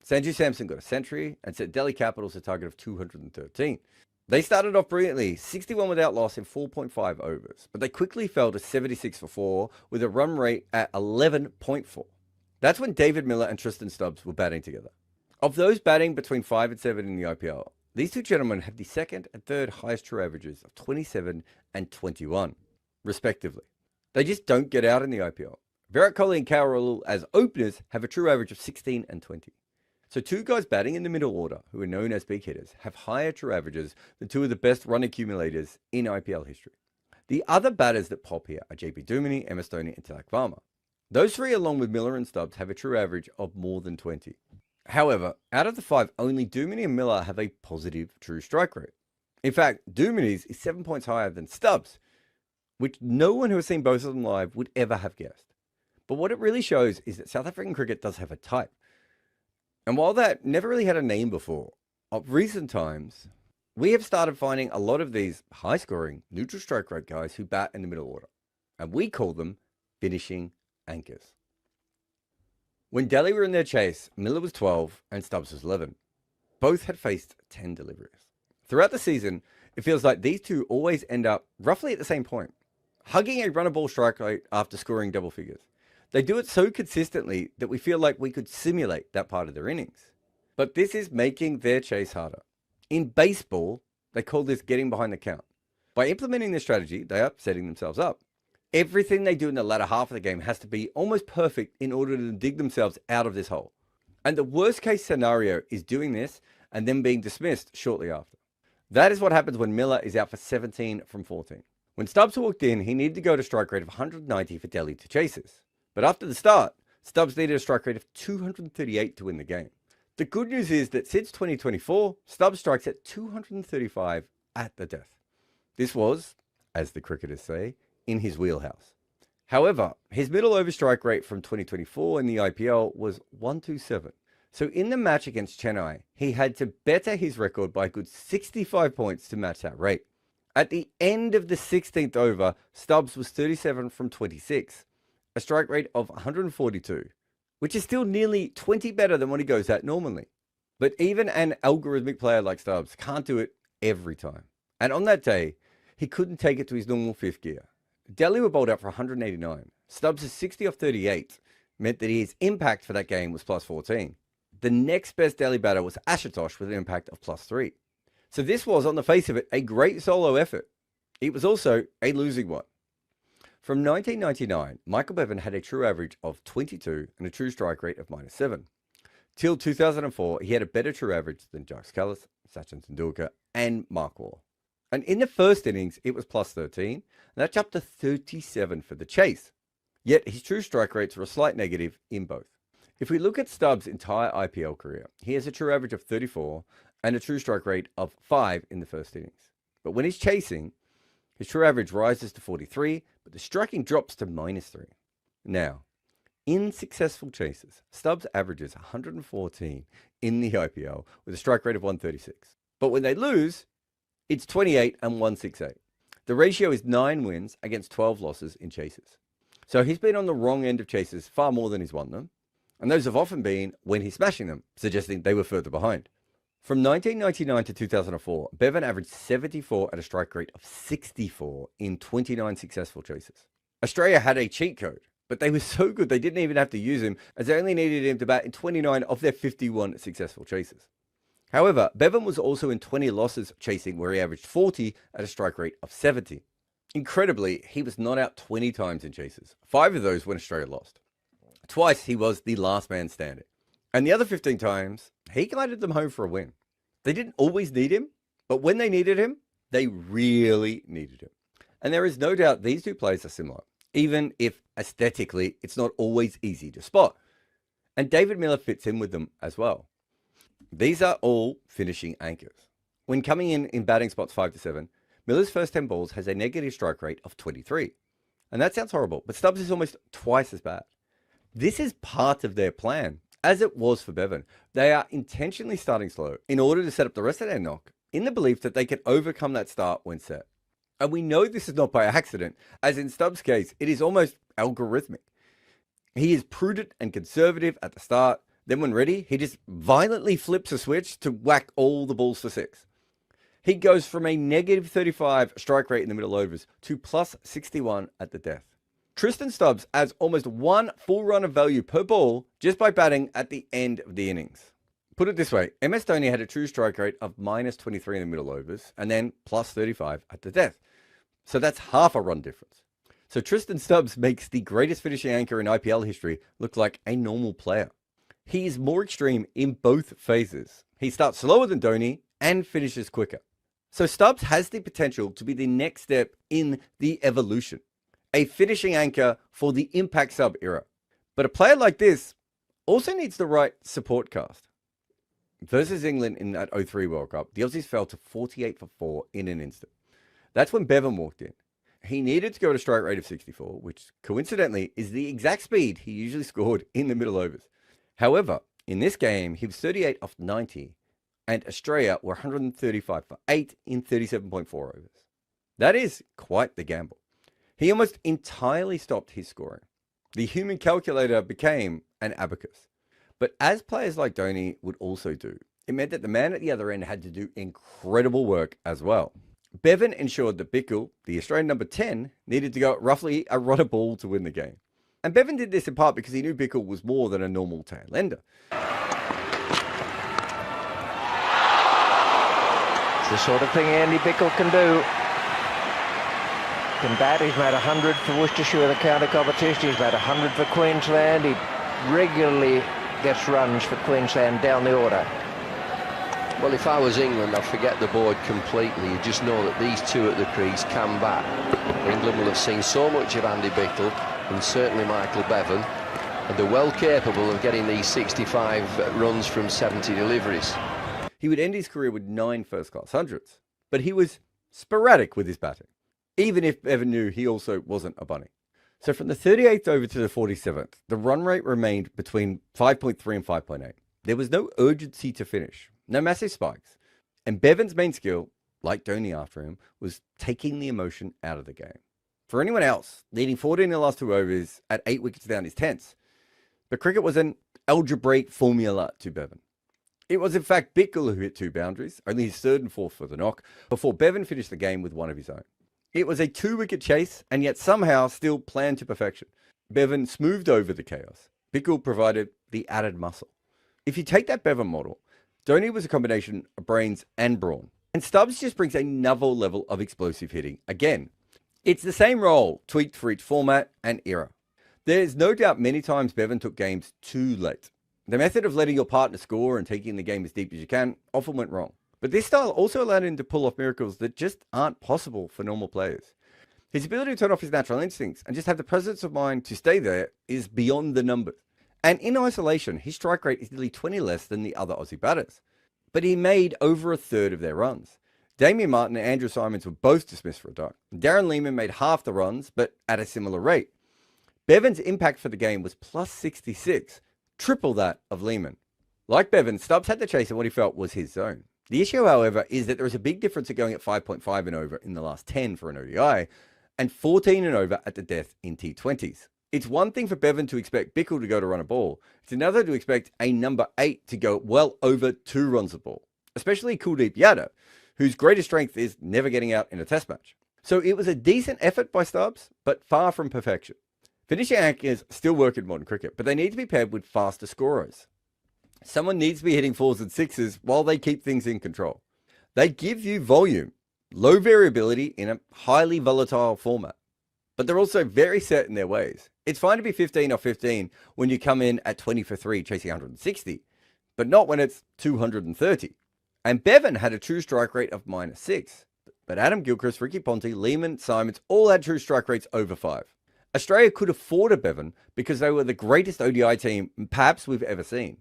Sanju Samson got a century and set Delhi Capitals a target of 213. They started off brilliantly, 61 without loss in 4.5 overs, but they quickly fell to 76 for 4 with a run rate at 11.4. That's when David Miller and Tristan Stubbs were batting together. Of those batting between 5 and 7 in the IPL, these two gentlemen have the second and third highest true averages of 27 and 21, respectively. They just don't get out in the IPL. Virat Kohli and KL Rahul as openers have a true average of 16 and 20. So two guys batting in the middle order, who are known as big hitters, have higher true averages than two of the best run accumulators in IPL history. The other batters that pop here are JP Duminy, MS Dhoni and Tilak Varma. Those three, along with Miller and Stubbs, have a true average of more than 20. However, out of the 5, only Duminy and Miller have a positive true strike rate. In fact, Duminy's is 7 points higher than Stubbs, which no one who has seen both of them live would ever have guessed. But what it really shows is that South African cricket does have a type. And while that never really had a name before, of recent times, we have started finding a lot of these high-scoring, neutral strike rate guys who bat in the middle order. And we call them finishing anchors. When Delhi were in their chase, Miller was 12 and Stubbs was 11. Both had faced 10 deliveries. Throughout the season, it feels like these two always end up roughly at the same point, hugging a run-a-ball strike rate after scoring double figures. They do it so consistently that we feel like we could simulate that part of their innings. But this is making their chase harder. In baseball, they call this getting behind the count. By implementing this strategy, they are setting themselves up. Everything they do in the latter half of the game has to be almost perfect in order to dig themselves out of this hole. And the worst case scenario is doing this and then being dismissed shortly after. That is what happens when Miller is out for 17 from 14. When Stubbs walked in, he needed to go to a strike rate of 190 for Delhi to chase this. But after the start, Stubbs needed a strike rate of 238 to win the game. The good news is that since 2024, Stubbs strikes at 235 at the death. This was, as the cricketers say, in his wheelhouse. However, his middle over strike rate from 2024 in the IPL was 127. So in the match against Chennai, he had to better his record by a good 65 points to match that rate. At the end of the 16th over, Stubbs was 37 from 26, a strike rate of 142, which is still nearly 20 better than what he goes at normally. But even an algorithmic player like Stubbs can't do it every time. And on that day, he couldn't take it to his normal fifth gear. Delhi were bowled out for 189. Stubbs is 60 off 38, meant that his impact for that game was plus 14. The next best Delhi batter was Ashutosh with an impact of plus 3. So this was, on the face of it, a great solo effort. It was also a losing one. From 1999, Michael Bevan had a true average of 22 and a true strike rate of -7. Till 2004, he had a better true average than Jacques Kallis, Sachin Tendulkar, and Mark Waugh. And in the first innings, it was plus 13, and that jumped to 37 for the chase. Yet his true strike rates were a slight negative in both. If we look at Stubbs' entire IPL career, he has a true average of 34 and a true strike rate of 5 in the first innings. But when he's chasing, his true average rises to 43, but the striking drops to -3. Now, in successful chases, Stubbs averages 114 in the IPL with a strike rate of 136. But when they lose, it's 28 and 168. The ratio is 9 wins against 12 losses in chases. So he's been on the wrong end of chases far more than he's won them. And those have often been when he's smashing them, suggesting they were further behind. From 1999 to 2004, Bevan averaged 74 at a strike rate of 64 in 29 successful chases. Australia had a cheat code, but they were so good they didn't even have to use him, as they only needed him to bat in 29 of their 51 successful chases. However, Bevan was also in 20 losses chasing, where he averaged 40 at a strike rate of 70. Incredibly, he was not out 20 times in chases, 5 of those when Australia lost. Twice he was the last man standing. And the other 15 times, he guided them home for a win. They didn't always need him, but when they needed him, they really needed him. And there is no doubt these two players are similar, even if aesthetically it's not always easy to spot. And David Miller fits in with them as well. These are all finishing anchors. When coming in batting spots 5 to 7, Miller's first 10 balls has a negative strike rate of 23. And that sounds horrible, but Stubbs is almost twice as bad. This is part of their plan, as it was for Bevan. They are intentionally starting slow in order to set up the rest of their knock, in the belief that they can overcome that start when set. And we know this is not by accident, as in Stubbs' case, it is almost algorithmic. He is prudent and conservative at the start, then when ready, he just violently flips a switch to whack all the balls for 6. He goes from a negative 35 strike rate in the middle overs to plus 61 at the death. Tristan Stubbs adds almost 1 full run of value per ball just by batting at the end of the innings. Put it this way, MS Dhoni had a true strike rate of minus 23 in the middle overs and then plus 35 at the death. So that's half a run difference. So Tristan Stubbs makes the greatest finishing anchor in IPL history look like a normal player. He is more extreme in both phases. He starts slower than Dhoni and finishes quicker. So Stubbs has the potential to be the next step in the evolution. A finishing anchor for the impact sub era. But a player like this also needs the right support cast. Versus England in that 03 World Cup, the Aussies fell to 48 for 4 in an instant. That's when Bevan walked in. He needed to go at a strike rate of 64, which coincidentally is the exact speed he usually scored in the middle overs. However, in this game, he was 38 off 90, and Australia were 135 for 8 in 37.4 overs. That is quite the gamble. He almost entirely stopped his scoring. The human calculator became an abacus. But as players like Dhoni would also do, it meant that the man at the other end had to do incredible work as well. Bevan ensured that Bickle, the Australian number 10, needed to go at roughly a run a ball to win the game. And Bevan did this in part because he knew Bickle was more than a normal tail ender. It's the sort of thing Andy Bickle can do. Can bat. He's made 100 for Worcestershire in the county competition. He's made 100 for Queensland. He regularly gets runs for Queensland down the order. Well, if I was England, I'd forget the board completely. You just know that these two at the crease can bat. England will have seen so much of Andy Bickle and certainly Michael Bevan, and they're well capable of getting these 65 runs from 70 deliveries. He would end his career with 9 first-class hundreds, but he was sporadic with his batting, even if Bevan knew he also wasn't a bunny. So from the 38th over to the 47th, the run rate remained between 5.3 and 5.8. There was no urgency to finish, no massive spikes. And Bevan's main skill, like Dhoni after him, was taking the emotion out of the game. For anyone else, leading 14 in the last 2 overs at 8 wickets down is tense. But cricket was an algebraic formula to Bevan. It was in fact Bickle who hit 2 boundaries, only his 3rd and 4th for the knock, before Bevan finished the game with 1 of his own. It was a 2-wicket chase, and yet somehow still planned to perfection. Bevan smoothed over the chaos, Bickle provided the added muscle. If you take that Bevan model, Dhoni was a combination of brains and brawn. And Stubbs just brings another level of explosive hitting. Again, it's the same role, tweaked for each format and era. There's no doubt many times Bevan took games too late. The method of letting your partner score and taking the game as deep as you can often went wrong. But this style also allowed him to pull off miracles that just aren't possible for normal players. His ability to turn off his natural instincts and just have the presence of mind to stay there is beyond the numbers. And in isolation, his strike rate is nearly 20 less than the other Aussie batters. But he made over a third of their runs. Damian Martin and Andrew Simons were both dismissed for a duck. Darren Lehman made half the runs, but at a similar rate. Bevan's impact for the game was plus 66, triple that of Lehman. Like Bevan, Stubbs had to chase in what he felt was his zone. The issue, however, is that there is a big difference at going at 5.5 and over in the last 10 for an ODI, and 14 and over at the death in T20s. It's one thing for Bevan to expect Bickle to go to run a ball. It's another to expect a number 8 to go well over 2 runs a ball, especially Kuldeep Yadav, whose greatest strength is never getting out in a test match. So it was a decent effort by Stubbs, but far from perfection. Finishing anchors still work in modern cricket, but they need to be paired with faster scorers. Someone needs to be hitting 4s and 6s while they keep things in control. They give you volume, low variability in a highly volatile format, but they're also very set in their ways. It's fine to be 15 off 15 when you come in at 20 for 3 chasing 160, but not when it's 230. And Bevan had a true strike rate of -6, but Adam Gilchrist, Ricky Ponte, Lehman, Simons all had true strike rates over 5. Australia could afford a Bevan because they were the greatest ODI team perhaps we've ever seen.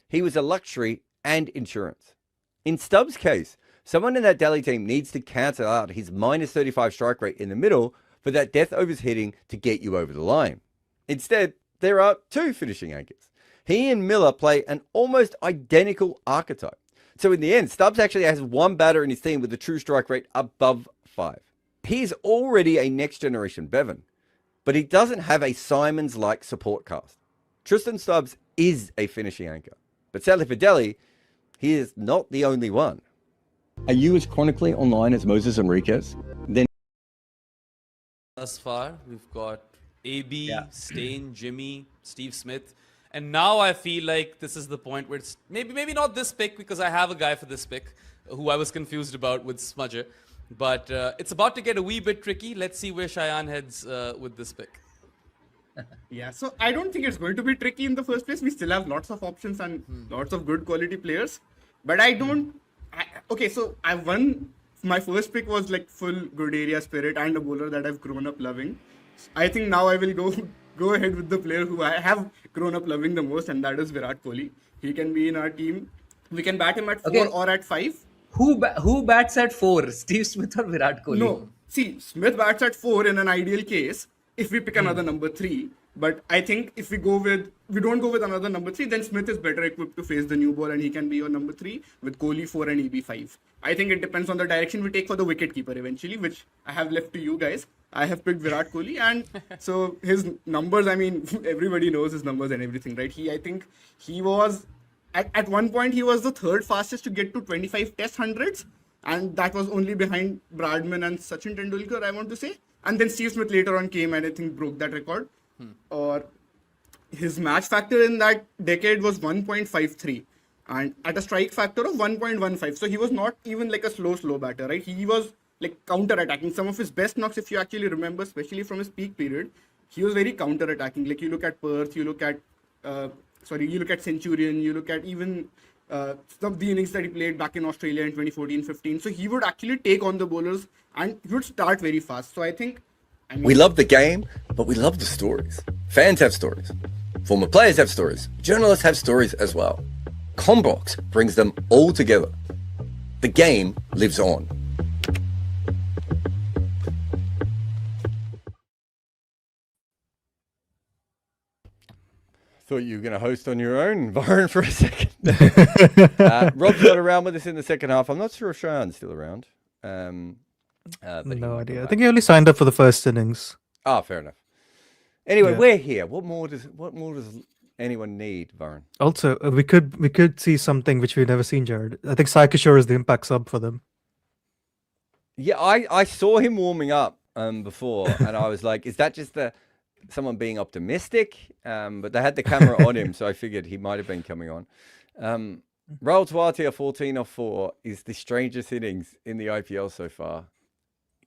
He was a luxury and insurance. In Stubbs' case, someone in that Delhi team needs to cancel out his -35 strike rate in the middle for that death overs hitting to get you over the line. Instead, there are 2 finishing anchors. He and Miller play an almost identical archetype. So in the end, Stubbs actually has 1 batter in his team with a true strike rate above 5. He's already a next generation Bevan, but he doesn't have a Simons-like support cast. Tristan Stubbs is a finishing anchor, but sadly for Delhi, he is not the only one. Are you as chronically online as Moses Enriquez? Then thus far, we've got AB, Stain, Jimmy, Steve Smith, and now I feel like this is the point where it's maybe not this pick because I have a guy for this pick who I was confused about with Smudger, but it's about to get a wee bit tricky. Let's see where Cheyenne heads with this pick. Yeah, so I don't think it's going to be tricky in the first place. We still have lots of options and lots of good quality players. But okay, so I won. My first pick was like full good area spirit and a bowler that I've grown up loving. I think now I will go ahead with the player who I have grown up loving the most, and that is Virat Kohli. He can be in our team. We can bat him at 4 or at 5. Who bats at 4? Steve Smith or Virat Kohli? No, see, Smith bats at 4 in an ideal case if we pick another number 3. But I think if we don't go with another number 3, then Smith is better equipped to face the new ball and he can be your number 3 with Kohli 4 and EB 5. I think it depends on the direction we take for the wicketkeeper eventually, which I have left to you guys. I have picked Virat Kohli, and so his numbers, I mean, everybody knows his numbers and everything, right? I think he was, at one point, he was the 3rd fastest to get to 25 test hundreds, and that was only behind Bradman and Sachin Tendulkar, I want to say. And then Steve Smith later on came and I think broke that record. Or his match factor in that decade was 1.53 and at a strike factor of 1.15. So he was not even like a slow batter, right? He was like counter-attacking. Some of his best knocks, if you actually remember, especially from his peak period, he was very counter-attacking. Like you look at Perth, you look at Centurion, you look at even some of the innings that he played back in Australia in 2014-15. So he would actually take on the bowlers and he would start very fast. So I think we love the game, but we love the stories. Fans have stories. Former players have stories. Journalists have stories as well. Combox brings them all together. The game lives on. Thought you were going to host on your own, Byron, for a second. Rob's not around with us in the second half. I'm not sure if Cheyenne's still around. No idea. I think he only signed up for the first innings. Oh, fair enough. Anyway, we're here. What more does anyone need, Varun? Also, we could see something which we've never seen, Jared. I think Sai Kishore is the impact sub for them. Yeah, I saw him warming up before, and I was like, is that just someone being optimistic, but they had the camera on him, so I figured he might have been coming on. Rahul Tewatia 14 off 4 is the strangest innings in the IPL so far.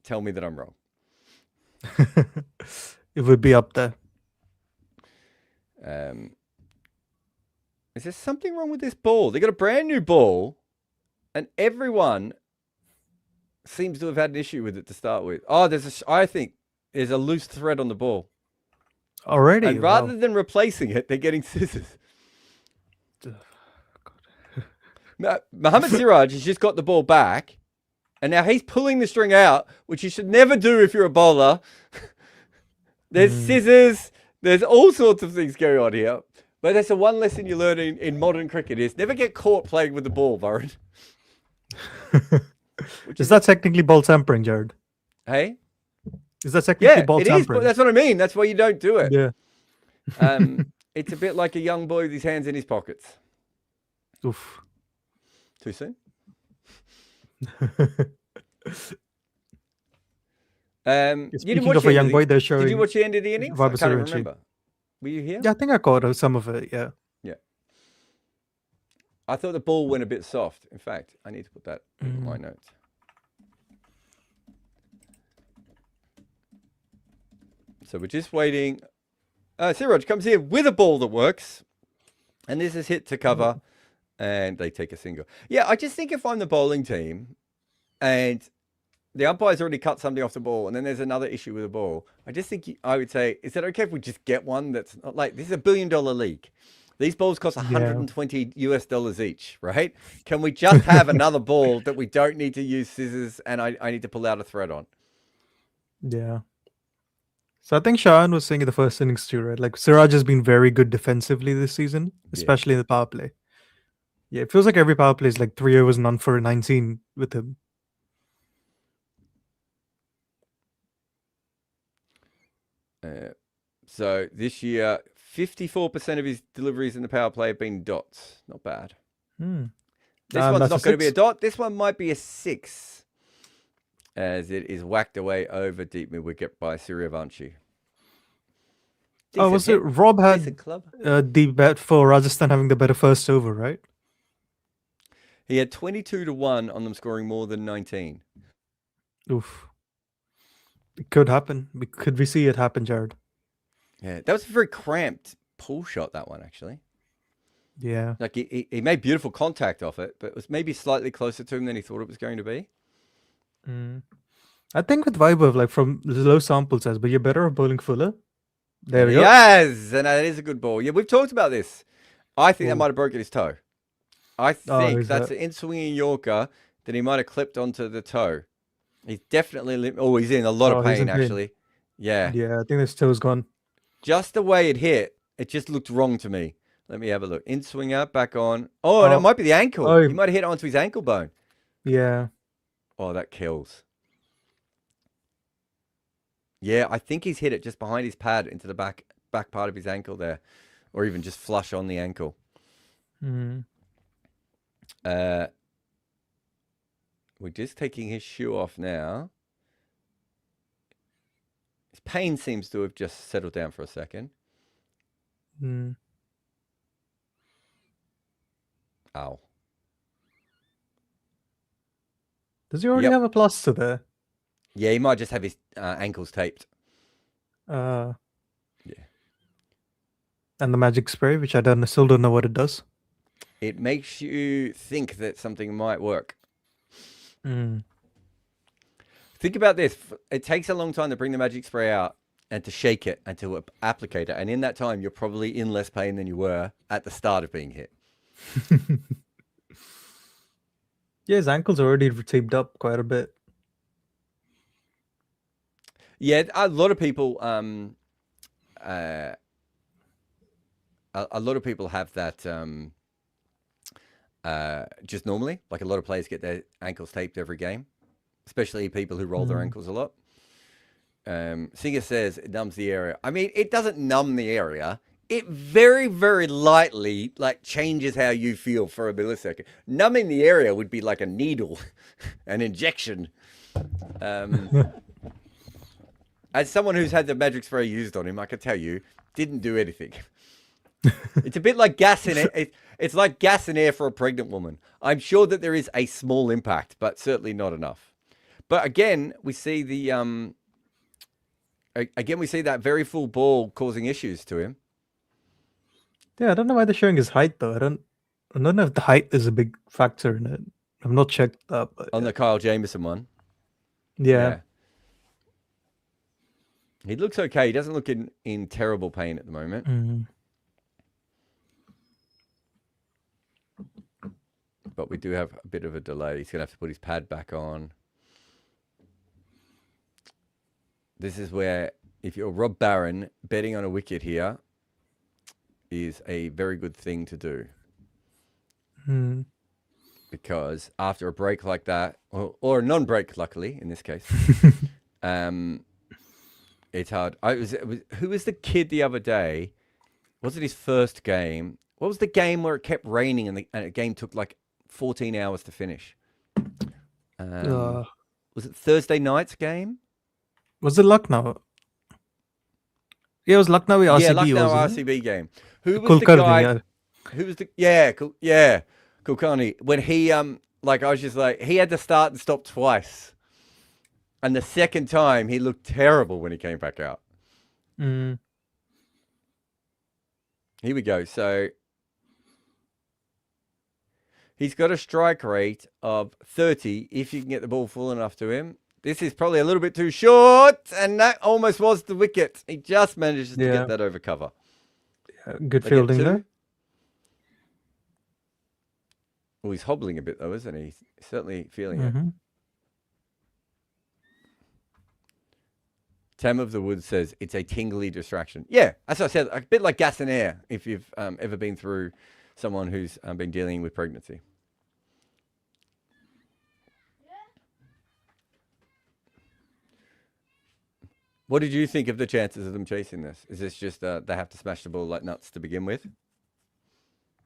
Tell me that I'm wrong. It would be up there. Is there something wrong with this ball? They got a brand new ball, and everyone seems to have had an issue with it to start with. Oh, I think there's a loose thread on the ball. Already? And rather than replacing it, they're getting scissors. Mohammad Siraj has just got the ball back, and now he's pulling the string out, which you should never do if you're a bowler. There's scissors. There's all sorts of things going on here. But that's the one lesson you learn in modern cricket is never get caught playing with the ball, Varun. Is that technically ball tampering, Jared? Hey? Is that technically Yeah, ball it is. tampering? But that's what I mean. That's why you don't do it. Yeah. It's a bit like a young boy with his hands in his pockets. Oof. Too soon? You didn't Speaking watch of the a end young of boy, the- they're showing. Did you watch the end of the innings? I Vibes can't are remember. Were you here? Yeah, I think I caught some of it. Yeah. Yeah. I thought the ball went a bit soft. In fact, I need to put that in my notes. So we're just waiting. Siraj comes in with a ball that works. And this is hit to cover. And they take a single. Yeah, I just think if I'm the bowling team and the umpire's already cut something off the ball and then there's another issue with the ball, I just think I would say, is it okay if we just get one that's not like, this is $1 billion league. These balls cost $120 US each, right? Can we just have another ball that we don't need to use scissors and I need to pull out a thread on? Yeah. So I think Shahan was saying in the first innings too, right? Like Siraj has been very good defensively this season, especially in the power play. Yeah, it feels like every power play is like 3 overs, none for 19 with him. So this year, 54% of his deliveries in the power play have been dots. Not bad. This one's not going to be a dot. This one might be a 6. As it is whacked away over deep mid wicket by Suryavanshi. Oh, was it Rob had the bet for Rajasthan having the better first over, right? He had 22-1 on them scoring more than 19. Oof. It could happen. Could we see it happen, Jared? Yeah, that was a very cramped pull shot, that one, actually. Yeah. Like, he made beautiful contact off it, but it was maybe slightly closer to him than he thought it was going to be. I think with Vaibhav, like from the low sample size, but you're better off bowling fuller. There we go. Yes, and that is a good ball. Yeah, we've talked about this. I think that might have broken his toe. I think that's an in-swinging Yorker that he might have clipped onto the toe. He's definitely... he's in a lot of pain, actually. Yeah. Yeah, I think his toe's gone. Just the way it hit, it just looked wrong to me. Let me have a look. In-swinger, back on. Oh, and it might be the ankle. He might have hit it onto his ankle bone. Yeah. Oh, that kills. Yeah, I think he's hit it just behind his pad into the back part of his ankle there. Or even just flush on the ankle. We're just taking his shoe off now. His pain seems to have just settled down for a second. Ow. Does he already have a plaster there? Yeah, he might just have his ankles taped. Yeah. And the magic spray, which I still don't know what it does. It makes you think that something might work. Think about this. It takes a long time to bring the magic spray out and to shake it and to applicate it. And in that time, you're probably in less pain than you were at the start of being hit. Yeah, his ankles are already taped up quite a bit. Yeah, a lot of people a lot of people have that just normally. Like a lot of players get their ankles taped every game, especially people who roll their ankles a lot. Singer says it numbs the area. I mean, it doesn't numb the area. It very, very lightly like changes how you feel for a millisecond. Numbing the area would be like a needle, an injection. as someone who's had the magic spray used on him, I can tell you, didn't do anything. It's a bit like gas in it. It's like gas in air for a pregnant woman. I'm sure that there is a small impact, but certainly not enough. But again, we see that very full ball causing issues to him. Yeah, I don't know why they're showing his height though. I don't know if the height is a big factor in it. I've not checked that. But On the Kyle Jamieson one. yeah. He looks okay. He doesn't look in terrible pain at the moment. Mhm. But we do have a bit of a delay. He's going to have to put his pad back on. This is where, if you're Rob Barron, betting on a wicket here is a very good thing to do. Mm. Because after a break like that, or a non-break, luckily, in this case, it's hard. Who was the kid the other day? Was it his first game? What was the game where it kept raining and the game took like 14 hours to finish? Was it Thursday night's game? Was it Lucknow? Yeah, it was Lucknow RCB. Yeah, Lucknow wasn't it? RCB game. Who was the guy? Yeah. Who was the Kulkarni? When he I was just like, he had to start and stop twice, and the second time he looked terrible when he came back out. Mm. Here we go. So he's got a strike rate of 30 if you can get the ball full enough to him. This is probably a little bit too short, and that almost was the wicket. He just manages to get that over cover. Yeah, good fielding there. Well, he's hobbling a bit, though, isn't he? He's certainly feeling it. Tam of the Woods says it's a tingly distraction. Yeah, as I said, a bit like gas and air, if you've ever been through someone who's been dealing with pregnancy. What did you think of the chances of them chasing this? Is this just they have to smash the ball like nuts to begin with?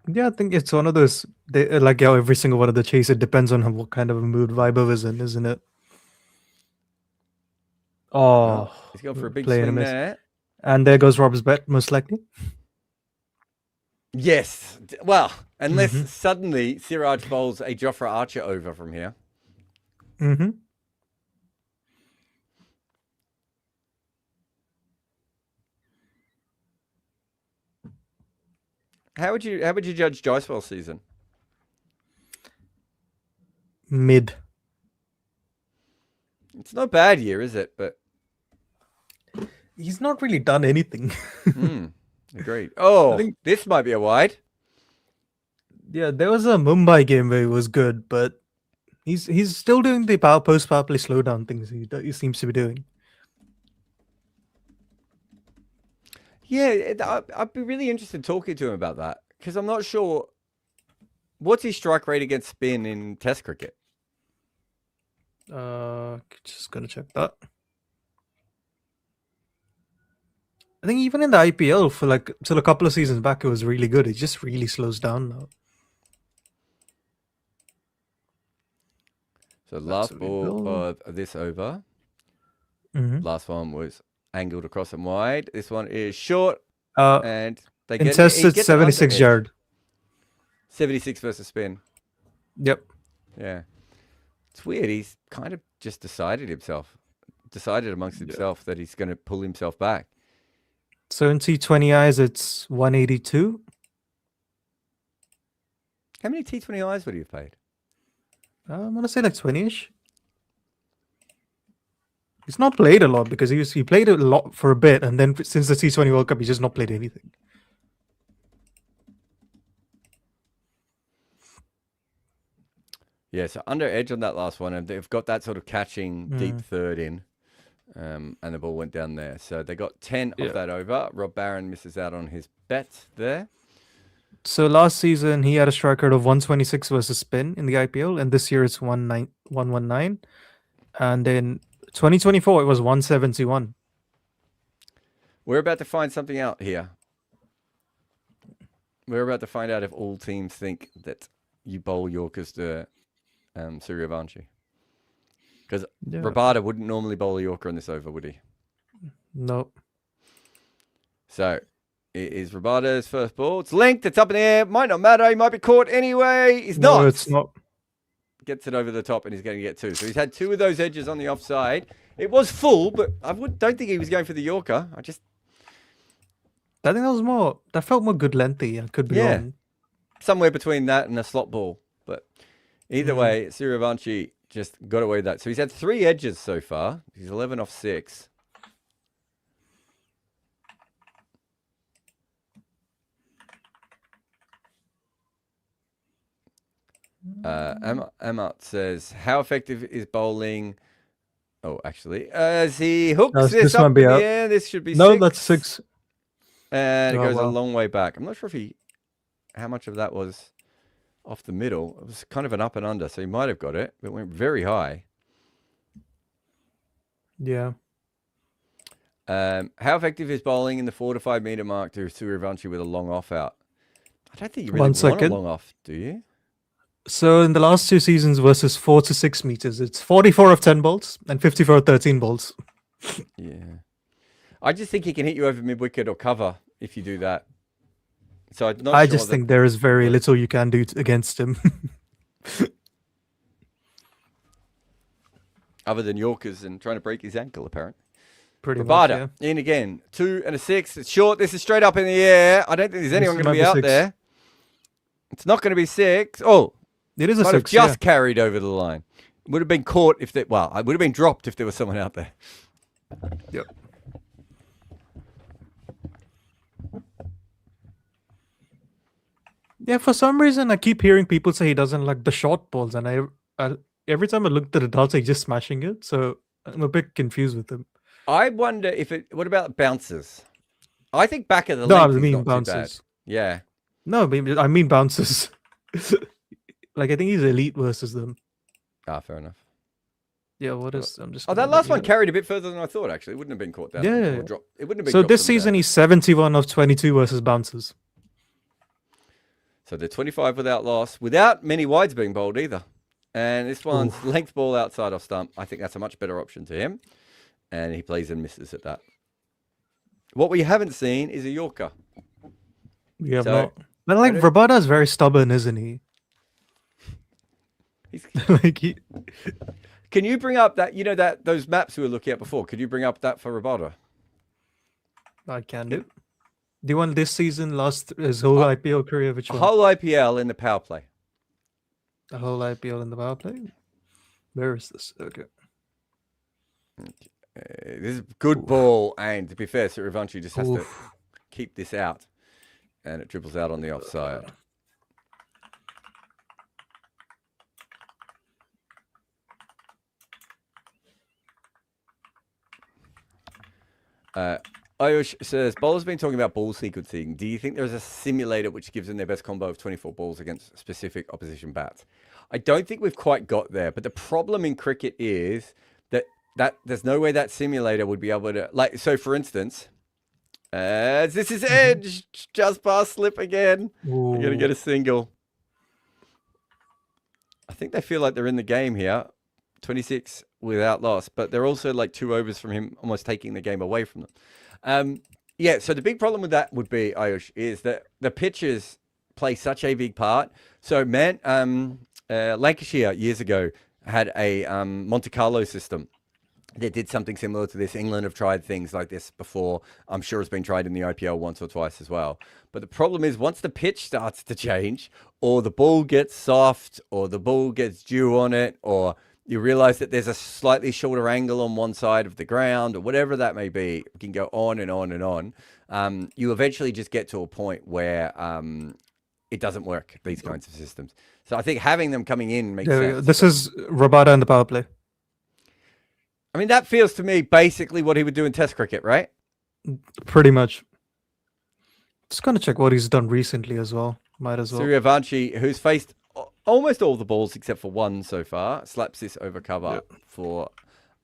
Yeah, I think it's one of those. Like how every single one of the chase, it depends on what kind of a mood Vaibhav is in, isn't it? Oh, he's going for a big play and swing a miss. there. And there goes Rob's bet, most likely. Yes. Well, unless suddenly Siraj bowls a Jofra Archer over from here. Mm-hmm. How would you judge Jaiswal's season? Mid. It's not a bad year, is it? But he's not really done anything. Agreed. Oh, this might be a wide. Yeah, there was a Mumbai game where he was good, but he's still doing the power play slowdown things he seems to be doing. Yeah, I'd be really interested talking to him about that because I'm not sure. What's his strike rate against spin in Test cricket? Just gonna check that. I think even in the IPL for like till a couple of seasons back, it was really good. It just really slows down now. So last ball of this over. Last one was angled across and wide. This one is short, and they get Test it's 76 yard. 76 versus spin. Yep. Yeah, it's weird. He's kind of just decided amongst himself that he's going to pull himself back. So in T20Is, it's 182. How many T20Is would he have played? I'm gonna say like 20ish. He's not played a lot because he played a lot for a bit, and then since the T20 World Cup, he's just not played anything. Yeah, so under edge on that last one, and they've got that sort of catching deep third in, and the ball went down there. So they got 10 off that over. Rob Barron misses out on his bet there. So last season, he had a strike rate of 126 versus spin in the IPL, and this year it's 119. And in 2024, it was 171. We're about to find something out here. We're about to find out if all teams think that you bowl Yorkers to Suryavanshi. Because Rabada wouldn't normally bowl a Yorker on this over, would he? Nope. So it is Rabada's first ball. It's linked. It's up in the air. Might not matter. He might be caught anyway. He's No, not. it's not. Gets it over the top, and he's going to get 2. So he's had 2 of those edges on the offside. It was full, but I don't think he was going for the Yorker. I think that was more. That felt more good lengthy and could be on. Somewhere between that and a slot ball. But either way, Suryavanshi just got away with that. So he's had 3 edges so far. He's 11 off 6. Amat says, how effective is bowling? Oh, actually, as he hooks this up in the air, this should be 6. That's 6. And it goes a long way back. I'm not sure if how much of that was off the middle. It was kind of an up and under, so he might have got it, but it went very high. Yeah. How effective is bowling in the 4 to 5 meter mark to Suryavanshi with a long off out? I don't think you really want a long off, do you? So in the last 2 seasons versus 4 to 6 meters, it's 44 of 10 balls and 54 of 13 balls. Yeah. I just think he can hit you over mid wicket or cover if you do that. So I'm not I sure just think there is very little you can do against him. Other than Yorkers and trying to break his ankle, apparently. Pretty Rabada much, in again. 2 and a 6. It's short. This is straight up in the air. I don't think there's anyone going to be out 6. there. It's not going to be 6. Oh, it is a might 6. have just carried over the line. It would have been caught if it would have been dropped if there was someone out there. Yep. Yeah, for some reason I keep hearing people say he doesn't like the short balls, and I every time I look at the results, he's just smashing it. So I'm a bit confused with him. I wonder if it. What about bounces? I think back of the No, I length is mean not bounces. too bad. Yeah. No, I mean bounces. Like I think he's elite versus them. Ah, fair enough. Yeah, what is? I'm just. Oh, that last one carried a bit further than I thought. Actually, it wouldn't have been caught down. Yeah. It wouldn't have been. So dropped this from season down. he's 71 of 22 versus bounces. So they're 25 without loss, without many wides being bowled either. And this one's length ball outside off stump. I think that's a much better option to him. And he plays and misses at that. What we haven't seen is a Yorker. We have not. But like Rabada's very stubborn, isn't he? Like he. Can you bring up that, those maps we were looking at before? Could you bring up that for Rabada? I can do. Do you want this season, his whole IPL career? Which one? Whole IPL in the power play. The whole IPL in the power play? Where is this? Okay. This is a good ball. And to be fair, Suryavanshi just has to keep this out. And it dribbles out on the offside. Ayush says, bowlers been talking about ball sequencing. Do you think there's a simulator which gives them their best combo of 24 balls against specific opposition bats? I don't think we've quite got there. But the problem in cricket is that there's no way that simulator would be able to... So, for instance, this is edge. Just past slip again. You're going to get a single. I think they feel like they're in the game here. 26 without loss. But they're also like 2 overs from him almost taking the game away from them. Yeah, so the big problem with that would be, Ayush, is that the pitches play such a big part. So, Lancashire years ago had a Monte Carlo system that did something similar to this. England have tried things like this before. I'm sure it's been tried in the IPL once or twice as well. But the problem is once the pitch starts to change, or the ball gets soft, or the ball gets dew on it, or you realize that there's a slightly shorter angle on one side of the ground, or whatever that may be, we can go on and on and on. You eventually just get to a point where it doesn't work, these kinds of systems. So I think having them coming in makes sense. This is Rabada in the power play. I mean, that feels to me basically what he would do in Test cricket, right? Pretty much. Just going to check what he's done recently as well. Might as well. Suryavanshi, who's faced almost all the balls except for one so far, slaps this over cover for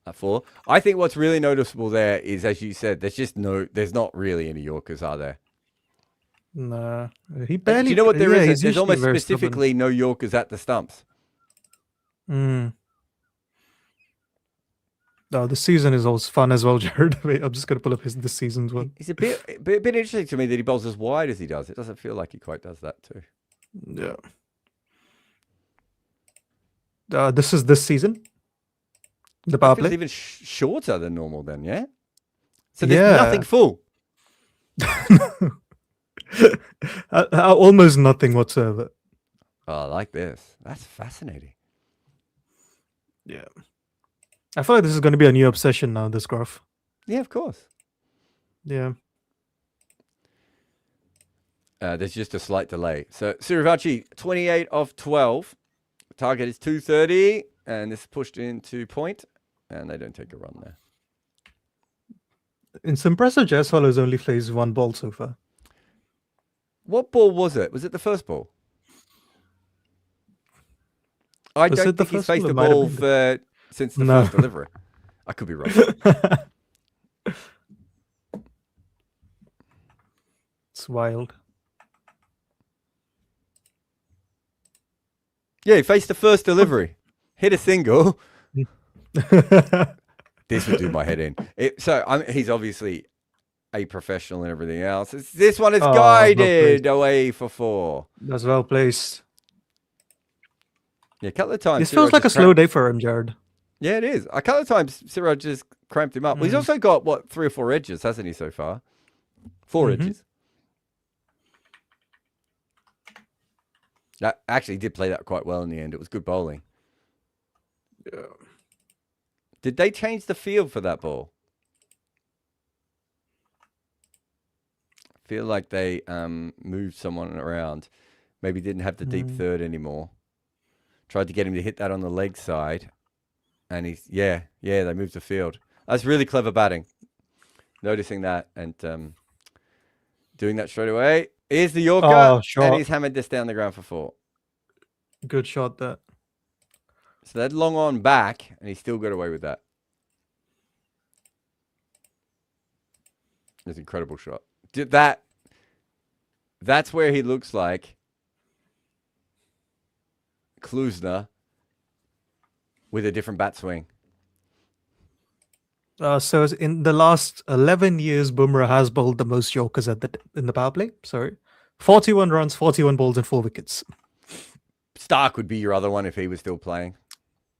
a 4. I think what's really noticeable there is, as you said, there's not really any Yorkers, are there? Nah, he barely. Do you know what there is? There's almost very specifically stubborn. no Yorkers at the stumps. This season is always fun as well, Jared. Wait, I'm just gonna pull up this season's one. He's a bit interesting to me that he bowls as wide as he does. It doesn't feel like he quite does that too. Yeah. This is this season. The power It's play. even shorter than normal then, yeah? So there's nothing full. Almost nothing whatsoever. Oh, I like this. That's fascinating. Yeah. I feel like this is going to be a new obsession now, this graph. Yeah, of course. Yeah. There's just a slight delay. So Suryavanshi, 28 of 12. Target is 230, and this is pushed into point, and they don't take a run there. It's impressive Jaiswal has only faced one ball so far. What ball was it? Was it the first ball? I Was don't it the think he's first ball? faced It a might have ball been since the No. first delivery. I could be wrong. It's wild. Yeah, he faced the first delivery. Hit a single. This would do my head in. He's obviously a professional and everything else. This one is guided away for 4. That's well placed. Yeah, a couple of times. This feels like a slow day for him, Jared. Yeah, it is. A couple of times Siraj just cramped him up. Well, he's also got, 3 or 4 edges, hasn't he, so far? 4 edges. That actually did play that quite well in the end. It was good bowling. Yeah. Did they change the field for that ball? I feel like they moved someone around. Maybe didn't have the deep third anymore. Tried to get him to hit that on the leg side. And they moved the field. That's really clever batting. Noticing that and doing that straight away. Here's the Yorker. And he's hammered this down the ground for 4. Good shot that. So that long on back, and he still got away with that. It's an incredible shot. That's where he looks like Klusner with a different bat swing. So in the last 11 years, Bumrah has bowled the most Yorkers in the power play. Sorry. 41 runs, 41 balls, and 4 wickets. Stark would be your other one if he was still playing.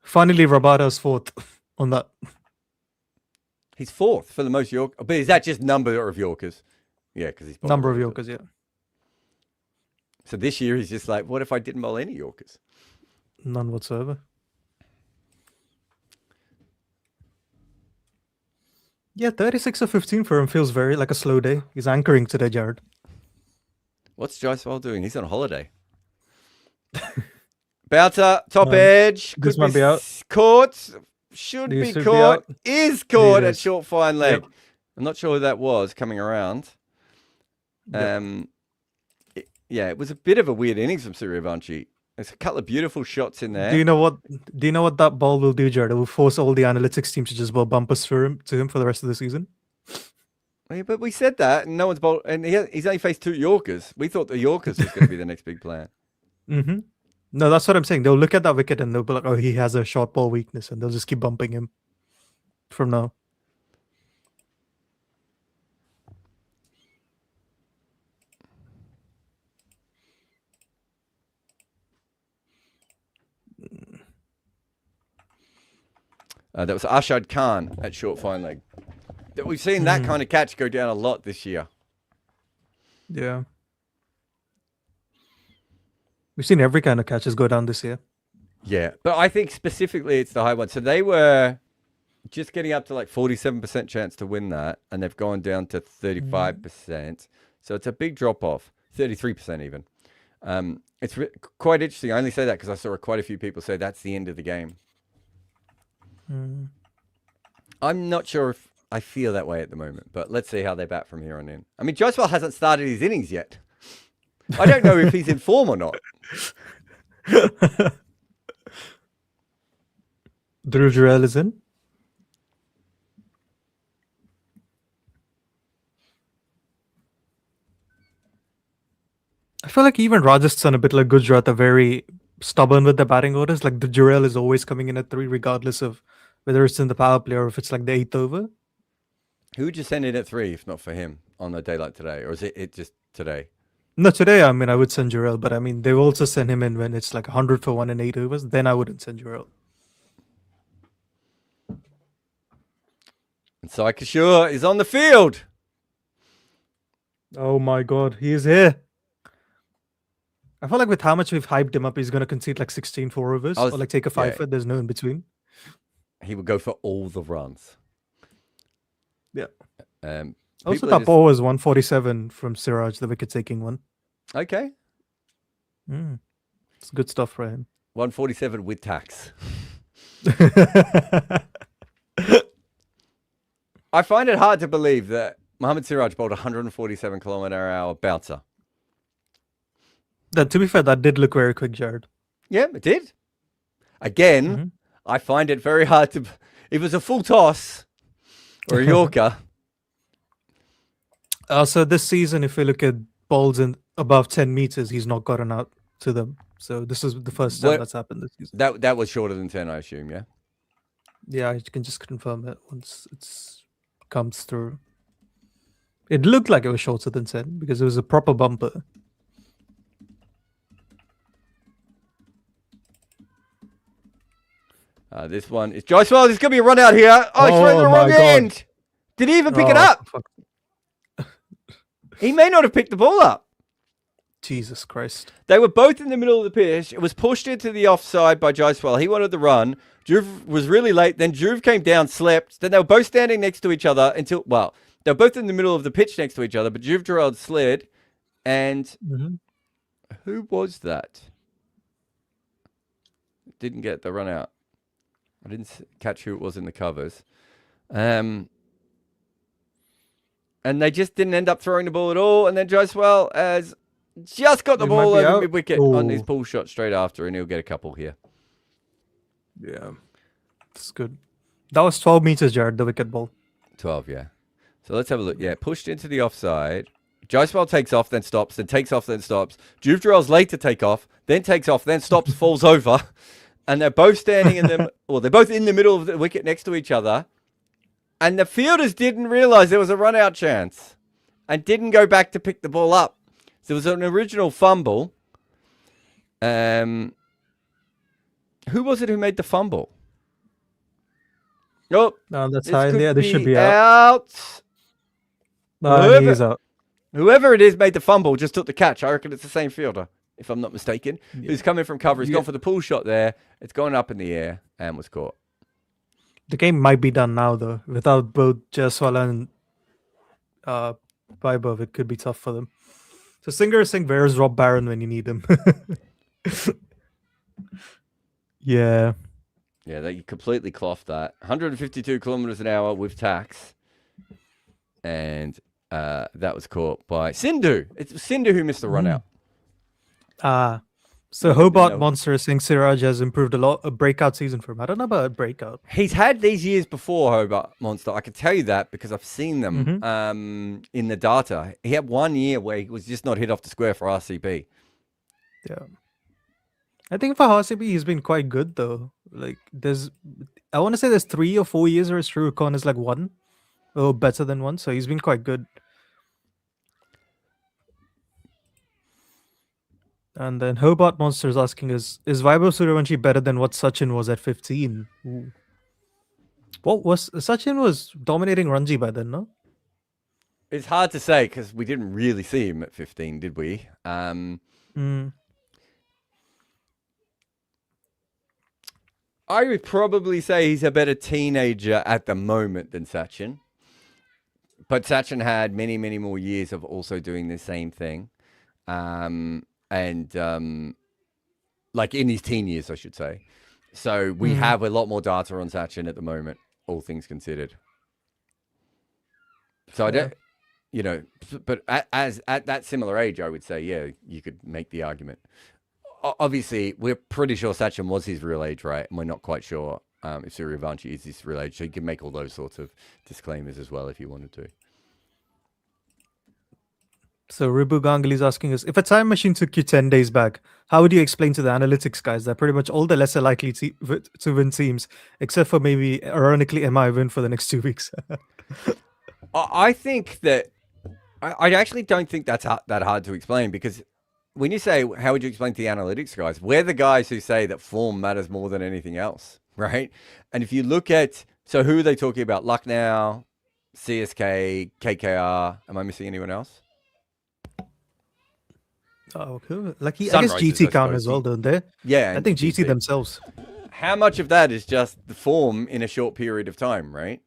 Finally, Rabada's 4th on that. He's 4th for the most York. But is that just number of Yorkers? Yeah, because he's Number of Yorkers, yeah. So this year he's just like, what if I didn't bowl any Yorkers? None whatsoever. Yeah, 36 of 15 for him feels very like a slow day. He's anchoring today, Jared. What's Jaiswal doing? He's on holiday. Bouncer, top edge. This might be out. Caught. Should be caught. Is caught at short fine leg. Yep. I'm not sure who that was coming around. It was a bit of a weird innings from Suryavanshi. There's a couple of beautiful shots in there. Do you know what that ball will do, Jared? It will force all the analytics teams to just bowl bumpers to him for the rest of the season. Yeah, but we said that, and no one's bowled, and he's only faced 2 Yorkers. We thought the Yorkers was going to be the next big plan. Mm-hmm. No, that's what I'm saying. They'll look at that wicket and they'll be like, "Oh, he has a short ball weakness," and they'll just keep bumping him from now. That was Arshad Khan at short fine leg. We've seen that kind of catch go down a lot this year. Yeah. We've seen every kind of catches go down this year. Yeah, but I think specifically it's the high one. So they were just getting up to like 47% chance to win that, and they've gone down to 35%. So it's a big drop off, 33% even. It's quite interesting. I only say that because I saw quite a few people say that's the end of the game. I'm not sure if I feel that way at the moment, but let's see how they bat from here on in. I mean, Jaiswal hasn't started his innings yet. I don't know if he's in form or not. Dhruv Jurel is in. I feel like even Rajasthan, a bit like Gujarat, are very stubborn with their batting orders. Like the Jurel is always coming in at 3, regardless of whether it's in the power play or if it's like the 8th over. Who would you send in at 3 if not for him on a day like today? Or is it just today? No, today, I mean, I would send Jarrell, but I mean, they will also send him in when it's like 100 for 1 and 8 overs. Then I wouldn't send Jarrell. And Saikashua is on the field. Oh my god, he is here. I feel like with how much we've hyped him up, he's going to concede like 16 overs or like take a 5 There's no in between. He would go for all the runs. Yeah. people Also, are top just- ball was 147 from Siraj, the wicket-taking one. Okay. It's good stuff for him. 147 with tax. I find it hard to believe that Mohammad Siraj bowled 147 km/h bouncer. To be fair, that did look very quick, Jared. Yeah, it did. Again, I find it very hard to... If it was a full toss or a Yorker... So this season, if we look at balls in above 10 meters, he's not gotten out to them. So this is the first time that's happened this season. That was shorter than 10, I assume, yeah? Yeah, I can just confirm it once it's comes through. It looked like it was shorter than 10 because it was a proper bumper. This one is Jaiswal. There's going to be a run out here. Oh, he's right in the my wrong God. end. Did he even pick it up? Fuck. He may not have picked the ball up. Jesus Christ. They were both in the middle of the pitch. It was pushed into the offside by Jaiswal. He wanted the run. Dhruv was really late. Then Dhruv came down, slept. Then they were both standing next to each other until, well, they were both in the middle of the pitch next to each other, but Dhruv Jarrell slid. And who was that? Didn't get the run out. I didn't catch who it was in the covers. And they just didn't end up throwing the ball at all. And then Jaiswal has just got the ball over mid-wicket on his pull shot straight after, and he'll get a couple here. Yeah. It's good. That was 12 meters, Jared, the wicket ball. 12, yeah. So let's have a look. Yeah, pushed into the offside. Jaiswal takes off, then stops, then takes off, then stops. Dhruv Jarrell's late to take off, then takes off, then stops, falls over. And they're both standing in them. Well, they're both in the middle of the wicket next to each other. And the fielders didn't realize there was a run-out chance and didn't go back to pick the ball up. So it was an original fumble. Who was it who made the fumble? Oh, No, that's this high. could Yeah, this should be out. He is out. Whoever it is made the fumble just took the catch. I reckon it's the same fielder, if I'm not mistaken, who's coming from cover. He's gone for the pull shot there. It's going up in the air and was caught. The game might be done now, though. Without both Jaiswal and Vaibhav, it could be tough for them. So Singer is saying, where's Rob Barron when you need him? Yeah. Yeah, they completely cloth that. 152 kilometers an hour with tax. And that was caught by Sindhu. It's Sindhu who missed the run out. So Hobart Monster is saying Siraj has improved a lot. A breakout season for him. I don't know about a breakout. He's had these years before, Hobart Monster. I can tell you that because I've seen them in the data. He had 1 year where he was just not hit off the square for RCB. Yeah. I think for RCB, he's been quite good, though. Like, I want to say there's 3 or 4 years where his true recon is like 1 or better than 1. So he's been quite good. And then Hobart Monster is asking is Vaibhav Suryavanshi better than what Sachin was at 15? Ooh. What was Sachin was dominating Ranji by then, no? It's hard to say because we didn't really see him at 15, did we? I would probably say he's a better teenager at the moment than Sachin. But Sachin had many, many more years of also doing the same thing. Like in his teen years, I should say. So we have a lot more data on Sachin at the moment, all things considered. So I don't, but at that similar age, I would say, yeah, you could make the argument. Obviously, we're pretty sure Sachin was his real age, right? And we're not quite sure if Suryavanshi is his real age. So you can make all those sorts of disclaimers as well if you wanted to. So Ribu Ganguly is asking us, if a time machine took you 10 days back, how would you explain to the analytics guys that pretty much all the lesser likely to win teams, except for maybe ironically MI, win for the next 2 weeks? I think that I actually don't think that's that hard to explain, because when you say, how would you explain to the analytics guys? We're the guys who say that form matters more than anything else, right? And if you look at, so who are they talking about? Lucknow, CSK, KKR. Am I missing anyone else? Oh, cool. Like, I guess Sunrisers, GT I count suppose. as well, don't they? Yeah. I and think GT themselves. How much of that is just the form in a short period of time, right?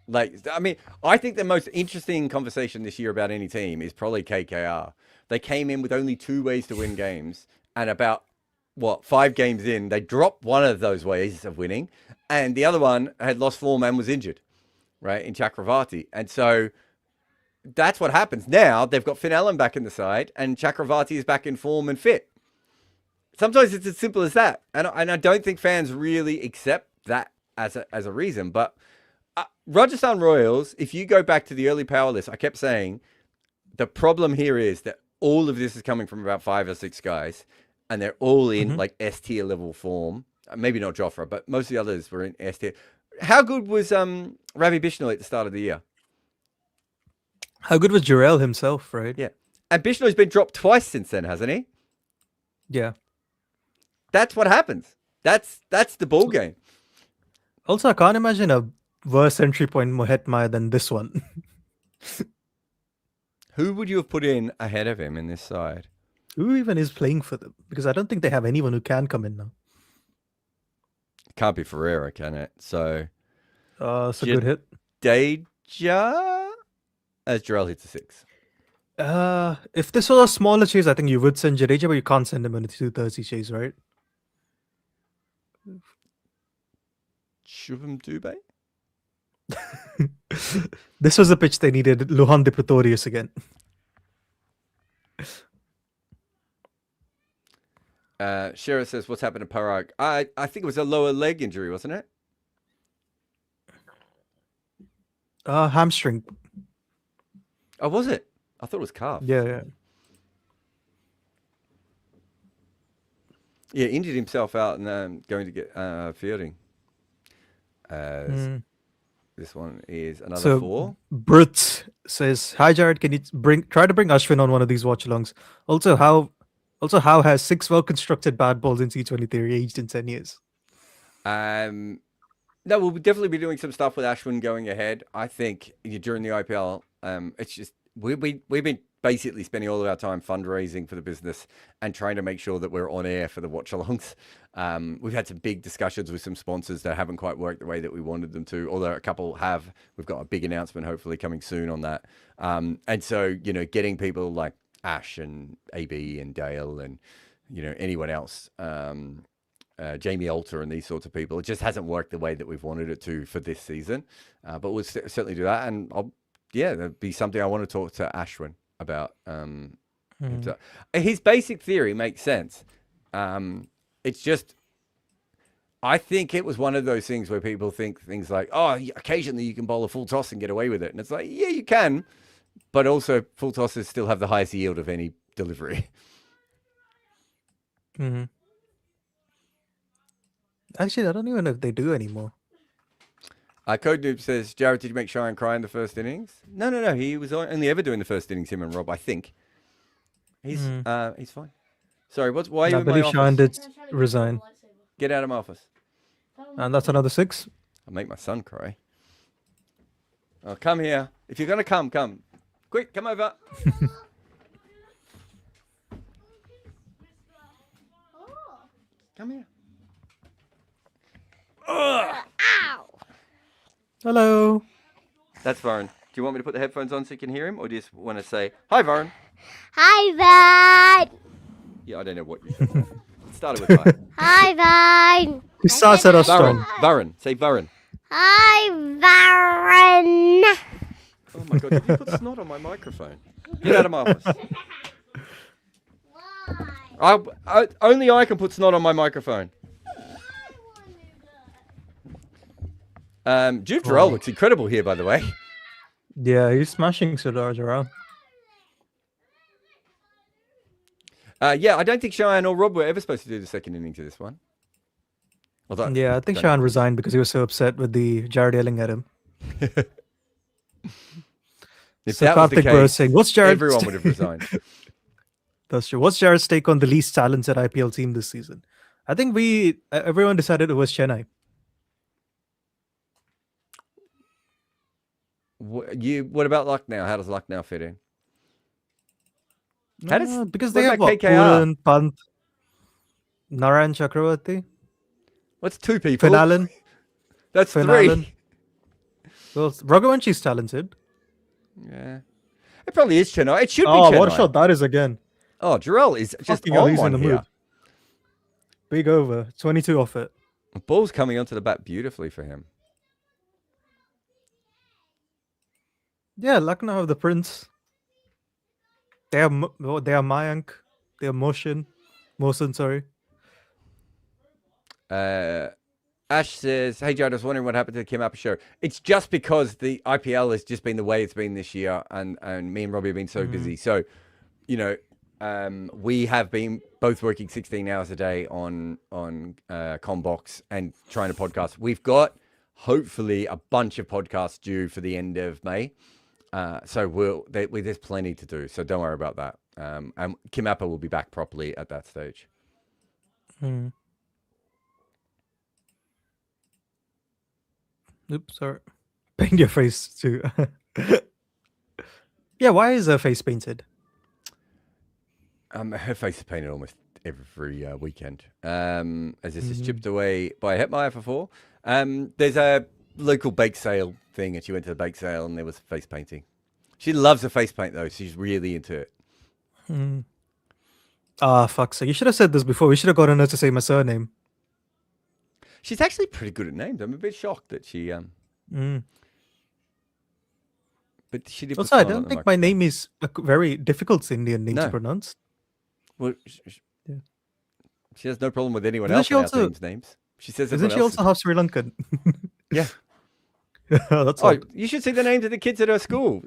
Like, I mean, I think the most interesting conversation this year about any team is probably KKR. They came in with only 2 ways to win games, and about, 5 games in, they dropped one of those ways of winning, and the other one had lost form and was injured, right, in Chakravarti. And so that's what happens. Now they've got Finn Allen back in the side, and Chakravarti is back in form and fit. Sometimes it's as simple as that. And I don't think fans really accept that as a reason. But Rajasthan Royals, if you go back to the early power list, I kept saying the problem here is that all of this is coming from about 5 or 6 guys, and they're all in like S tier level form. Maybe not Jofra, but most of the others were in S tier. How good was Ravi Bishnoi at the start of the year? How good was Jarrell himself, right? Yeah. And Bishnoi's been dropped twice since then, hasn't he? Yeah. That's what happens. That's the ball game. Also, I can't imagine a worse entry point Mohetmaya than this one. Who would you have put in ahead of him in this side? Who even is playing for them? Because I don't think they have anyone who can come in now. Can't be Ferreira, can it? So It's a good hit. Deja as Jarrell hits a 6. If this was a smaller chase, I think you would send Jadeja, but you can't send him in a 230 chase, right? Shubham Dubey? This was the pitch they needed. Luhan de Pretorius again. Shira says, what's happened to Parag? I think it was a lower leg injury, wasn't it? Hamstring. Oh, was it? I thought it was calf. Yeah. Yeah, injured himself out and going to get fielding. This one is another 4. Brut says, "Hi Jared, can you try to bring Ashwin on one of these watch-alongs? Also, how has 6 well-constructed bad balls in T20 theory aged in 10 years?" No, we'll definitely be doing some stuff with Ashwin going ahead. I think during the IPL, it's just we've been basically spending all of our time fundraising for the business and trying to make sure that we're on air for the watch-alongs. We've had some big discussions with some sponsors that haven't quite worked the way that we wanted them to, although a couple have. We've got a big announcement hopefully coming soon on that. And so, getting people like Ash and AB and Dale and, anyone else, Jamie Alter and these sorts of people, it just hasn't worked the way that we've wanted it to for this season. But we'll certainly do that. And that'd be something I want to talk to Ashwin about. His basic theory makes sense. It's just, I think it was one of those things where people think things like, occasionally you can bowl a full toss and get away with it. And it's like, yeah, you can, but also full tosses still have the highest yield of any delivery. Actually, I don't even know if they do anymore. Code Noob says, Jared, did you make Cheyenne cry in the first innings? No. He was only ever doing the first innings, him and Rob, I think. He's fine. Sorry, why are you in my believe office? Cheyenne did resign. Get out of my office. And that's another 6. I'll make my son cry. Oh, come here. If you're going to come. Quick, come over. Come here. Ow! Hello. That's Varun. Do you want me to put the headphones on so you can hear him? Or do you just want to say, hi, Varun? Hi, Vine. Yeah, I don't know what you said. It started with hi. Hi, Vine. He starts at us strong. Varun. Say Varun. Hi, Varen. Oh my God, did you put snot on my microphone? Get out of my office. Only I can put snot on my microphone. Jude Jarrell looks incredible here, by the way. Yeah, he's smashing Sudaraj around. Yeah, I don't think Cheyenne or Rob were ever supposed to do the second innings of this one. Although, Yeah, I think Sean resigned because he was so upset with the Jared yelling at him. If So that was the Karthik Bro case, saying, "What's Jared's everyone would have resigned. That's true. What's Jared's take on the least talented IPL team this season? I think everyone decided it was Chennai. What about Lucknow? How does Lucknow fit in? How does Because what they have about what, KKR? Pooran, Pant, Narayan Chakravarti, What's two people? Finn Allen. That's Finn three. Allen. Well, Raghuvanchi's talented. Yeah, it probably is Chennai. It should be Oh, Chennai. what a shot that is again. Oh, Jarrell is just Fucking hell, on he's one in the here. mood. Big over. 22 off it. The ball's coming onto the bat beautifully for him. Yeah, Lucknow have the Prince. They have Mayank. They have Mosin, sorry. Ash says, "Hey Jared, I was wondering what happened to the Kim Apple show. It's just because the IPL has just been the way it's been this year, and me and Robbie have been so busy. So, we have been both working 16 hours a day on Combox and trying to podcast. We've got hopefully a bunch of podcasts due for the end of May. So there's plenty to do. So don't worry about that. And Kim Apple will be back properly at that stage." Oops, sorry. Paint your face too. Yeah, why is her face painted? Her face is painted almost every weekend. As this is chipped away by Hetmeyer for 4. There's a local bake sale thing, and she went to the bake sale, and there was face painting. She loves the face paint though. She's really into it. Fuck. So you should have said this before. We should have gotten her to say my surname. She's actually pretty good at names. I'm a bit shocked that she. But she did. Also, I don't think my name is a very difficult Indian name to pronounce. Well, she has no problem with anyone Isn't else she in our also- team's names. She says Isn't she also half Sri Lankan? Yeah. That's Oh, odd. you should see the names of the kids at her school.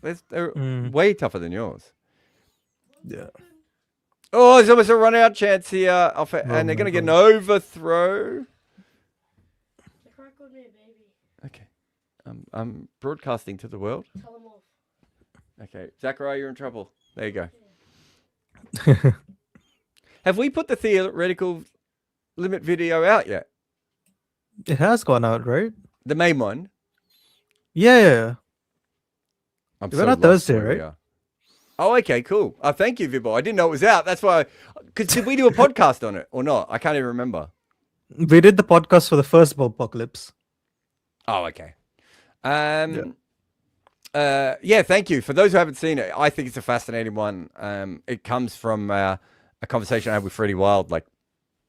They're way tougher than yours. Yeah. Oh, there's almost a run-out chance here. And they're going to get an overthrow. Okay. I'm broadcasting to the world. Okay. Zachariah, you're in trouble. There you go. Have we put the theoretical limit video out yet? It has gone out, right? The main one? Yeah. I'm It went out Thursday, where we right? are. Oh, okay, cool. Thank you, Vibo. I didn't know it was out. That's why. Because did we do a podcast on it or not? I can't even remember. We did the podcast for the first Apocalypse. Oh, okay. Yeah, thank you. For those who haven't seen it, I think it's a fascinating one. It comes from a conversation I had with Freddie Wild like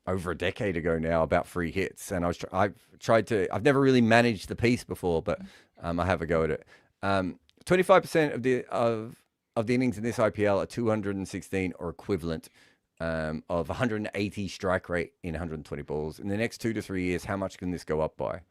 over a decade ago now about free hits, and I've never really managed the piece before, but I have a go at it. 25% of the innings in this IPL are 216 or equivalent of 180 strike rate in 120 balls. In the next 2 to 3 years, how much can this go up by?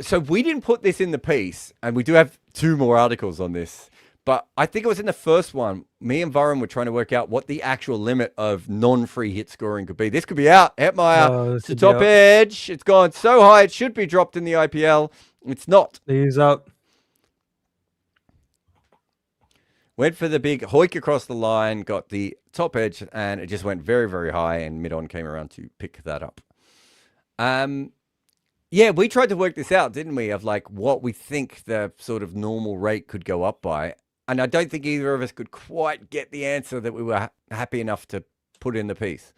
So we didn't put this in the piece, and we do have 2 more articles on this. But I think it was in the first one, me and Varun were trying to work out what the actual limit of non-free hit scoring could be. This could be out. Hetmeyer, it's the top edge. It's gone so high, it should be dropped in the IPL. It's not. He's out. Went for the big hoik across the line, got the top edge, and it just went very, very high, and mid-on came around to pick that up. Yeah, we tried to work this out, didn't we, of like what we think the sort of normal rate could go up by. And I don't think either of us could quite get the answer that we were happy enough to put in the piece.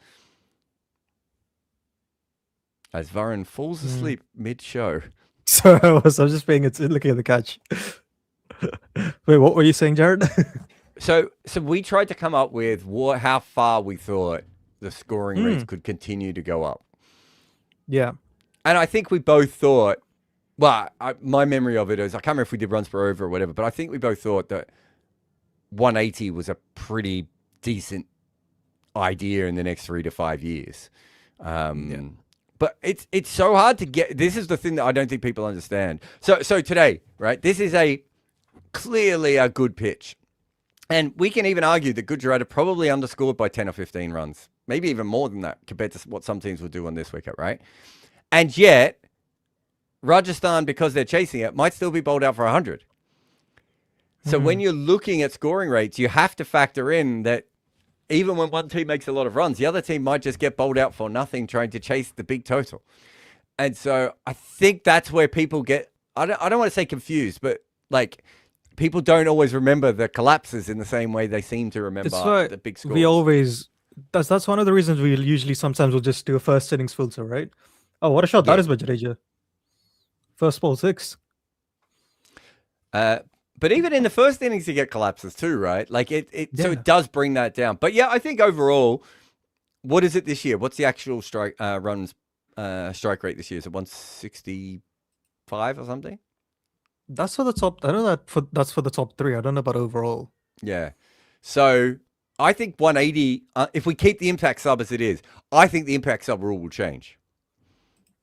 As Varun falls asleep mid-show. So I was just looking at the catch. Wait, what were you saying, Jared? So we tried to come up with how far we thought the scoring rates could continue to go up. Yeah. And I think we both thought, well, my memory of it is, I can't remember if we did runs per over or whatever, but I think we both thought that 180 was a pretty decent idea in the next 3 to 5 years. But it's so hard to get. This is the thing that I don't think people understand. So today, right, this is clearly a good pitch. And we can even argue that Gujarat are probably underscored by 10 or 15 runs, maybe even more than that compared to what some teams will do on this wicket, right? And yet, Rajasthan, because they're chasing it, might still be bowled out for 100. So when you're looking at scoring rates, you have to factor in that even when one team makes a lot of runs, the other team might just get bowled out for nothing trying to chase the big total. And so I think that's where people get, I don't want to say confused, but like people don't always remember the collapses in the same way they seem to remember the big scores. We always, that's one of the reasons we usually sometimes will just do a first innings filter, right? Oh, what a shot that is by Jadeja. First ball 6. But even in the first innings, you get collapses too, right? Like so it does bring that down. But yeah, I think overall, what is it this year? What's the actual strike rate this year? Is it 165 or something? That's for the top. I know that's for the top 3. I don't know about overall. Yeah. So I think 180. If we keep the impact sub as it is, I think the impact sub rule will change.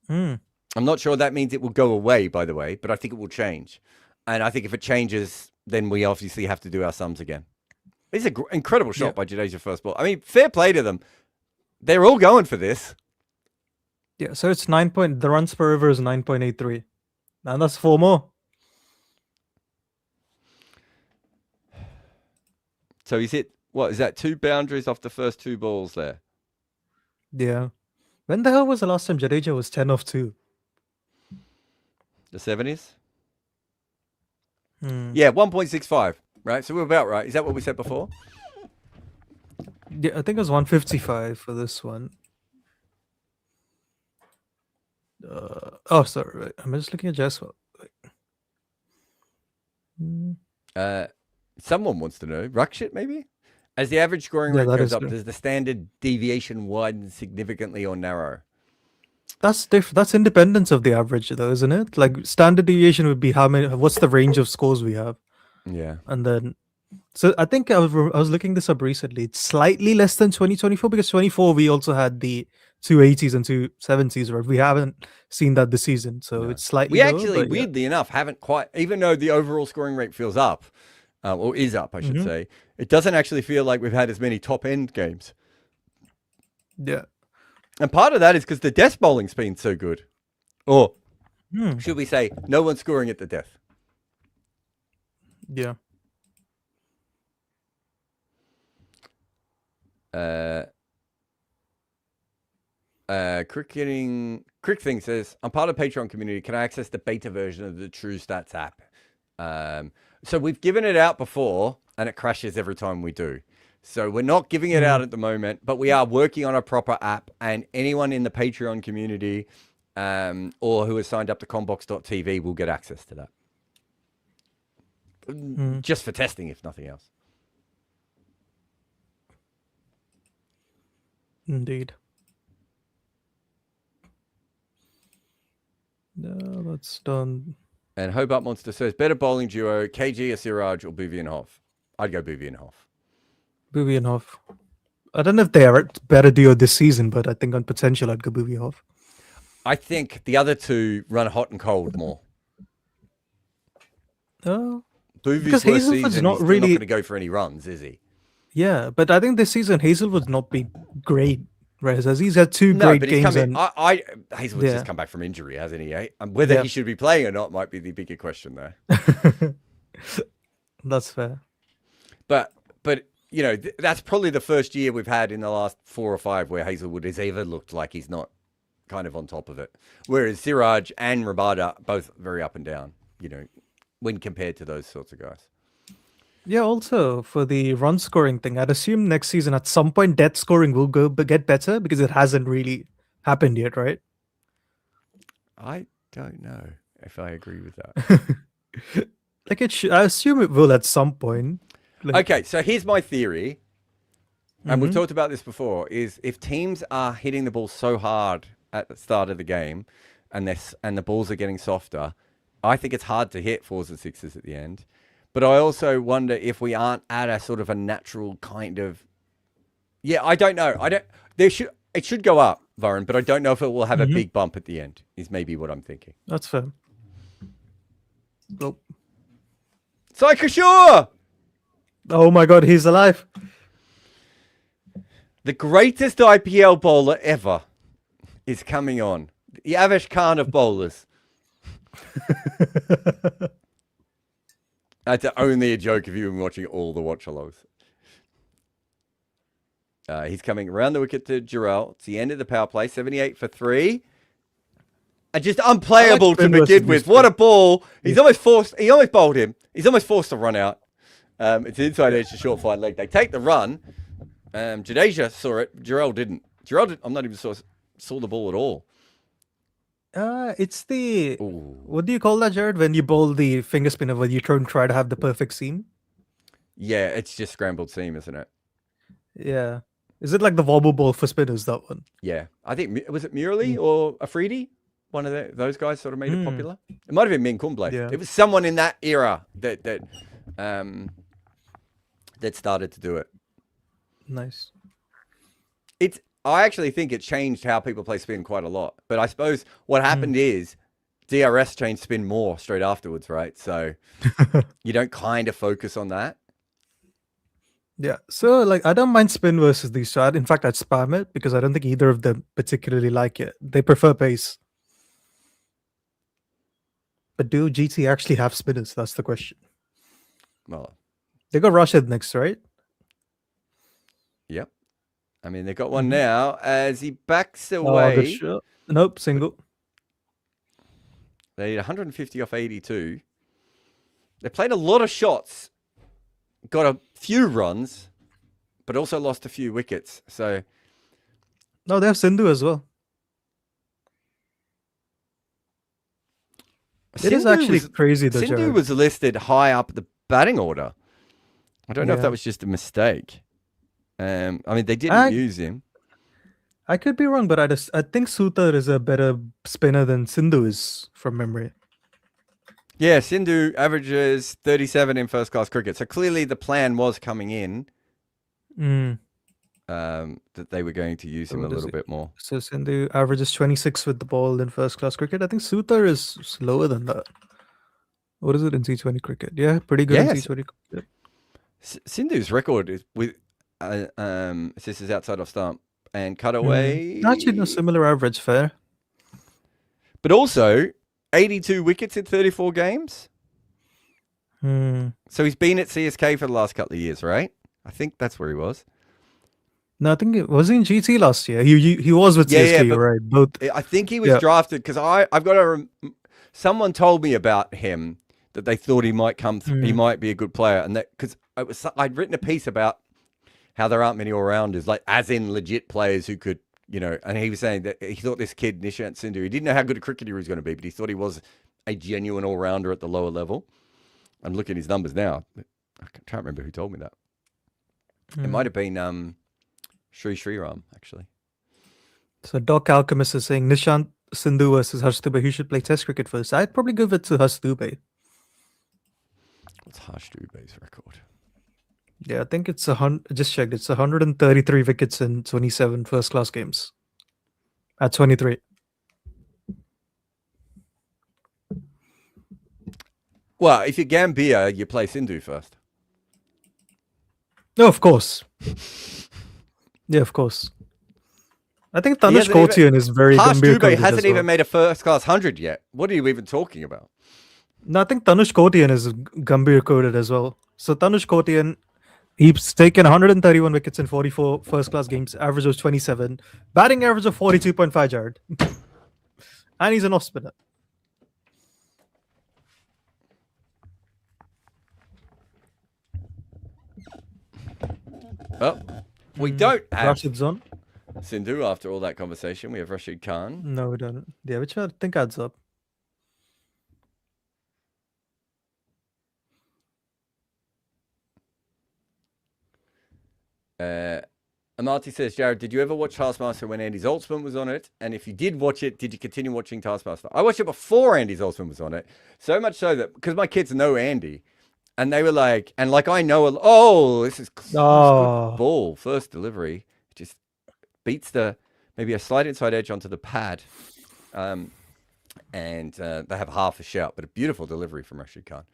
I'm not sure that means it will go away, by the way, but I think it will change. And I think if it changes, then we obviously have to do our sums again. It's an incredible shot by Jadeja first ball. I mean, fair play to them. They're all going for this. Yeah, so it's the runs per over is 9.83. And that's 4 more. So he's hit, what is that, 2 boundaries off the first 2 balls there? Yeah. When the hell was the last time Jadeja was 10 off 2? The 70s? Yeah, 1.65, right? So we're about right. Is that what we said before? Yeah, I think it was 155 for this one. Sorry. Right. I'm just looking at Jaswell. Someone wants to know. Rakshit, maybe? As the average scoring rate goes up, does the standard deviation widen significantly or narrow? That's different. That's independence of the average, though, isn't it? Like standard deviation would be what's the range of scores we have? Yeah. And then, so I think I was looking this up recently. It's slightly less than 2024 because 24 we also had the 280s and 270s, right? We haven't seen that this season, so it's slightly. We lower, actually, weirdly enough, haven't quite. Even though the overall scoring rate feels up, or is up, I should say, it doesn't actually feel like we've had as many top end games. Yeah. And part of that is because the death bowling's been so good. Or should we say, no one's scoring at the death? Yeah. Crick Thing says, I'm part of the Patreon community. Can I access the beta version of the True Stats app? So we've given it out before, and it crashes every time we do. So we're not giving it out at the moment, but we are working on a proper app, and anyone in the Patreon community or who has signed up to combox.tv will get access to that. Just for testing, if nothing else. Indeed. No, that's done. And Hobart Monster says, better bowling duo, KG or Siraj or Booby and Hoff? I'd go Booby and Hoff. Booby and Hoff. I don't know if they are better duo this season, but I think on potential I'd go Booby Hoff. I think the other two run hot and cold more. Boovy's first season, not really not going to go for any runs, is he? Yeah, but I think this season Hazelwood's not been great. Whereas he's had 2 great games. Hazelwood's just come back from injury, hasn't he? Eh? And whether he should be playing or not might be the bigger question there. That's fair. But you know, that's probably the first year we've had in the last 4 or 5 where Hazelwood has ever looked like he's not kind of on top of it. Whereas Siraj and Rabada both very up and down, you know, when compared to those sorts of guys. Yeah, also for the run scoring thing, I'd assume next season at some point death scoring will get better because it hasn't really happened yet, right? I don't know if I agree with that. Like I assume it will at some point. Okay, so here's my theory, and we've talked about this before, is if teams are hitting the ball so hard at the start of the game and the balls are getting softer, I think it's hard to hit 4s and 6s at the end. But I also wonder if we aren't at a sort of a natural kind of... Yeah, I don't know. It should go up, Varun, but I don't know if it will have a big bump at the end, is maybe what I'm thinking. That's fair. Nope. Psychosure! Oh my God, he's alive. The greatest IPL bowler ever is coming on. The Avesh Khan of bowlers. That's only a joke if you've been watching all the watch-alongs. He's coming around the wicket to Jarrell. It's the end of the power play. 78 for 3. And just unplayable to begin with. What a ball. He's almost forced. He almost bowled him. He's almost forced to run out. It's inside edge to short fine leg. They take the run. Jadeja saw it. Jarrell didn't. I'm not even saw the ball at all. It's the... What do you call that, Jared? When you bowl the finger spinner where you try to have the perfect seam? Yeah, it's just scrambled seam, isn't it? Yeah. Is it like the wobble ball for spinners, that one? Yeah. I think, was it Murali or Afridi? One of those guys sort of made it popular. It might have been Min Kumble. Yeah. It was someone in that era that started to do it. Nice. I actually think it changed how people play spin quite a lot. But I suppose what happened is DRS changed spin more straight afterwards, right? So you don't kind of focus on that. Yeah. So, like, I don't mind spin versus these two. In fact, I'd spam it because I don't think either of them particularly like it. They prefer pace. But do GT actually have spinners? That's the question. Well, they got Rashid next, right? Yep. I mean, they've got one now as he backs away. Nope, single. They need 150 off 82. They played a lot of shots, got a few runs, but also lost a few wickets. So, no, they have Sindhu as well. It is actually crazy though. Sindhu was listed high up the batting order. I don't know if that was just a mistake. I mean, they didn't use him. I could be wrong, but I think Sutar is a better spinner than Sindhu is from memory. Yeah, Sindhu averages 37 in first-class cricket. So clearly the plan was coming in that they were going to use him a little bit more. So Sindhu averages 26 with the ball in first-class cricket. I think Sutar is lower than that. What is it in T20 cricket? Yeah, pretty good in T20 cricket. Sindhu's record is with assists outside off stump and cutaway. Actually, no, similar average, fair. But also 82 wickets in 34 games. So he's been at CSK for the last couple of years, right? I think that's where he was. No, I think it was in GT last year. He was with CSK, you're right. Both. I think he was drafted because I've got someone told me about him that they thought he might come through, he might be a good player, and that because I'd written a piece about how there aren't many all-rounders, like as in legit players who could, and he was saying that he thought this kid, Nishant Sindhu, he didn't know how good a cricketer he was going to be, but he thought he was a genuine all-rounder at the lower level. I'm looking at his numbers now. I can't remember who told me that. It might have been Sri Ram, actually. So Doc Alchemist is saying Nishant Sindhu versus Harsh Dubey. Who should play Test cricket first? I'd probably give it to Harsh Dubey. What's Harsh Dubey's record? Yeah, I think it's just checked. It's 133 wickets in 27 first-class games. At 23. Well, if you're Gambia, you play Sindhu first. No, of course. Yeah, of course. I think Tanush Kotian is very Harsh Gambhir Dubey hasn't even made a first-class 100 yet. What are you even talking about? No, I think Tanush Kotian is Gambhir coded as well. So Tanush Kotian, he's taken 131 wickets in 44 first-class games, average of 27, batting average of 42.5, Jared. And he's an off-spinner. Oh, we don't have Rashid's on. Sindhu after all that conversation. We have Rashid Khan. No, we don't. Yeah, which I think adds up. Amarty says, Jared, did you ever watch Taskmaster when Andy Zoltzman was on it? And if you did watch it, did you continue watching Taskmaster? I watched it before Andy Zoltzman was on it. So much so that, because my kids know Andy, and they were like, and like I know, this is good ball. First delivery. Just beats maybe a slight inside edge onto the pad. And they have half a shout, but a beautiful delivery from Rashid Khan.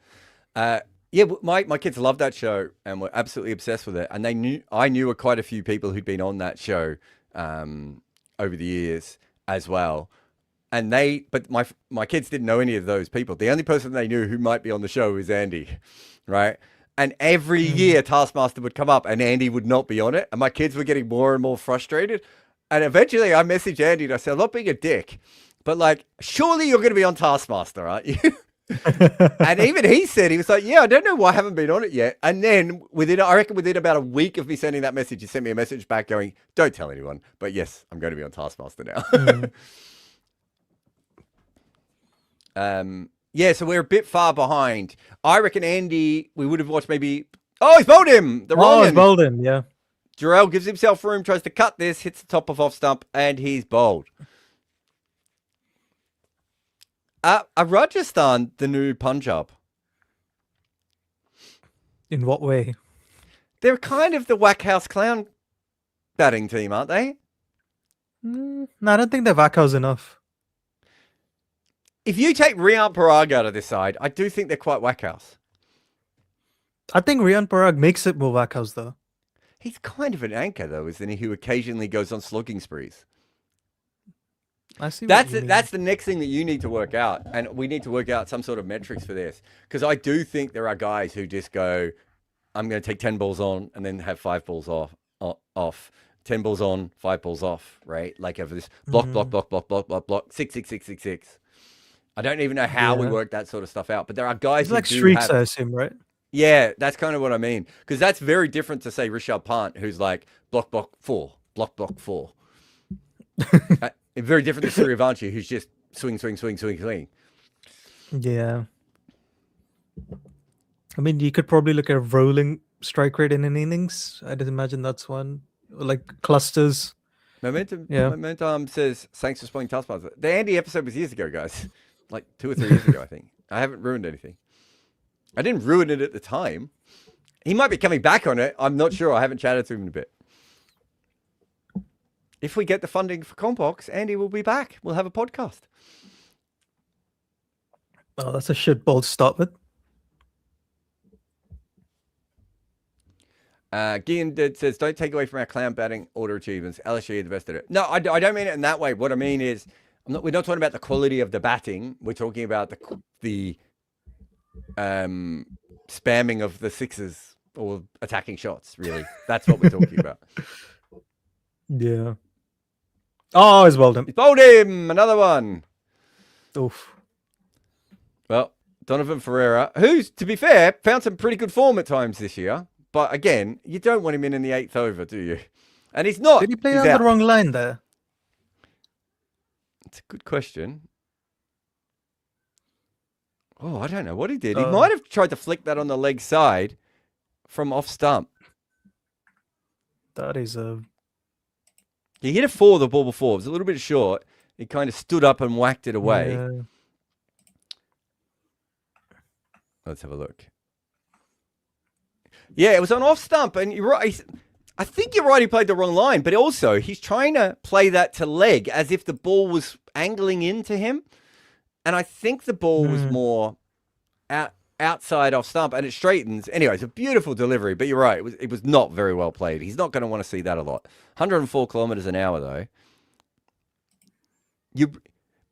Yeah, my kids love that show and were absolutely obsessed with it. And I knew quite a few people who'd been on that show over the years as well. And but my kids didn't know any of those people. The only person they knew who might be on the show was Andy, right? And every year Taskmaster would come up and Andy would not be on it. And my kids were getting more and more frustrated. And eventually I messaged Andy and I said, I'm not being a dick, but like, surely you're going to be on Taskmaster, aren't you? And even he said, he was like, yeah, I don't know why I haven't been on it yet. And then I reckon within about a week of me sending that message, he sent me a message back going, don't tell anyone, but yes, I'm going to be on Taskmaster now. Yeah, so we're a bit far behind. I reckon Andy, we would have watched maybe... Oh, he's bowled him! The wrong he's bowled him, yeah. Jarrell gives himself room, tries to cut this, hits the top of off stump, and he's bowled. Are Rajasthan the new Punjab? In what way? They're kind of the whack house clown batting team, aren't they? No, I don't think they're Vakhouse enough. If you take Rian Parag out of this side, I do think they're quite whack house. I think Rian Parag makes it more Vakhouse, though. He's kind of an anchor, though, isn't he? Who occasionally goes on slogging sprees. I see. That's the next thing that you need to work out, and we need to work out some sort of metrics for this, because I do think there are guys who just go, "I'm going to take 10 balls on and then have 5 balls off, 10 balls on, 5 balls off," right? Like over this block, 6, 6, 6, 6, 6. I don't even know how we work that sort of stuff out, but there are guys who like do streaks, have... I assume, right? Yeah, that's kind of what I mean, because that's very different to say Rishabh Pant, who's like block 4. Very different to Suryavanshi, who's just swing. Yeah. I mean, you could probably look at rolling strike rate in an innings. I'd imagine that's one. Like clusters. Momentum says, thanks for spoiling Taskmaster. The Andy episode was years ago, guys. Like 2 or 3 years ago, I think. I haven't ruined anything. I didn't ruin it at the time. He might be coming back on it. I'm not sure. I haven't chatted to him in a bit. If we get the funding for Combox, Andy will be back. We'll have a podcast. Oh, that's a shit ball to start with. Gian says, don't take away from our clown batting order achievements. LSU are the best at it. No, I don't mean it in that way. What I mean is, we're not talking about the quality of the batting. We're talking about the spamming of the sixes or attacking shots, really. That's what we're talking about. Yeah. Oh, he's bowled him. He's bowled him! Another one. Oof. Well, Donovan Ferreira, who's, to be fair, found some pretty good form at times this year. But again, you don't want him in the 8th over, do you? And he's not. Did he play on the wrong line there? It's a good question. Oh, I don't know what he did. He might have tried to flick that on the leg side from off stump. That is a... He hit a 4 the ball before. It was a little bit short. He kind of stood up and whacked it away. Yeah. Let's have a look. Yeah, it was on off stump. And you're right. I think you're right. He played the wrong line. But also, he's trying to play that to leg as if the ball was angling into him. And I think the ball was more outside off stump, and it straightens. Anyway, it's a beautiful delivery, but you're right. It was not very well played. He's not going to want to see that a lot. 104 kilometers an hour, though. You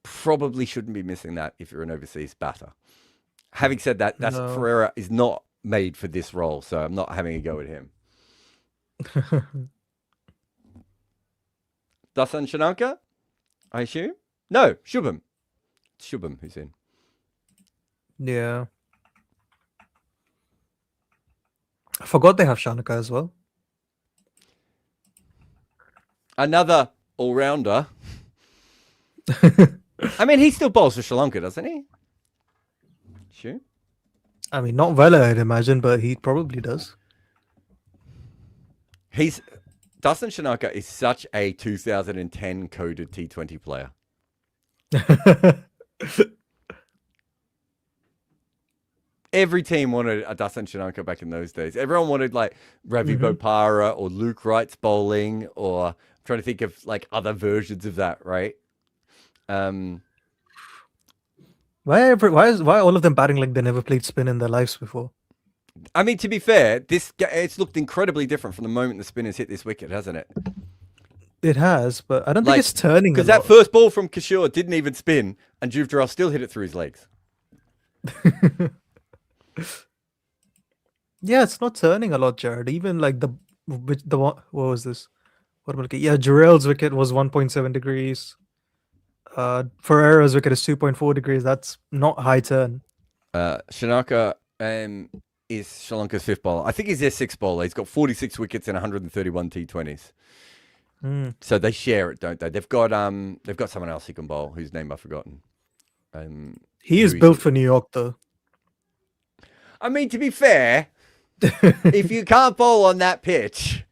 probably shouldn't be missing that if you're an overseas batter. Having said that, Ferreira is not made for this role, so I'm not having a go at him. Dasan Shananka, I assume? No, Shubham. Shubham who's in. Yeah. I forgot they have Shanaka as well. Another all-rounder. I mean, he still bowls for Sri Lanka, doesn't he? Sure. I mean, not well, I'd imagine, but he probably does. Dasan Shanaka is such a 2010 coded T20 player. Every team wanted a Dasan Shanaka back in those days. Everyone wanted like Ravi Bopara or Luke Wright's bowling, or I'm trying to think of like other versions of that, right? Why all of them batting like they never played spin in their lives before? I mean, to be fair, it's looked incredibly different from the moment the spinners hit this wicket, hasn't it? It has, but I don't think it's turning. Because that first ball from Kishore didn't even spin, and Juvdral still hit it through his legs. Yeah, it's not turning a lot, Jared. Even like what was this? What am I looking? Yeah, Jarrell's wicket was 1.7 degrees. Ferreira's wicket is 2.4 degrees. That's not high turn. Shanaka is Sri Lanka's fifth bowler. I think he's their sixth bowler. He's got 46 wickets and 131 T20s. So they share it, don't they? They've got someone else who can bowl, whose name I've forgotten. He is built for New York, though. I mean, to be fair, if you can't bowl on that pitch,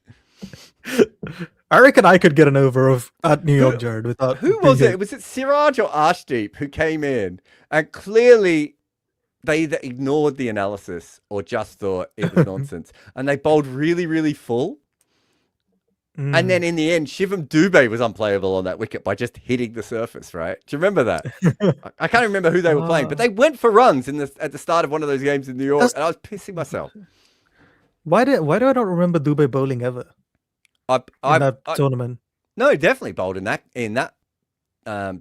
I reckon I could get an over at New York, Jared. Without who was it? Was it Siraj or Arshdeep who came in and clearly they either ignored the analysis or just thought it was nonsense, and they bowled really, really full. And then in the end, Shivam Dubey was unplayable on that wicket by just hitting the surface, right? Do you remember that? I can't remember who they were playing, but they went for runs at the start of one of those games in New York, and I was pissing myself. Why do I not remember Dubey bowling ever in that tournament? No, he definitely bowled in that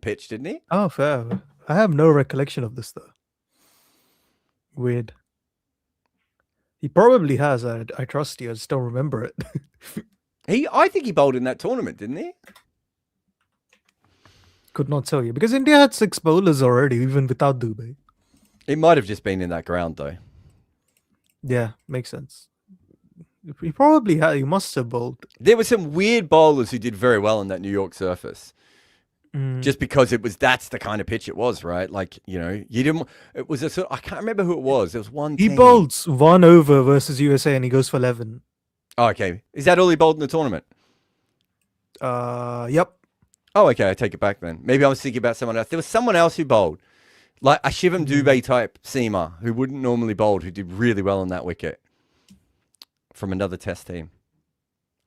pitch, didn't he? Oh, fair. I have no recollection of this, though. Weird. He probably has. I trust you. I just don't remember it. I think he bowled in that tournament, didn't he? Could not tell you because India had 6 bowlers already, even without Dubey. It might have just been in that ground, though. Yeah, makes sense. He probably had. He must have bowled. There were some weird bowlers who did very well on that New York surface, just because that's the kind of pitch it was, right? Like you didn't. It was I can't remember who it was. There was one. He bowls 1 over versus USA, and he goes for 11. Oh, okay. Is that all he bowled in the tournament? Yep. Oh, okay. I take it back then. Maybe I was thinking about someone else. There was someone else who bowled, like a Shivam Dubey type seamer who wouldn't normally bowl, who did really well on that wicket from another test team.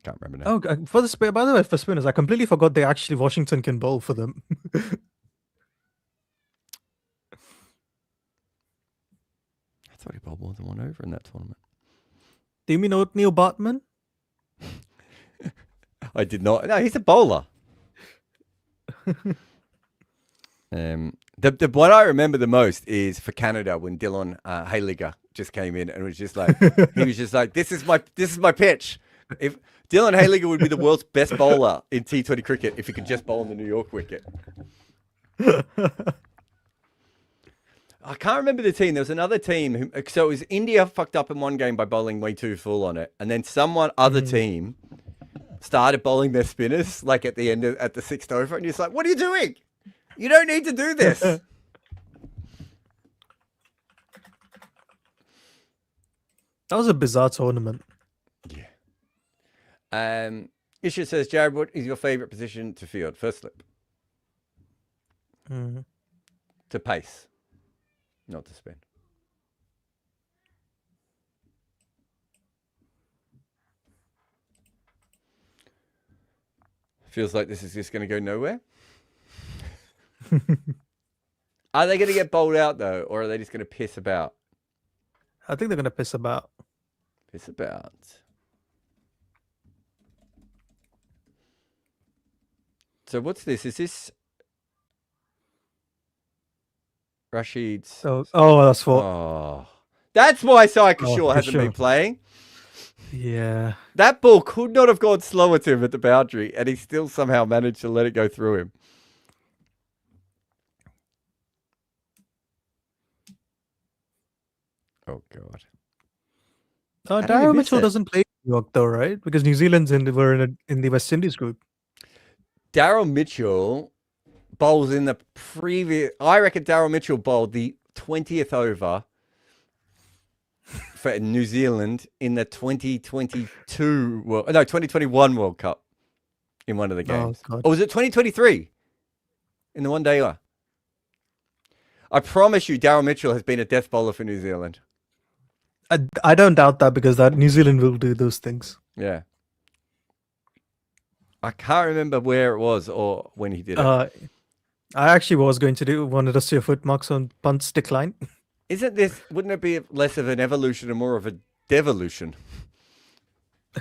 Can't remember now. Oh, by the way, for spinners, I completely forgot Washington can bowl for them. I thought he bowled more than 1 over in that tournament. Do you mean Othniel Bartman? I did not. No, he's a bowler. The one I remember the most is for Canada when Dylan Hayliger just came in and was just like this is my pitch. If Dylan Hayliger would be the world's best bowler in T20 cricket if he could just bowl on the New York wicket. I can't remember the team. There was another team. So it was India fucked up in one game by bowling way too full on it. And then other team started bowling their spinners like at the end at the 6th over. And you're just like, what are you doing? You don't need to do this. That was a bizarre tournament. Yeah. Isha says, Jared, what is your favorite position to field? First slip. To pace. Not to spin. Feels like this is just going to go nowhere. Are they going to get bowled out, though? Or are they just going to piss about? I think they're going to piss about. Piss about. So what's this? Is this Rashid's? Oh, that's what. Oh, that's why Sai Kishore hasn't been playing. Yeah. That ball could not have gone slower to him at the boundary, and he still somehow managed to let it go through him. Oh, God. Darryl Mitchell doesn't play New York, though, right? Because New Zealand's in the West Indies group. Darryl Mitchell bowls in the previous... I reckon Darryl Mitchell bowled the 20th over for New Zealand in the 2021 World Cup in one of the games. Oh, or was it 2023 in the one-dayer? I promise you Darryl Mitchell has been a death bowler for New Zealand. I don't doubt that because New Zealand will do those things. Yeah. I can't remember where it was or when he did it. I actually wanted us to do foot marks on punts decline. Wouldn't it be less of an evolution and more of a Devolution.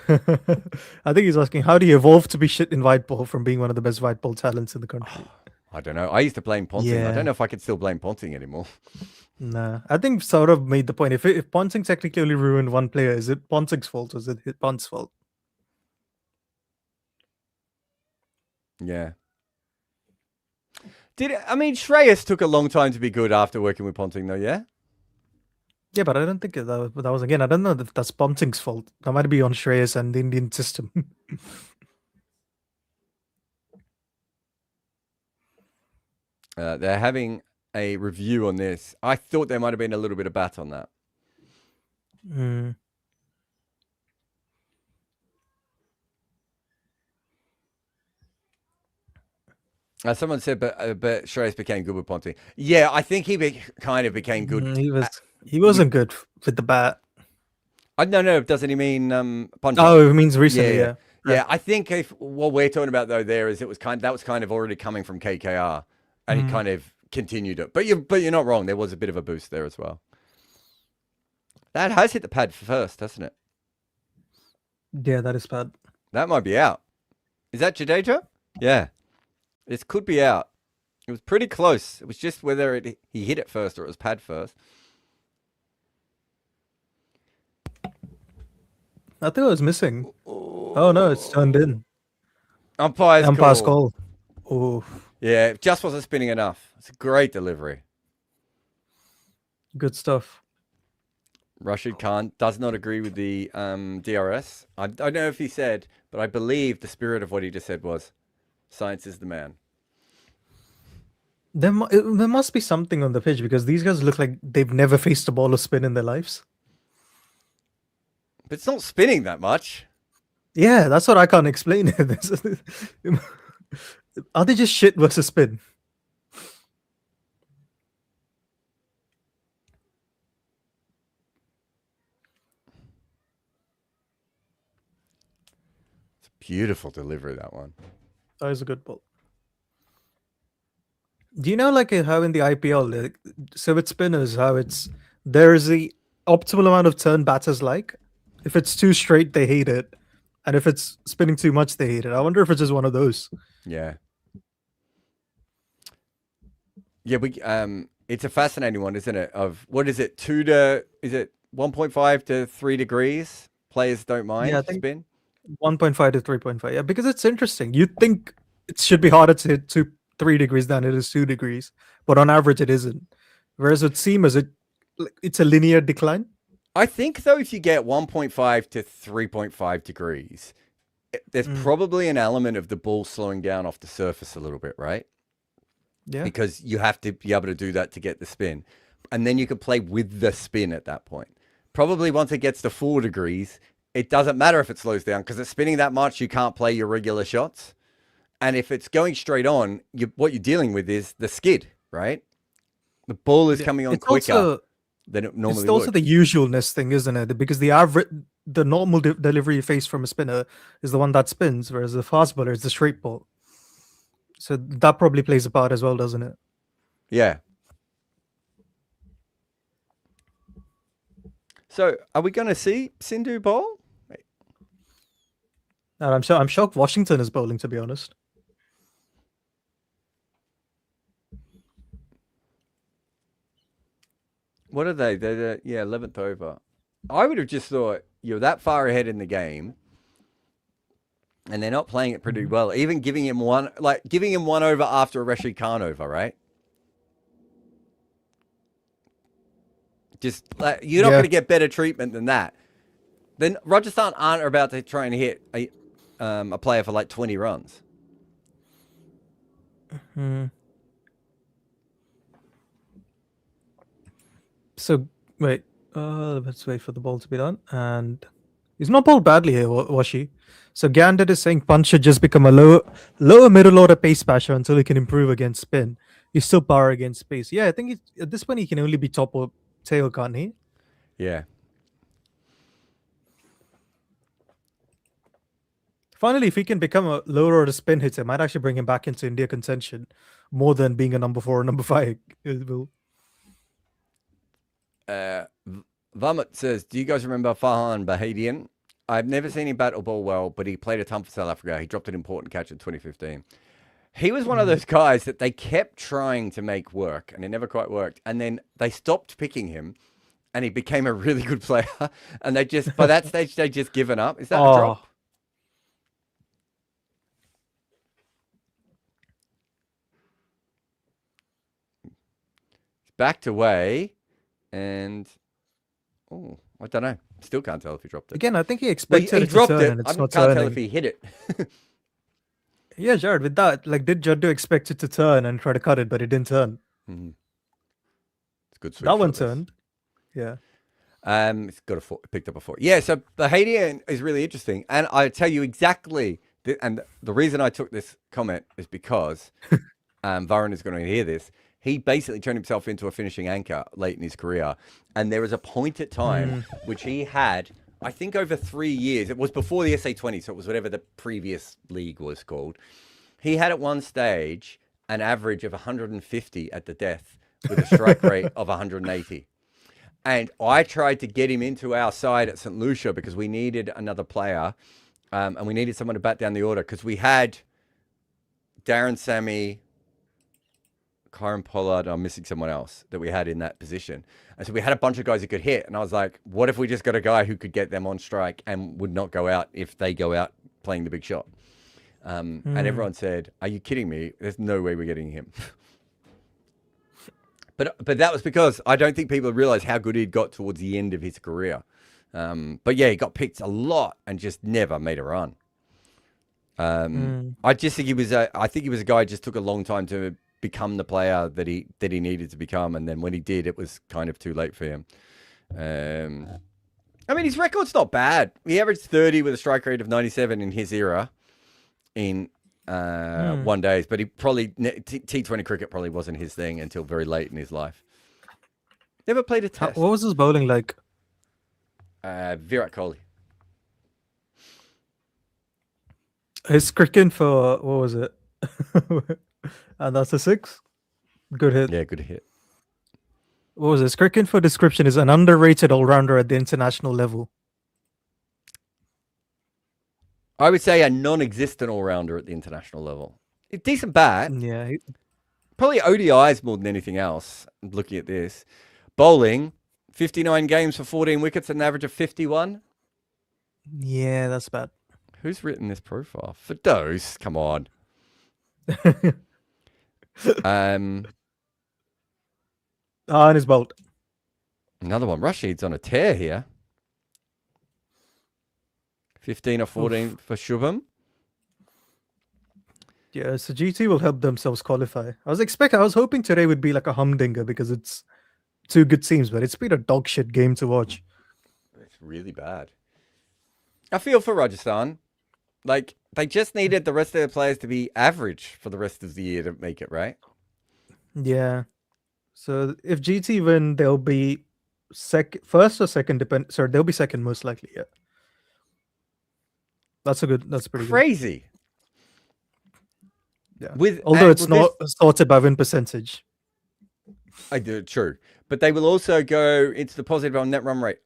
I think he's asking, how do you evolve to be shit in white ball from being one of the best white ball talents in the country? I don't know. I used to blame Ponting. I Yeah. don't know if I could still blame Ponting anymore. Nah, I think sort of made the point. If Ponting technically only ruined one player, is it Ponting's fault or is it Pont's fault? Yeah. I mean, Shreyas took a long time to be good after working with Ponting, though, yeah? Yeah, but I don't think that was again. I don't know if that's Ponting's fault. That might be on Shreyas and the Indian system. They're having a review on this. I thought there might have been a little bit of bat on that. Mm. Someone said, but Shreyas became good with Ponting. Yeah, I think he kind of became good. He wasn't good with the bat. No. Doesn't he mean punch? Oh, it means recently. Yeah. Yeah, I think if what we're talking about though there is that was kind of already coming from KKR, and he kind of continued it. But you're not wrong. There was a bit of a boost there as well. That has hit the pad first, hasn't it? Yeah, that is bad. That might be out. Is that Jadeja? Yeah. This could be out. It was pretty close. It was just whether he hit it first or it was pad first. I think it was missing. Oh no, it's turned in. Umpire's call. Oh, yeah, it just wasn't spinning enough. It's a great delivery. good stuff. Rashid Khan does not agree with the DRS. I don't know if he said, but I believe the spirit of what he just said was, science is the man. There must be something on the pitch because these guys look like they've never faced a ball of spin in their lives. But it's not spinning that much. Yeah, that's what I can't explain. Are they just shit versus spin? It's a beautiful delivery, that one. That is a good ball. Do you know, like how in the IPL, like, so with spinners, how there is the optimal amount of turn batters like. If it's too straight, they hate it, and if it's spinning too much, they hate it. I wonder if it's just one of those. Yeah. Yeah, it's a fascinating one, isn't it? Of what is it? 1.5 to 3 degrees? Players don't mind spin. 1.5 to 3.5. Yeah, because it's interesting. You'd think it should be harder to hit 3 degrees than it is 2 degrees, but on average it isn't. Whereas with seamers, it's a linear decline. I think though, if you get 1.5 to 3.5 degrees, there's probably an element of the ball slowing down off the surface a little bit, right? Yeah. Because you have to be able to do that to get the spin. And then you can play with the spin at that point. Probably once it gets to 4 degrees, it doesn't matter if it slows down because it's spinning that much, you can't play your regular shots. And if it's going straight on, what you're dealing with is the skid, right? The ball is coming on quicker than it normally would. It's also the usualness thing, isn't it? Because the normal delivery you face from a spinner is the one that spins, whereas the fast bowler is the straight ball. So that probably plays a part as well, doesn't it? Yeah. So are we going to see Sindhu bowl? I'm shocked Washington is bowling, to be honest. What are they? They're 11th over. I would have just thought you're that far ahead in the game, and they're not playing it pretty well. Even giving him one over after a Rashid Khan over, right? Just you're not going to get better treatment than that. Then Rajasthan aren't about to try and hit a player for like 20 runs. So wait, let's wait for the ball to be done. And he's not bowled badly here, was he? So Gandit is saying Punch should just become a lower middle order pace basher until he can improve against spin. He's still power against pace. Yeah, I think at this point he can only be top or tail, can't he? Yeah. Finally, if he can become a lower order spin hitter, it might actually bring him back into India contention more than being a number 4 or number 5. It will. Vomit says, do you guys remember Farhan Bahadian? I've never seen him bat or ball well, but he played a ton for South Africa. He dropped an important catch in 2015. He was one of those guys that they kept trying to make work, and it never quite worked. And then they stopped picking him, and he became a really good player. And they just, by that stage, they just given up. Is that a drop? Backed away, and I don't know. Still can't tell if he dropped it. Again, I think he expected he it to dropped turn, it. and I it's can't not tell turning. if he hit it. Yeah, Jared, with that, like, did Jaddu expect it to turn and try to cut it, but it didn't turn? It's good. That one turned. Yeah. It's got picked up a 4. Yeah, so the Haitian is really interesting, and I tell you exactly. And the reason I took this comment is because Varun is going to hear this. He basically turned himself into a finishing anchor late in his career, and there was a point at time which he had. I think over 3 years, it was before the SA20, so it was whatever the previous league was called. He had at one stage an average of 150 at the death with a strike rate of 180. And I tried to get him into our side at St. Lucia because we needed another player, and we needed someone to bat down the order because we had Darren Sammy, Kyron Pollard, I'm missing someone else that we had in that position. And so we had a bunch of guys who could hit. And I was like, what if we just got a guy who could get them on strike and would not go out if they go out playing the big shot? And everyone said, are you kidding me? There's no way we're getting him. But that was because I don't think people realized how good he'd got towards the end of his career. But yeah, he got picked a lot and just never made a run. I just think he was a guy who just took a long time to become the player that he needed to become, and then when he did, it was kind of too late for him. I mean, his record's not bad. He averaged 30 with a strike rate of 97 in his era in 1 days, but he probably T20 cricket probably wasn't his thing until very late in his life. Never played a test. What was his bowling like? Virat Kohli. His cricket for, what was it? And that's a 6. Good hit. Yeah, good hit. What was this? Cricket for description is an underrated all-rounder at the international level. I would say a non-existent all-rounder at the international level. A decent bat. Yeah. Probably ODIs more than anything else. I'm looking at this. Bowling, 59 games for 14 wickets, an average of 51. Yeah, that's bad. Who's written this profile? Firdaus, come on. And his bolt. Another one. Rashid's on a tear here. 15 or 14 for Shubham. Yeah, so GT will help themselves qualify. I was hoping today would be like a humdinger because it's 2 good teams, but it's been a dog shit game to watch. It's really bad. I feel for Rajasthan. Like, they just needed the rest of their players to be average for the rest of the year to make it, right? Yeah. So if GT win, they'll be first or second, they'll be second most likely, yeah. That's pretty crazy. Good. Yeah. Although it's not sorted by win percentage. I do, true. But they will also go into the positive on net run rate.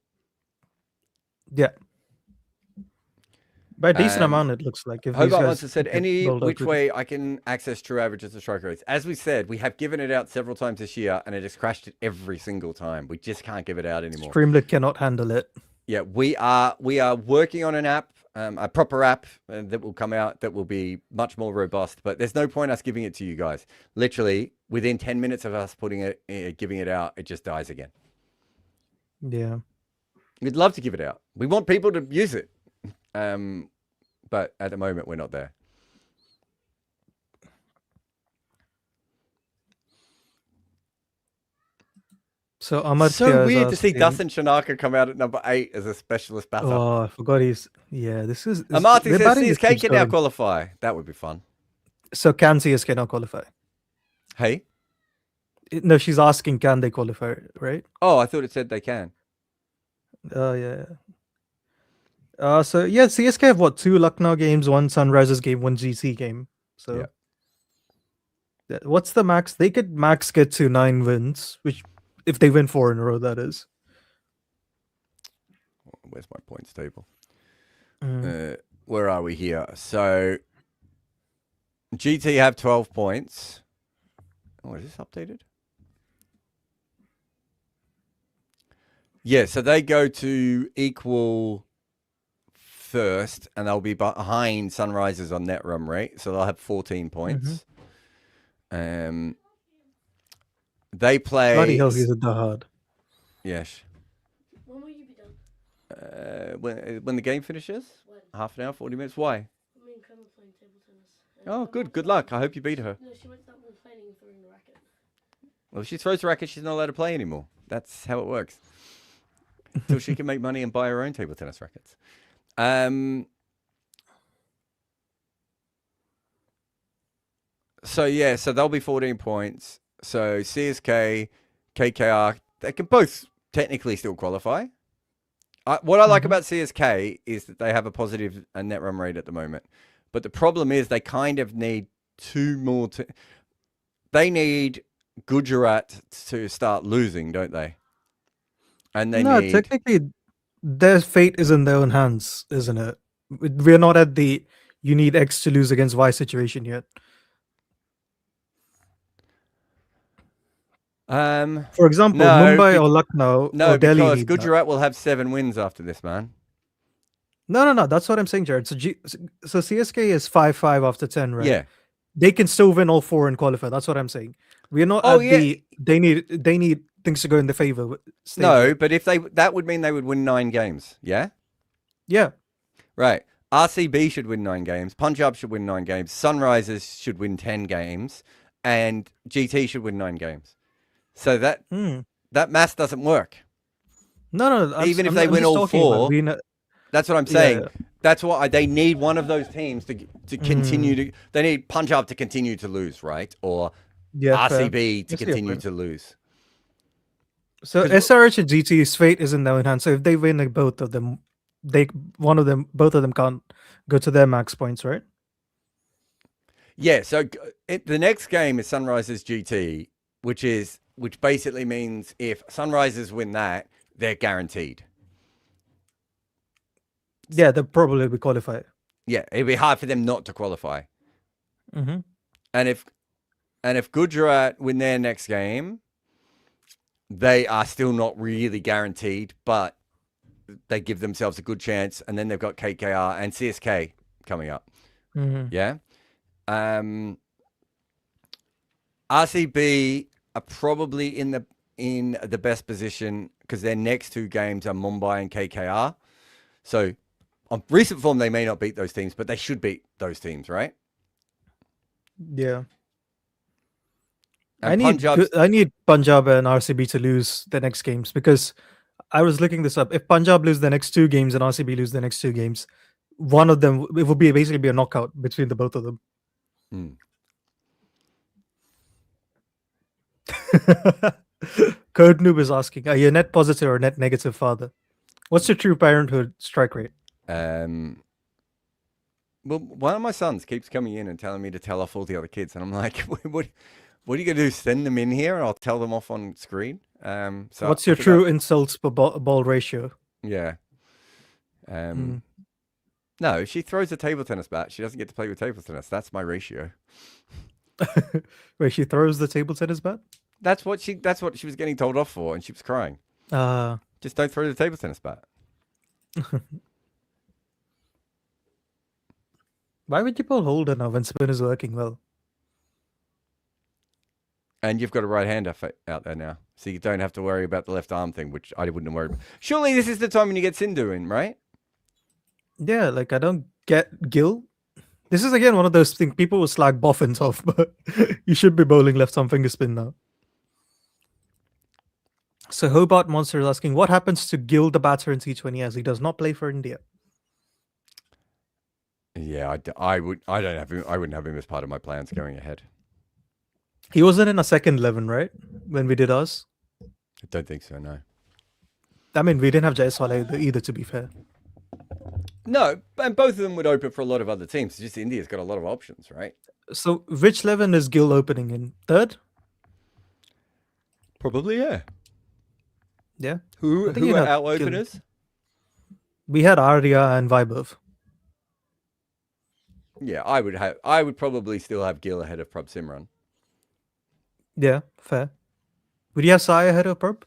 Yeah. By a decent amount, it looks like. If Hobart once has said, any which way I can access true averages of strike rates. As we said, we have given it out several times this year, and it has crashed it every single time. We just can't give it out anymore. Streamlit cannot handle it. Yeah, we are working on an app, a proper app that will come out that will be much more robust. But there's no point us giving it to you guys. Literally, within 10 minutes of us giving it out, it just dies again. Yeah. We'd love to give it out. We want people to use it. But at the moment, we're not there. So Amar so weird to see Dasan Shanaka come out at number 8 as a specialist batter. Oh, I forgot this is... Amarty says CSK can now qualify. That would be fun. So can CSK now qualify? Hey? No, she's asking, can they qualify, right? Oh, I thought it said they can. Oh, yeah. So yeah, CSK have what, 2 Lucknow games, 1 Sunrisers game, 1 GC game. So what's the max? They could max get to 9 wins, which if they win 4 in a row, that is. where's my points table? Mm. Where are we here? So GT have 12 points. Oh, is this updated? Yeah, so they go to equal first, and they'll be behind Sunrisers on net run rate, so they'll have 14 points. They play. Bloody hell, he's a dahad. Yes. When will you be done? When the game finishes? When? Half an hour, 40 minutes. Why? Me and Clem are playing table tennis. Oh, good. Good luck. I hope you beat her. No, she went down complaining and throwing the racket. Well, if she throws the racket, she's not allowed to play anymore. That's how it works. Until she can make money and buy her own table tennis rackets. So yeah, so they'll be 14 points. So CSK, KKR, they can both technically still qualify. What I like about CSK is that they have a positive net run rate at the moment. But the problem is they kind of need two more. They need Gujarat to start losing, don't they? And they need. Technically, their fate is in their own hands, isn't it? We're not at the you need X to lose against Y situation yet. For example, Mumbai or Lucknow or Delhi. No, because Gujarat will have 7 wins after this, man. No. That's what I'm saying, Jared. So CSK is 5-5 after 10, right? Yeah. They can still win all 4 and qualify. That's what I'm saying. We're not at the they need things to go in their favor. No, but if that would mean they would win 9 games. Yeah. Yeah. Right. RCB should win 9 games. Punjab should win 9 games. Sunrisers should win 10 games, and GT should win 9 games. So that math doesn't work. No. Even if they win all 4, that's what I'm saying. Yeah. That's why they need one of those teams to continue to. They need Punjab to continue to lose, right? Or RCB to continue to lose. So SRH and GT's fate is in their own hands. So if they win both of them, both of them can't go to their max points, right? Yeah. So the next game is Sunrisers GT, which basically means if Sunrisers win that, they're guaranteed. Yeah, they'll probably be qualified. Yeah, it'd be hard for them not to qualify. Mm-hmm. And if Gujarat win their next game, they are still not really guaranteed, but they give themselves a good chance. And then they've got KKR and CSK coming up. Mm-hmm. Yeah. RCB are probably in the best position because their next 2 games are Mumbai and KKR. So on recent form, they may not beat those teams, but they should beat those teams, right? Yeah. And I need Punjab and RCB to lose the next games because I was looking this up. If Punjab lose the next 2 games and RCB lose the next 2 games, one of them it would basically be a knockout between the both of them. Code Noob is asking, are you a net positive or net negative father? What's your true parenthood strike rate? Well, one of my sons keeps coming in and telling me to tell off all the other kids, and I'm like, what are you gonna do? Send them in here, and I'll tell them off on screen. So what's your true insults per ball ratio? Yeah. No, if she throws a table tennis bat, she doesn't get to play with table tennis. That's my ratio. Wait, she throws the table tennis bat? That's what she was getting told off for, and she was crying. Just don't throw the table tennis bat. Why would you pull holder now when spin is working well? And you've got a right hander out there now, so you don't have to worry about the left arm thing, which I wouldn't worry about. Surely this is the time when you get Sindhu in, right? Yeah, like I don't get Gill. This is again one of those things people will slag boffins off, but you should be bowling left arm finger spin now. So Hobart Monster is asking, what happens to Gill the batter in T20 as he does not play for India? Yeah, I wouldn't have him as part of my plans going ahead. He wasn't in a second 11, right? When we did ours? I don't think so, no. I mean, we didn't have Jaiswal either, to be fair. No, and both of them would open for a lot of other teams. It's just India's got a lot of options, right? So which 11 is Gill opening in? Third? Probably, yeah. Yeah. Who are our openers? We had Arya and Vaibhav. Yeah, I would probably still have Gill ahead of Prab Simran. Yeah, fair. Would you have Sai ahead of Prab?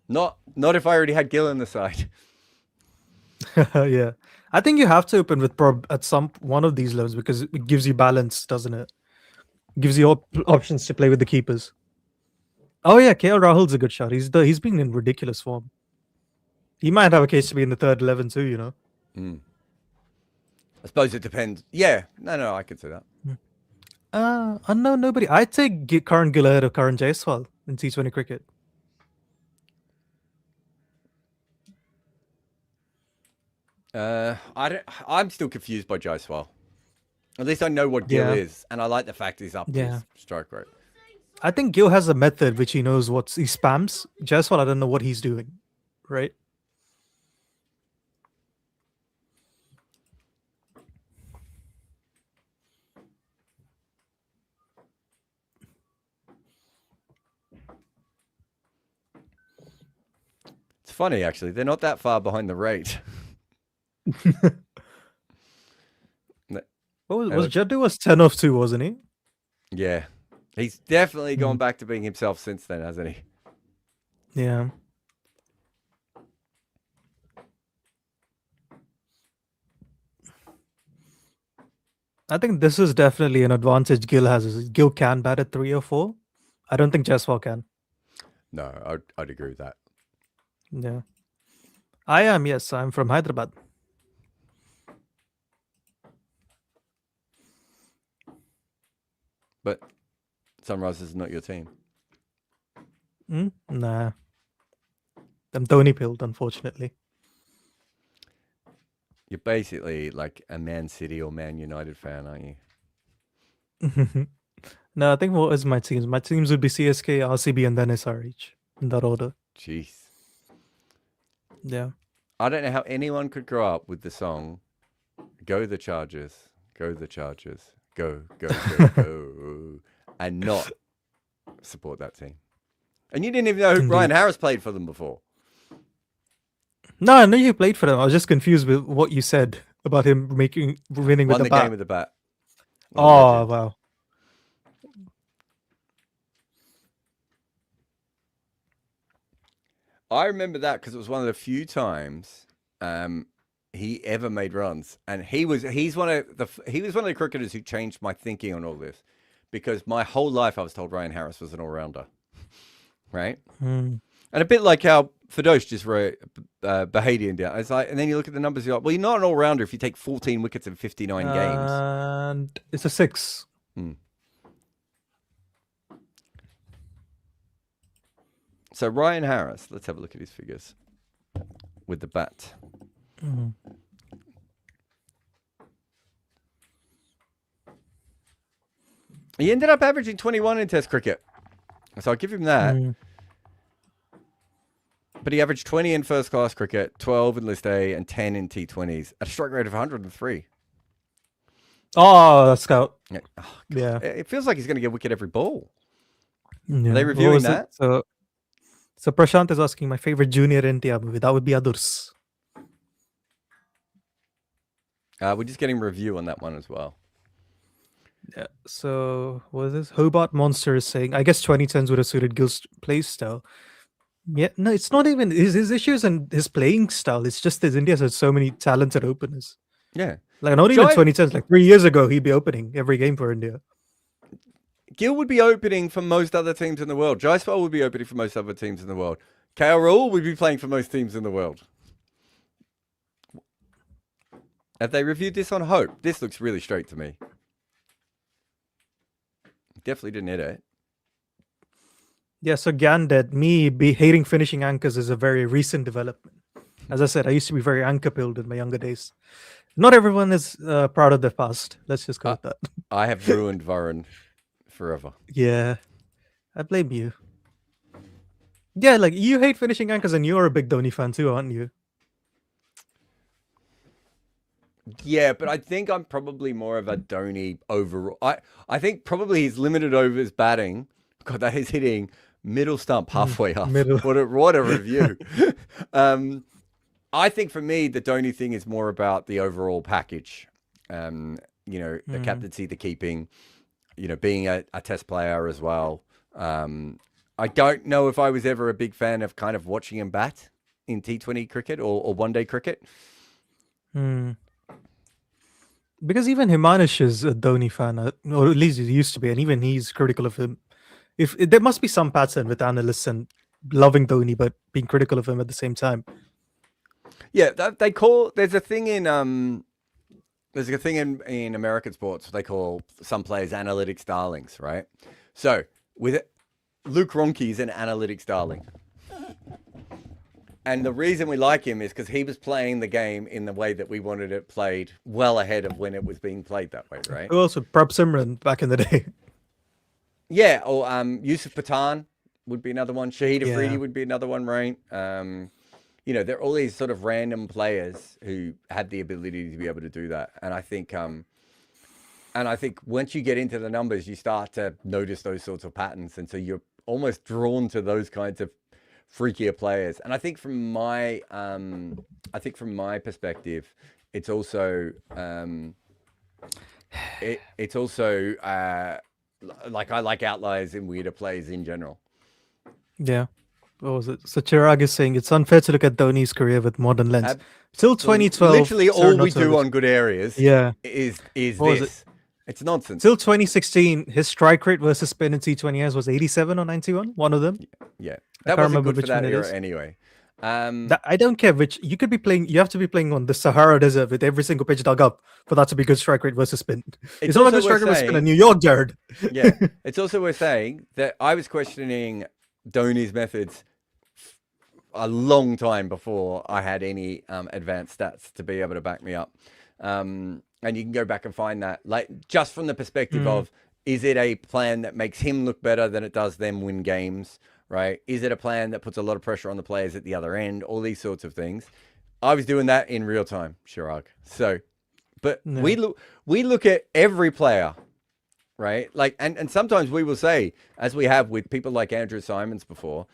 Not if I already had Gill on the side. Yeah. I think you have to open with Prab at one of these levels because it gives you balance, doesn't it? Gives you options to play with the keepers. Oh yeah, KL Rahul's a good shot. He's been in ridiculous form. He might have a case to be in the third 11 too, you know. I suppose it depends. Yeah, no, I could say that. Unknown nobody. I'd take Karan Gill ahead of Karan Jaiswal in T20 cricket. I'm still confused by Jaiswal. At least I know what Gill is, and I like the fact he's up his strike rate. I think Gill has a method which he knows he spams. Jaiswal, I don't know what he's doing, right? It's funny, actually. They're not that far behind the rate. Jaddu was 10 off 2, wasn't he? Yeah. He's definitely gone back to being himself since then, hasn't he? Yeah. I think this is definitely an advantage Gill has. Gill can bat at 3 or 4. I don't think Jaiswal can. No, I'd agree with that. Yeah. I am, yes. I'm from Hyderabad. But Sunrise is not your team. Nah. I'm Dhoni pilled, unfortunately. You're basically like a Man City or Man United fan, aren't you? No, I think what is my teams? My teams would be CSK, RCB, and then SRH in that order. Jeez. Yeah. I don't know how anyone could grow up with the song "Go the Chargers, Go the Chargers, Go, Go, Go, Go," and not support that team. And you didn't even know who Ryan Harris played for them before. No, I knew he played for them. I was just confused with what you said about him winning with the bat. Game with the bat. Oh, wow. I remember that because it was one of the few times he ever made runs, and he was one of the cricketers who changed my thinking on all this, because my whole life I was told Ryan Harris was an all-rounder, right? And a bit like how Fadosh just wrote Bahadian down. It's like, and then you look at the numbers, you're like, well, you're not an all-rounder if you take 14 wickets in 59 games. And it's a 6. So Ryan Harris, let's have a look at his figures with the bat. He ended up averaging 21 in Test cricket, so I'll give him that. But he averaged 20 in first-class cricket, 12 in List A, and 10 in T20s at a strike rate of 103. Oh, that's scout. Yeah. It feels like he's going to get wicket every ball. Yeah. Are they reviewing that? So Prashant is asking my favorite junior India movie. That would be Adurs. We're just getting review on that one as well. Yeah. So what is this? Hobart Monster is saying, I guess 2010s would have suited Gill's play style. Yeah, no, it's not even his issues and his playing style. It's just that India has so many talented openers. Yeah. Like not even 2010s, like 3 years ago, he'd be opening every game for India. Gill would be opening for most other teams in the world. Jaiswal would be opening for most other teams in the world. KL Rahul would be playing for most teams in the world. Have they reviewed this on Hope? This looks really straight to me. Definitely didn't hit it. Yeah, so Ganded, me hating finishing anchors is a very recent development. As I said, I used to be very anchor-pilled in my younger days. Not everyone is proud of their past. Let's just go with that. I have ruined Varun forever. Yeah, I blame you. Yeah, like you hate finishing anchors and you're a big Dhoni fan too, aren't you? Yeah, but I think I'm probably more of a Dhoni overall. I think probably his limited overs batting. God, that is hitting middle stump halfway up. middle. What a review. I think for me, the Dhoni thing is more about the overall package. The captaincy, the keeping, being a test player as well. I don't know if I was ever a big fan of kind of watching him bat in T20 cricket or one-day cricket. Because even Himanish is a Dhoni fan, or at least he used to be, and even he's critical of him. If there must be some pattern with analysts and loving Dhoni but being critical of him at the same time. Yeah, there's a thing in American sports they call some players analytics darlings, right? So with Luke Ronke's an analytics darling. And the reason we like him is because he was playing the game in the way that we wanted it played well ahead of when it was being played that way, right? Who else? Prab Simran back in the day. Yeah, or Yusuf Pathan would be another one. Shahid Afridi would be another one, right? There are all these sort of random players who had the ability to be able to do that. And I think once you get into the numbers, you start to notice those sorts of patterns. And so you're almost drawn to those kinds of freakier players. And I think from my perspective, it's also like I like outliers in weirder players in general. Yeah. What was it? So Chirag is saying it's unfair to look at Dhoni's career with modern lens. Till 2012, literally all we do on good areas is this. It's nonsense. Till 2016, his strike rate versus spin in T20s was 87 or 91, one of them. Yeah. That wasn't good for that era anyway. I don't care which. You could be playing. You have to be playing on the Sahara Desert with every single pitch dug up for that to be good strike rate versus spin. It's not like good strike rate versus spin in New York, Jared. Yeah. It's also worth saying that I was questioning Dhoni's methods a long time before I had any advanced stats to be able to back me up. And you can go back and find that, like, just from the perspective of, is it a plan that makes him look better than it does them win games, right? Is it a plan that puts a lot of pressure on the players at the other end? All these sorts of things. I was doing that in real time, Chirag. So, but we look at every player, right? Like, and sometimes we will say, as we have with people like Andrew Simons before,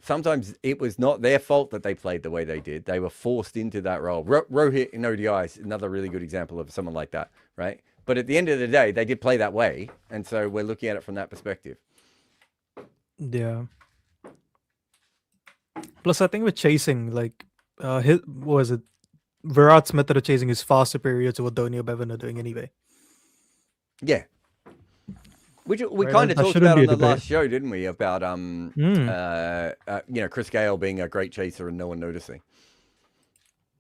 sometimes it was not their fault that they played the way they did. They were forced into that role. Rohit in ODIs, another really good example of someone like that, right? But at the end of the day, they did play that way. And so we're looking at it from that perspective. Yeah. Plus, I think with chasing, like, what was it? Virat's method of chasing is far superior to what Dhoni or Bevan are doing anyway. Yeah. Which we Right, kind of that talked shouldn't about be on a the debate. last show, didn't we? About Chris Gale being a great chaser and no one noticing.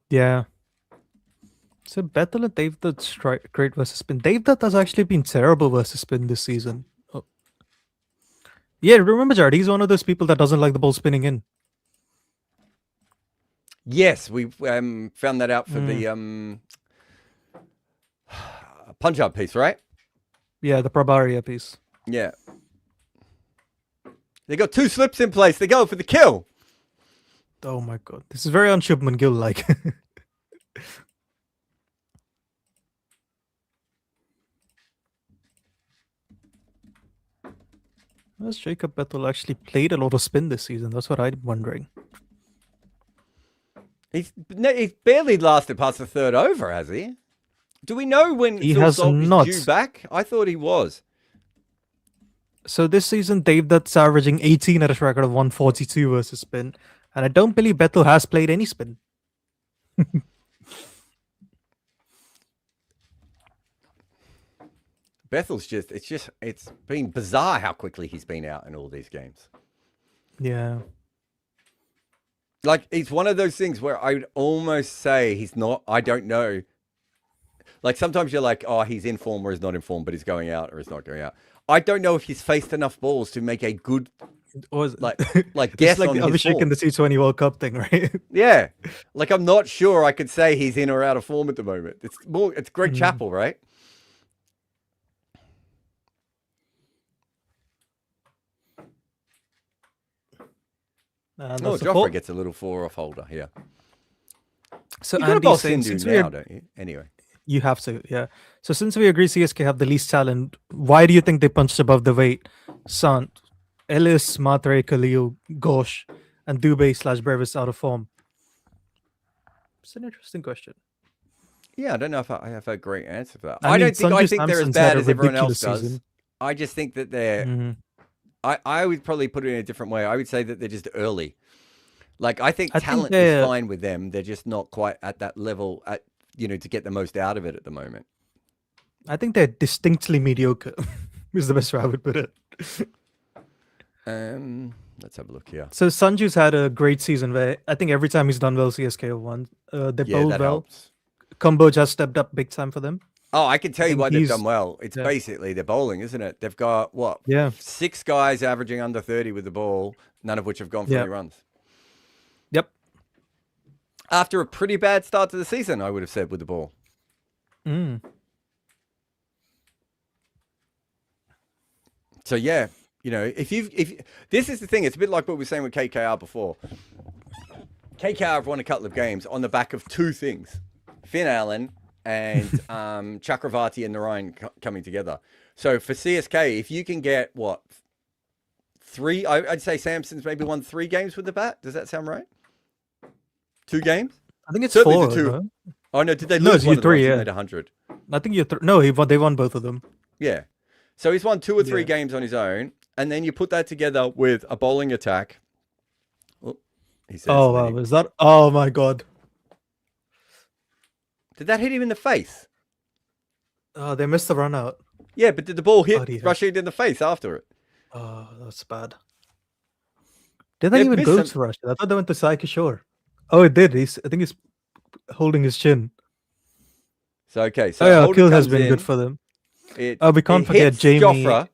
Yeah. So Bethel and Devdutt strike great versus spin. Devdutt has actually been terrible versus spin this season. Oh. Yeah, remember Jared, he's one of those people that doesn't like the ball spinning in. Yes, we found that out for the Punjab piece, right? Yeah, the Prabaria piece. Yeah. They got 2 slips in place. They go for the kill. Oh my god. This is very Shubman Gill like. Has Jacob Bethel actually played a lot of spin this season? That's what I'm wondering. He's barely lasted past the 3rd over, has he? Do we know when He Phil has Salt not. is due back? I thought he was. So this season, Devdutt's averaging 18 at a record of 142 versus spin. And I don't believe Bethel has played any spin. Bethel's it's been bizarre how quickly he's been out in all these games. Yeah. Like, it's one of those things where I would almost say he's not, I don't know. Like, sometimes you're like, oh, he's in form or he's not in form, but he's going out or he's not going out. I don't know if he's faced enough balls to make a good, like guess like on the his Abhishek form. in the T20 World Cup thing, right? Yeah. Like, I'm not sure I could say he's in or out of form at the moment. It's Greg Chappell, right? Joffrey gets a little 4-off holder here. So you got a Andy boss saying, Sindhu since now, don't you? Anyway. You have to, yeah. So since we agree CSK have the least talent, why do you think they punched above the weight? Sant, Ellis, Matre, Khalil, Ghosh, and Dubé/Brevis out of form. It's an interesting question. Yeah, I don't know if I have a great answer for that. I mean, I think Sanju they're as Samson's bad had a as everyone else ridiculous does. season. I just think that they're. Mhm. I would probably put it in a different way. I would say that they're just early. Like I think I think talent they're- is fine with them. They're just not quite at that level to get the most out of it at the moment. I think they're distinctly mediocre. Is the best way I would put it. Let's have a look here. So Sanju's had a great season where I think every time he's done well, CSK have won. They Yeah, bowled that well. helps. Kumbo just stepped up big time for them. Oh, I can tell you think why they've he's- done well. It's yeah. basically their bowling, isn't it? They've got what? Yeah. 6 guys averaging under 30 with the ball, none of which have gone for Yeah. any runs. Yep. After a pretty bad start to the season, I would have said with the ball. Mm. So yeah, if this is the thing, it's a bit like what we were saying with KKR before. KKR have won a couple of games on the back of 2 things: Finn Allen and Chakravarti and Narayan coming together. So for CSK, if you can get 3, I'd say Samson's maybe won 3 games with the bat. Does that sound right? 2 games? I think it's Certainly 4. the 2. no? Oh no, did they No, lose it's one you of them? 3, He yeah. made 100. I think no, they won both of them. Yeah. So he's won 2 or 3 Yeah. games on his own, and then you put that together with a bowling attack. Oh, he says, Oh wow, is that? Oh my god. Did that hit him in the face? Oh, they missed the run out. Yeah, but did the ball hit Oh, dear. Rashid in the face after it? Oh, that's bad. Did they They've even missed go some- to Russia? I thought they went to Sai Kishore. Oh, it did. I think he's holding his chin. So okay, so Oh yeah, Holden kill has comes been in, good for them. It, Oh, we can't it forget hits Jamie. Jofra.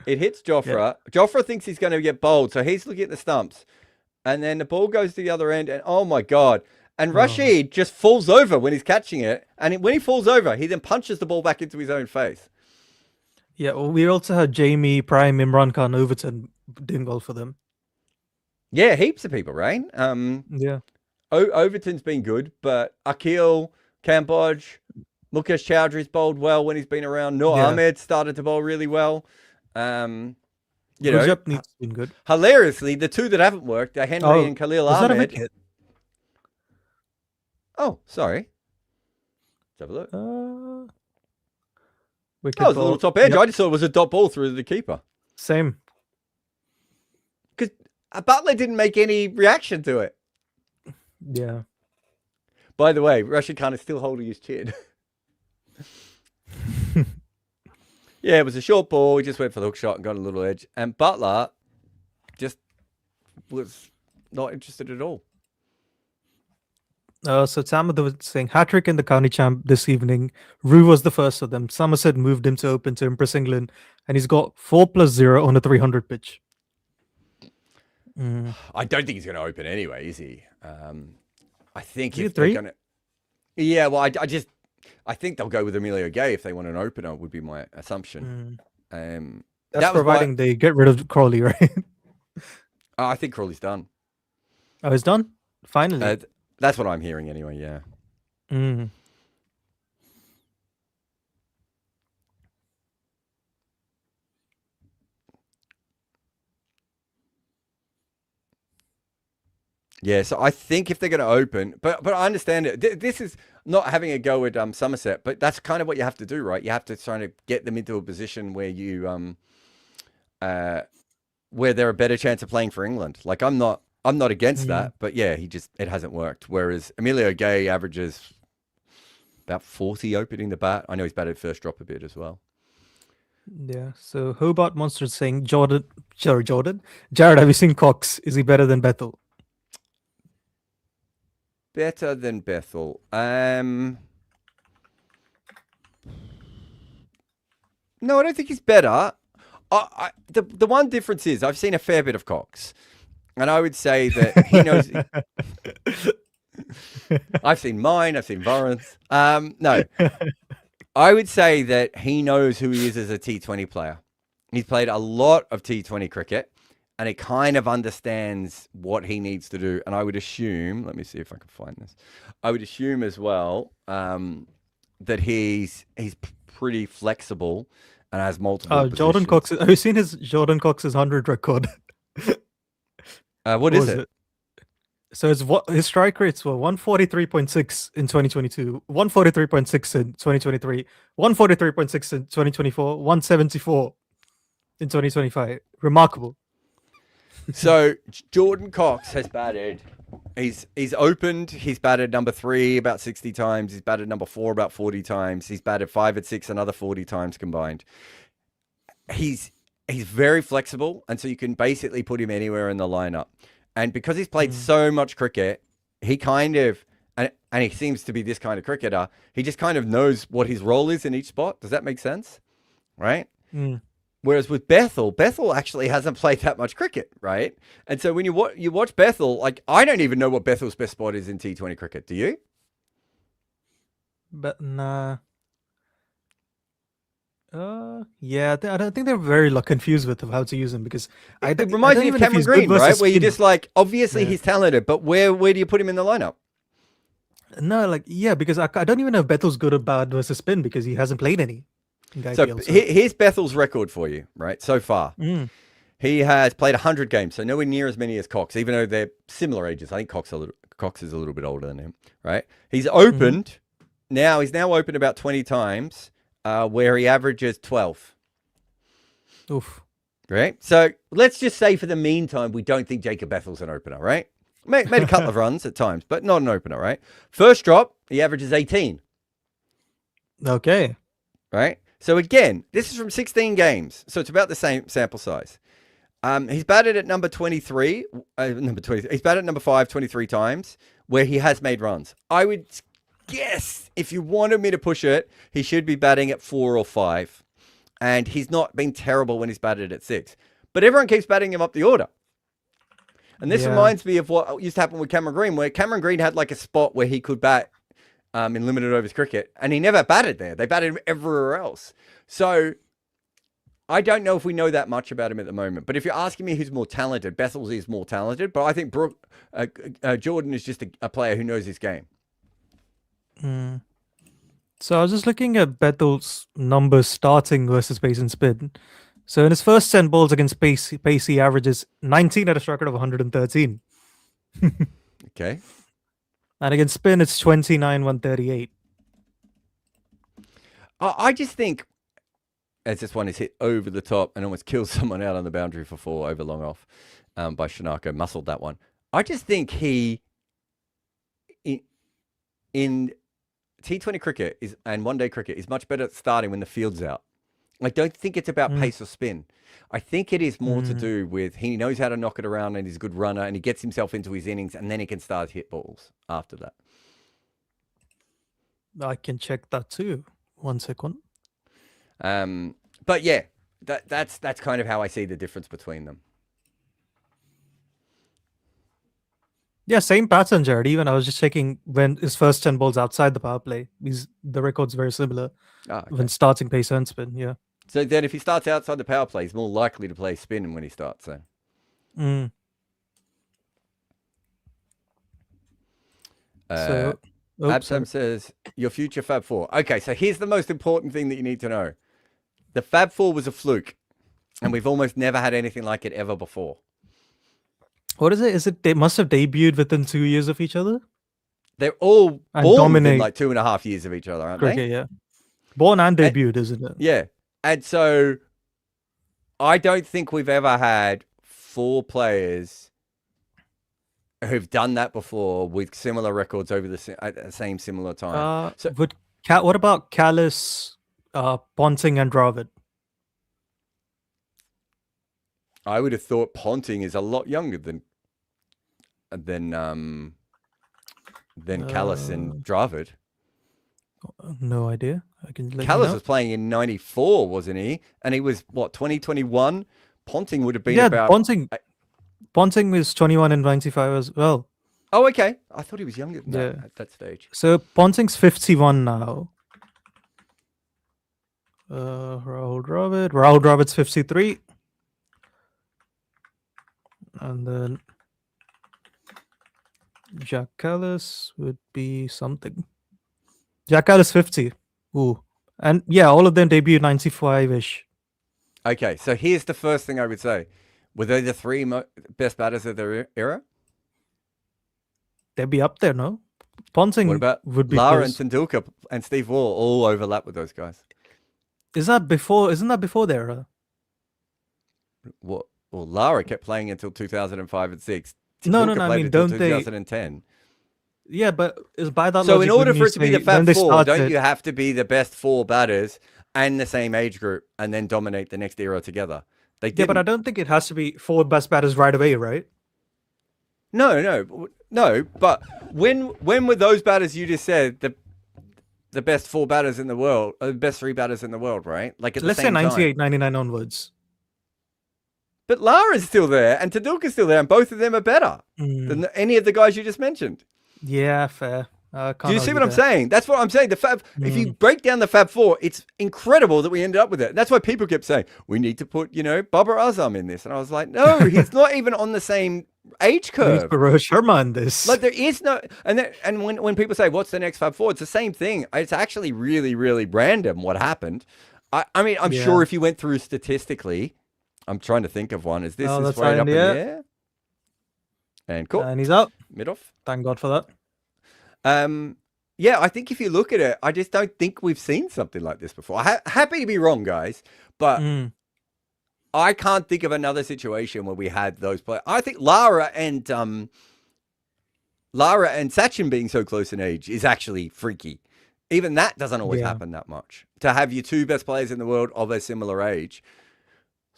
It hits Jofra. Jofra thinks he's going to get bowled, so he's looking at the stumps. And then the ball goes to the other end, and oh my God. And Rashid just falls over when he's catching it. And when he falls over, he then punches the ball back into his own face. Yeah, well, we also had Jamie, Prime, Imran Khan, Overton doing well for them. Yeah, heaps of people, right? Yeah. Overton's been good, but Akil, Kambodge, Mukesh Chowdhury's bowled well when he's been around. Noor Yeah. Ahmed started to bowl really well. You know, Gujarat needs been good. hilariously, the 2 that haven't worked are Henry and Khalil was that a Ahmed. wicket? Oh, sorry. Let's have a look. Wicket Oh, it was a little ball. top edge. Yep, I just thought it was a dot ball through the keeper. Same. Because Butler didn't make any reaction to it. Yeah. By the way, Rashid Khan is still holding his chin. Yeah, it was a short ball. He just went for the hook shot and got a little edge. And Butler just was not interested at all. So Samad was saying hat-trick in the county champ this evening. Rue was the first of them. Somerset moved him to open to impress England, and he's got 4+0 on a 300 pitch. I don't think he's going to open anyway, is he? I think Is he if a they're 3? going to... Yeah, well, I think they'll go with Emilio Gay if they want an opener, would be my assumption. That's that was providing they get rid of Crawley, right? I think Crawley's done. Oh, it's done? Finally. That's what I'm hearing anyway, yeah. Mm. Yeah, so I think if they're going to open, but I understand it. This is not having a go at Somerset, but that's kind of what you have to do, right? You have to try to get them into a position where you, where they're a better chance of playing for England. Like I'm not against that, but yeah, it hasn't worked. Whereas Emilio Gay averages about 40 opening the bat. I know he's batted first drop a bit as well. Yeah. So Hobart Monster is saying Jordan. Jared, have you seen Cox? Is he better than Bethel? Better than Bethel. No, I don't think he's better. The one difference is I've seen a fair bit of Cox, and I would say that he knows. I've seen mine. I've seen Varun's. No, I would say that he knows who he is as a T20 player. He's played a lot of T20 cricket, and he kind of understands what he needs to do. And I would assume, let me see if I can find this. I would assume as well that he's pretty flexible and has multiple Jordan positions. Cox. Have you seen his Jordan Cox's 100 record? What is it? So his strike rates were 143.6 in 2022, 143.6 in 2023, 143.6 in 2024, 174 in 2025. Remarkable. So Jordan Cox has batted. He's opened. He's batted number 3 about 60 times. He's batted number 4 about 40 times. He's batted 5 at 6 another 40 times combined. He's very flexible, and so you can basically put him anywhere in the lineup. And because he's played so much cricket, he kind of and he seems to be this kind of cricketer. He just kind of knows what his role is in each spot. Does that make sense? Right? Whereas with Bethel actually hasn't played that much cricket, right? And so when you watch Bethel, like I don't even know what Bethel's best spot is in T20 cricket. Do you? But nah. Yeah, I don't think they're very confused with how to use him because It reminds me of Cameron Green, right? Where you're just like, obviously he's talented, but where do you put him in the lineup? No, because I don't even know if Bethel's good or bad versus spin because he hasn't played any. So here's Bethel's record for you, right? So far, he has played 100 games, so nowhere near as many as Cox, even though they're similar ages. I think Cox is a little bit older than him, right? He's opened now. He's now opened about 20 times. Where he averages 12. Oof. Right? So let's just say for the meantime, we don't think Jacob Bethel's an opener, right? Made a couple of runs at times, but not an opener, right? First drop, he averages 18. Okay. Right? So again, this is from 16 games. So it's about the same sample size. He's batted at number 23. He's batted at number 5 23 times, where he has made runs. I would guess if you wanted me to push it, he should be batting at 4 or 5. And he's not been terrible when he's batted at 6. But everyone keeps batting him up the order. And this reminds me of what used to happen with Cameron Green, where Cameron Green had like a spot where he could bat in limited overs cricket, and he never batted there. They batted him everywhere else. So I don't know if we know that much about him at the moment. But if you're asking me who's more talented, Bethels is more talented. But I think Jordan is just a player who knows his game. So I was just looking at Bethel's numbers starting versus pace and spin. So in his first 10 balls against pace, he averages 19 at a strike rate of 113. Okay. And against spin, it's 29, 138. I just think, as this one is hit over the top and almost kills someone out on the boundary for 4 over long off by Shanaka, muscled that one. I just think he, in T20 cricket and one-day cricket, is much better at starting when the field's out. I don't think it's about pace or spin. I think it is more to do with he knows how to knock it around and he's a good runner and he gets himself into his innings and then he can start hit balls after that. I can check that too. 1 second. But yeah, that's kind of how I see the difference between them. Yeah, same pattern, Jared. Even I was just checking when his first 10 balls outside the power play. The record's very similar when starting pace and spin. Yeah. So then if he starts outside the power play, he's more likely to play spin when he starts. So. Absam says, your future Fab Four. Okay, so here's the most important thing that you need to know. The Fab Four was a fluke, and we've almost never had anything like it ever before. What is it? They must have debuted within 2 years of each other? They're all born within like 2.5 years of each other, aren't they? Yeah. Born and debuted, isn't it? Yeah. And so I don't think we've ever had 4 players who've done that before with similar records over at the same similar time. What about Callis, Ponting, and Dravid? I would have thought Ponting is a lot younger than Callis and Dravid. No idea. I can. Callis was playing in '94, wasn't he? And he was what 2021. Ponting would have been about. Ponting was 21 and 95 as well. Oh, okay. I thought he was younger than that at that stage. So Ponting's 51 now. Rahul Dravid's 53. And then Jack Callis would be something. Jack Callis 50. Ooh. And yeah, all of them debuted 95-ish. Okay, so here's the first thing I would say. Were they the three best batters of their era? They'd be up there, no? Ponsing What about would be Lara and close. Tendulkar and Steve Waugh all overlap with those guys? Isn't that before their era? What? Well, Lara kept playing until 2005 and 6. No, Tendulkar I played mean, until don't they? 2010. Yeah, but is by that So logic, in order wouldn't for you it to be say the when Fab they Four, don't started- you have to be the best 4 batters and the same age group and then dominate the next era together? They Yeah, didn't. but I don't think it has to be 4 best batters right away, right? No. But when were those batters you just said the best 4 batters in the world, the best 3 batters in the world, right? Like at Let's the say same 98, time. 99 onwards. But Lara's still there and Tendulkar's still there, and both of them are better than any of the guys you just mentioned. Yeah, fair. Do you see what I'm saying? That's what I'm saying. The Fab, if you break down the Fab Four, it's incredible that we ended up with it. And that's why people kept saying we need to put, Babar Azam in this, and I was like, no, he's not even on the same age curve. Rohit Sharma in this. Like there is no, and when people say what's the next Fab Four, it's the same thing. It's actually really, really random what happened. I mean, I'm sure if you went through statistically, I'm trying to think of one. Is this that's right up in the India. air? And cool. And he's up. Mid off. Thank God for that. Yeah, I think if you look at it, I just don't think we've seen something like this before. Happy to be wrong, guys, but I can't think of another situation where we had those players. I think Lara and Sachin being so close in age is actually freaky. Even that doesn't always happen that much. To have your 2 best players in the world of a similar age.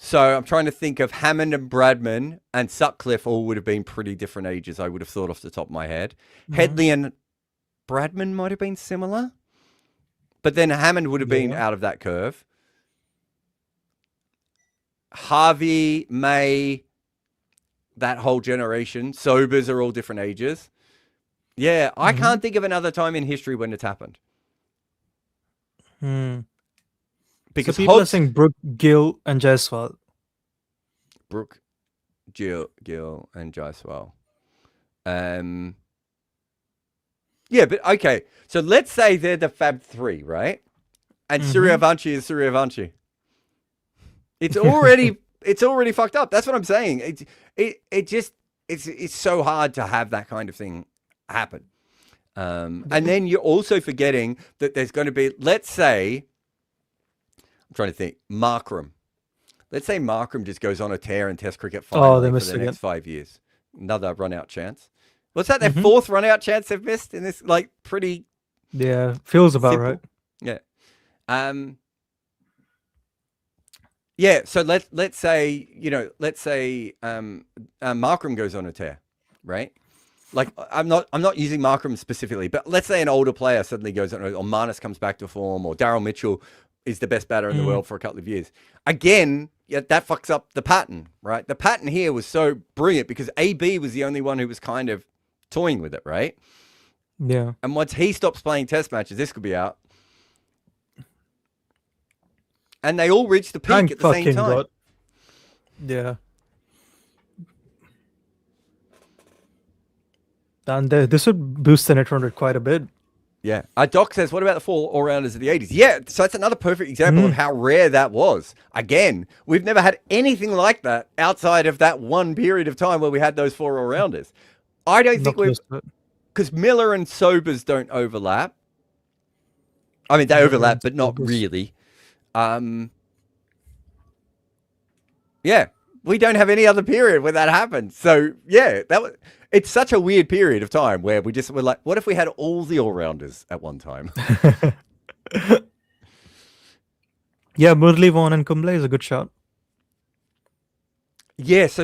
So I'm trying to think of Hammond and Bradman and Sutcliffe all would have been pretty different ages, I would have thought off the top of my head. Headley and Bradman might have been similar. But then Hammond would have been out of that curve. Harvey, May, that whole generation. Sobers are all different ages. Yeah, I can't think of another time in history when it's happened. Because so people are saying Brooke, Gill, and Jaiswal. Brooke, Gill, and Jaiswal. Yeah, but okay. So let's say they're the Fab 3, right? And Suryavanshi is Suryavanshi. It's already fucked up. That's what I'm saying. It's so hard to have that kind of thing happen. And then you're also forgetting that there's going to be, let's say, I'm trying to think, Markram. Let's say Markram just goes on a tear in Test cricket finally for the next 5 years. Another run-out chance. What's that? Their 4th run-out chance they've missed in this, like, pretty... Yeah, feels about simple. right. Yeah. Yeah, so let's say Markram goes on a tear, right? Like I'm not using Markram specifically, but let's say an older player suddenly goes on, or Marnus comes back to form, or Daryl Mitchell is the best batter in the world for a couple of years. Again, that fucks up the pattern, right? The pattern here was so brilliant because AB was the only one who was kind of toying with it, right? Yeah. And once he stops playing test matches, this could be out. And they all reached the peak at the same time. God. Yeah. And this would boost the net run rate quite a bit. Yeah. Doc says, what about the 4 all-rounders of the 80s? Yeah, so that's another perfect example of how rare that was. Again, we've never had anything like that outside of that one period of time where we had those 4 all-rounders. I don't think we've... Because Miller and Sobers don't overlap. I mean, they overlap, but not really. Yeah, we don't have any other period where that happened. So, yeah, it's such a weird period of time where we're like, what if we had all the all-rounders at one time? Yeah, Murli, Vaughan, and Kumble is a good shot. Yeah, so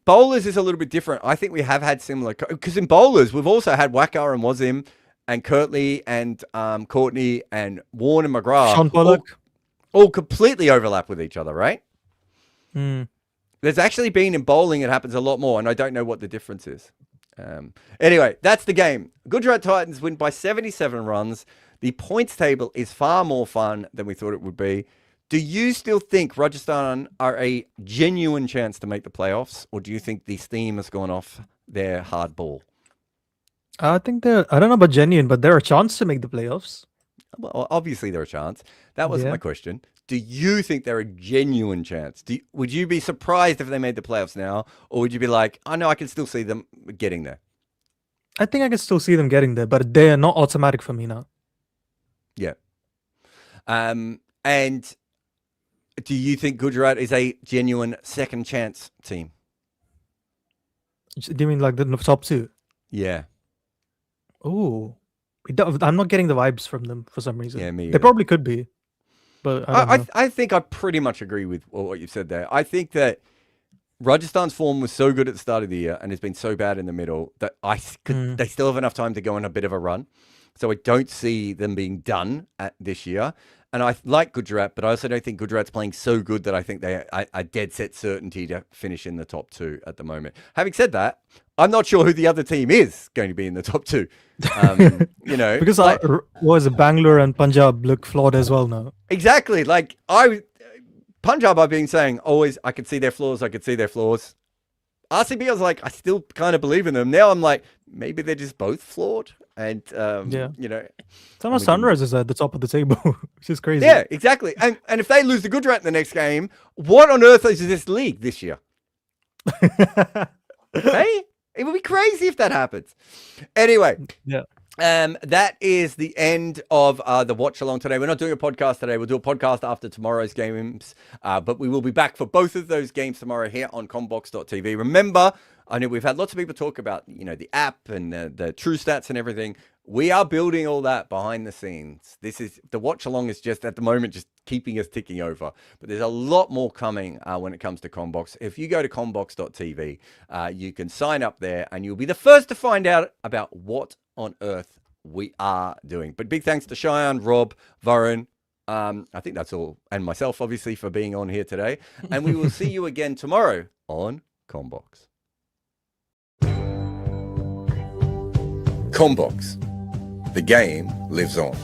bowlers is a little bit different. I think we have had similar, because in bowlers, we've also had Wackar and Wazim and Kirtley and Courtney and Warren and McGrath. Sean Pollock. All completely overlap with each other, right? There's actually been in bowling, it happens a lot more, and I don't know what the difference is. Anyway, that's the game. Gujarat Titans win by 77 runs. The points table is far more fun than we thought it would be. Do you still think Rajasthan are a genuine chance to make the playoffs, or do you think the steam has gone off their hard ball? I think I don't know about genuine, but they're a chance to make the playoffs. Well, obviously they're a chance. That wasn't Yeah. my question. Do you think they're a genuine chance? Would you be surprised if they made the playoffs now? Or would you be like, oh, no, I can still see them getting there? I think I can still see them getting there, but they are not automatic for me now. Yeah. And do you think Gujarat is a genuine second chance team? Do you mean like the top two? Yeah. Oh, I'm not getting the vibes from them for some reason. Yeah, me They either. probably could be, but I don't know. I think I pretty much agree with what you said there. I think that Rajasthan's form was so good at the start of the year and has been so bad in the middle that they still have enough time to go on a bit of a run. So I don't see them being done this year. And I like Gujarat, but I also don't think Gujarat's playing so good that I think they are dead set certainty to finish in the top two at the moment. Having said that, I'm not sure who the other team is going to be in the top two. You know, Because Bangalore and Punjab look flawed as well now. Exactly. Like Punjab, I've been saying always, I could see their flaws. RCB, I was like, I still kind of believe in them. Now I'm like, maybe they're just both flawed. And, you know. Somehow Sunrise is at the top of the table, which is crazy. Yeah, exactly. And if they lose to Gujarat in the next game, what on earth is this league this year? Hey? It would be crazy if that happens. Anyway. Yeah. That is the end of the watch along today. We're not doing a podcast today. We'll do a podcast after tomorrow's games, but we will be back for both of those games tomorrow here on combox.tv. Remember, I know we've had lots of people talk about, you know, the app and the true stats and everything. We are building all that behind the scenes. This is the watch along is just at the moment just keeping us ticking over, but there's a lot more coming when it comes to Combox. If you go to combox.tv, you can sign up there and you'll be the first to find out about what on earth we are doing. But big thanks to Cheyenne, Rob, Varun. I think that's all, and myself obviously for being on here today. And we will see you again tomorrow on Combox. Combox. The game lives on.